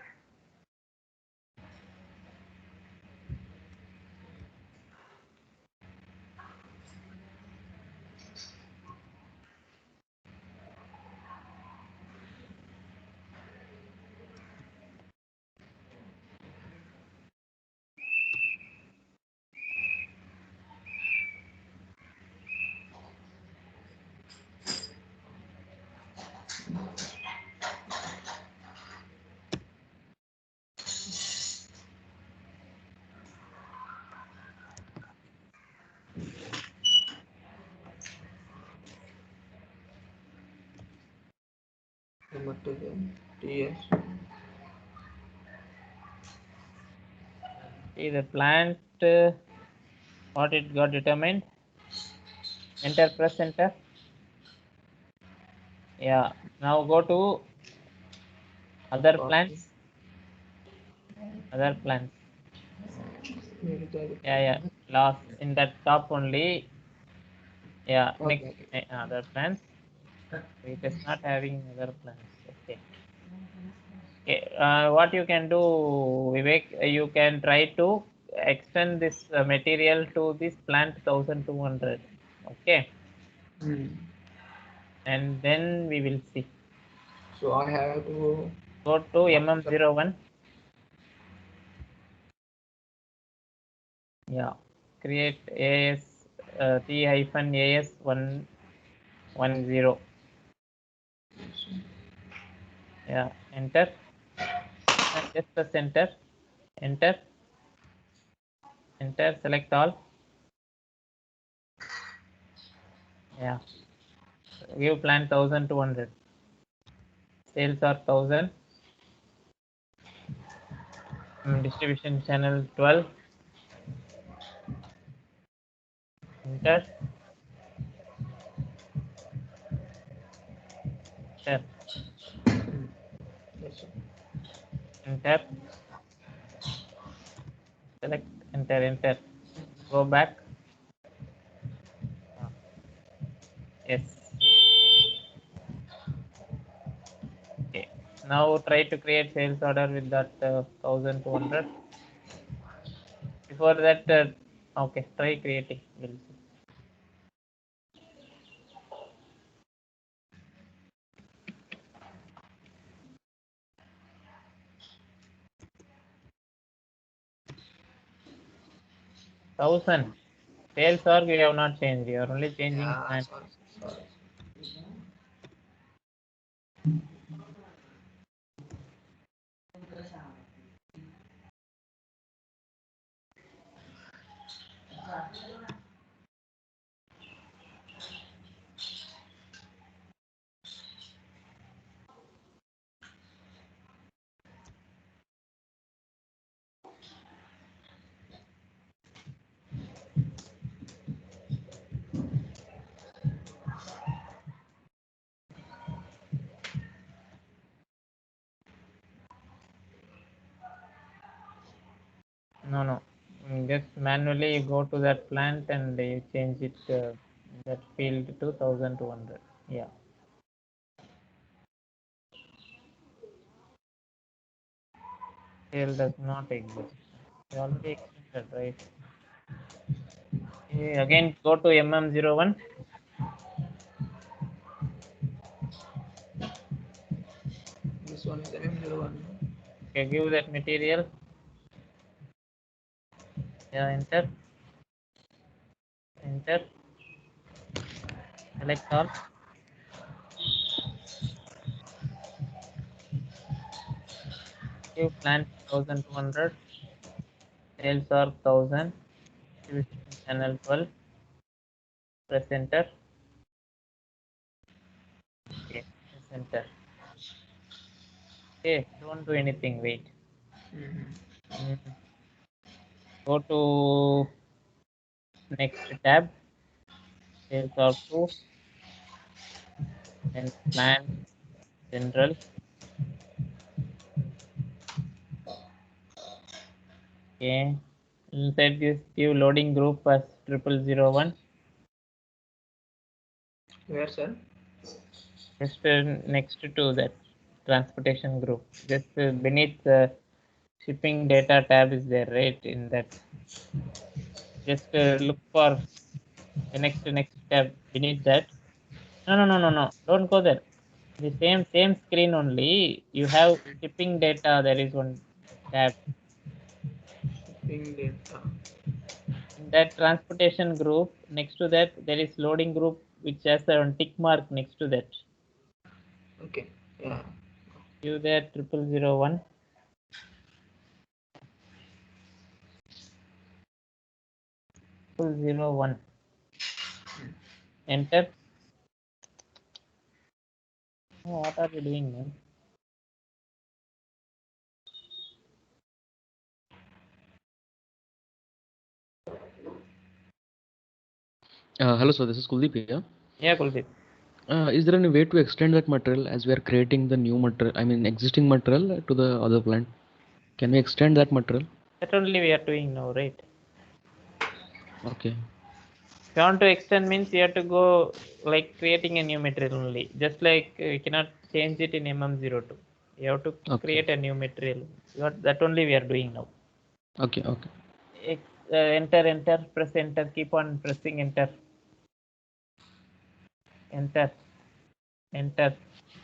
Material TS. See the plant, what it got determined. Enter, press enter. Yeah. Now go to other plants. Other plants. Yeah. Last in that top only. Yeah. Next other plants. It is not having other plants. Okay. Okay. What you can do, Vivek? You can try to extend this material to this plant 1200. Okay. And then we will see. So I have to Go to MM01. Yeah. Create AS T-AS110. Yeah. Enter. And Just press enter, enter, enter, select all. Yeah. Give plan 1200. Sales are 1000. Distribution channel 12. Enter. Enter. Yes, sir. Enter. Select. Enter. Enter. Go back. Yes. Okay. Now try to create sales order with that 1200. Before that, okay, try creating. We'll see. Thousand. Sales org we have not changed. We are only changing Yeah, plan. sorry. No. Just manually you go to that plant and you change it that field to 1200. Yeah. Sale does not exist. We already extended, right? Okay, again go to MM01. This one is MM01. Okay, give that material. Yeah, enter. Enter. Select all. Give plant 1200. Sales are 1000. Distribution channel 12. Press enter. Okay, press enter. Okay, don't do anything. Wait. Go to next tab. Sales are 2. And plan general. Okay. Inside this, give loading group as 0001. Where, sir? Just next to that transportation group. Just beneath shipping data tab is there, right? In that. Just look for the next tab beneath that. No. Don't go there. The same screen only. You have shipping data. There is one tab. Shipping data. In that transportation group, next to that there is loading group which has a tick mark next to that. Okay. Yeah. Give that 0001. Enter. Oh, what are you doing, man? Hello, sir. This is Kuldeep here. Yeah, Kuldeep. Is there any way to extend that material as we are creating the new material, I mean existing material to the other plant? Can we extend that material? That only we are doing now, right? Okay. If you want to extend means you have to go like creating a new material only. Just like you cannot change it in MM02. You have to Okay. create a new material. That only we are doing now. Okay. Enter, press enter, keep on pressing enter. Enter.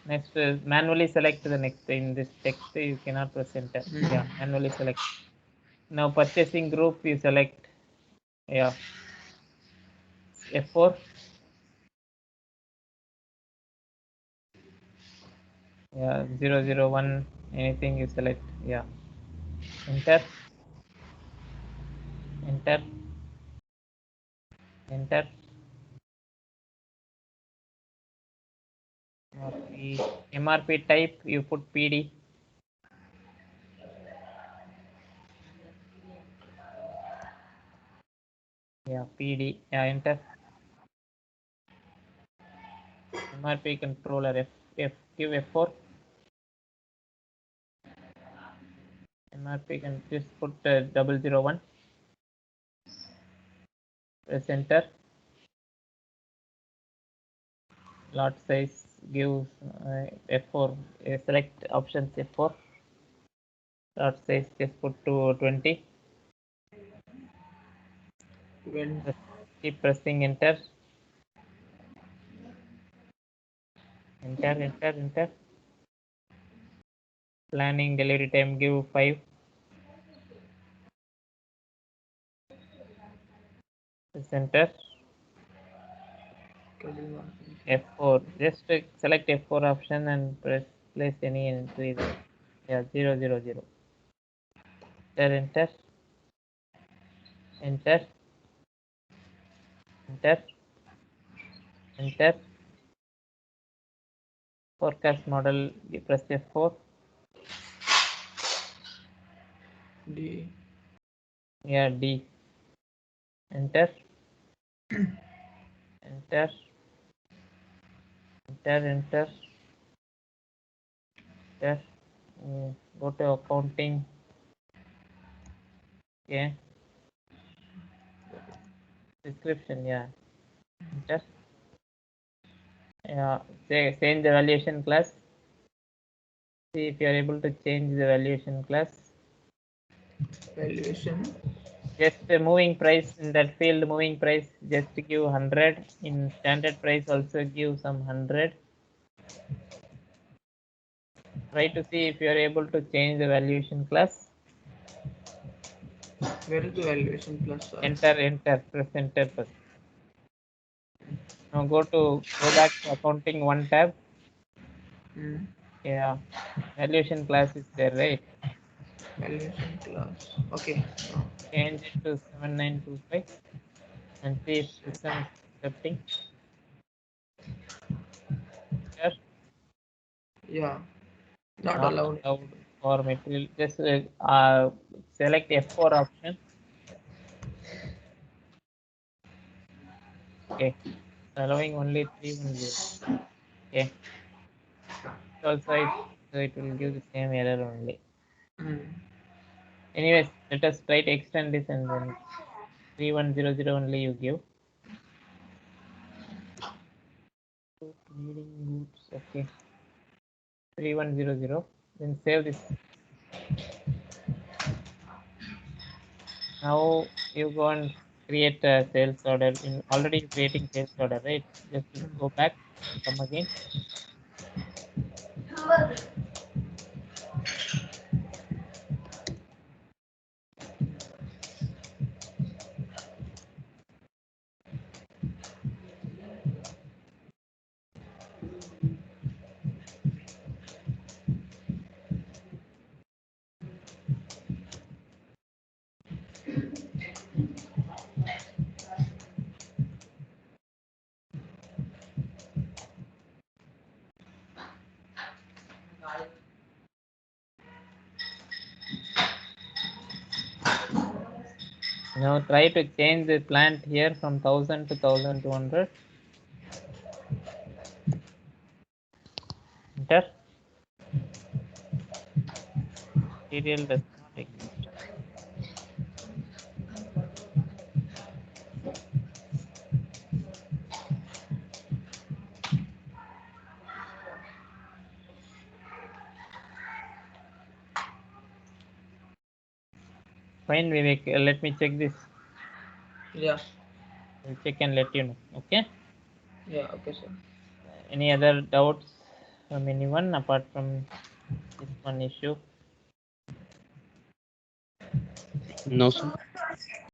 Next, manually select the next. In this text, you cannot press enter. Yeah, manually select. Now purchasing group, you select. Yeah. F4. Yeah, 001. Anything you select. Yeah. enter, enter, enter. MRP type, you put PD. Yeah, PD. Yeah, enter. MRP controller give F4. MRP can just put 001. Press enter. Lot size gives F4. Select options F4. Lot size just put to 20. Keep pressing enter. Enter. Planning delivery time give 5. Press enter. F4. Just select F4 option and place any entry there. Yeah, 000. Enter. Forecast model, you press F4. D. Yeah, D. Enter. Go to accounting. Okay. Description, yeah. Enter. Yeah, change the valuation class. See if you are able to change the valuation class. Valuation. Just moving price in that field, moving price just give 100. In standard price also give some 100. Try to see if you are able to change the valuation class. Where is the valuation plus? Enter, press enter first. Now go back to accounting one tab. Yeah, valuation class is there, right? Valuation class. Okay. Change it to 7925 and see if system is accepting. Enter. Yeah. Not allowed. For material. Just select F4 option. Okay, allowing only 310. Okay, also it will give the same error only. Anyways, let us try to extend this and then 3100 only you give. Reading groups, okay. 3100. Then save this. Now you go and create a sales order. In already creating sales order, right? Just go back, come again. Now try to change the plant here from 1000 to 1200. Enter. Material does not exist. Fine, Vivek. Let me check this. Yeah. I'll check and let you know. Okay. Yeah. Okay, sir. Any other doubts from anyone apart from this one issue? No, sir.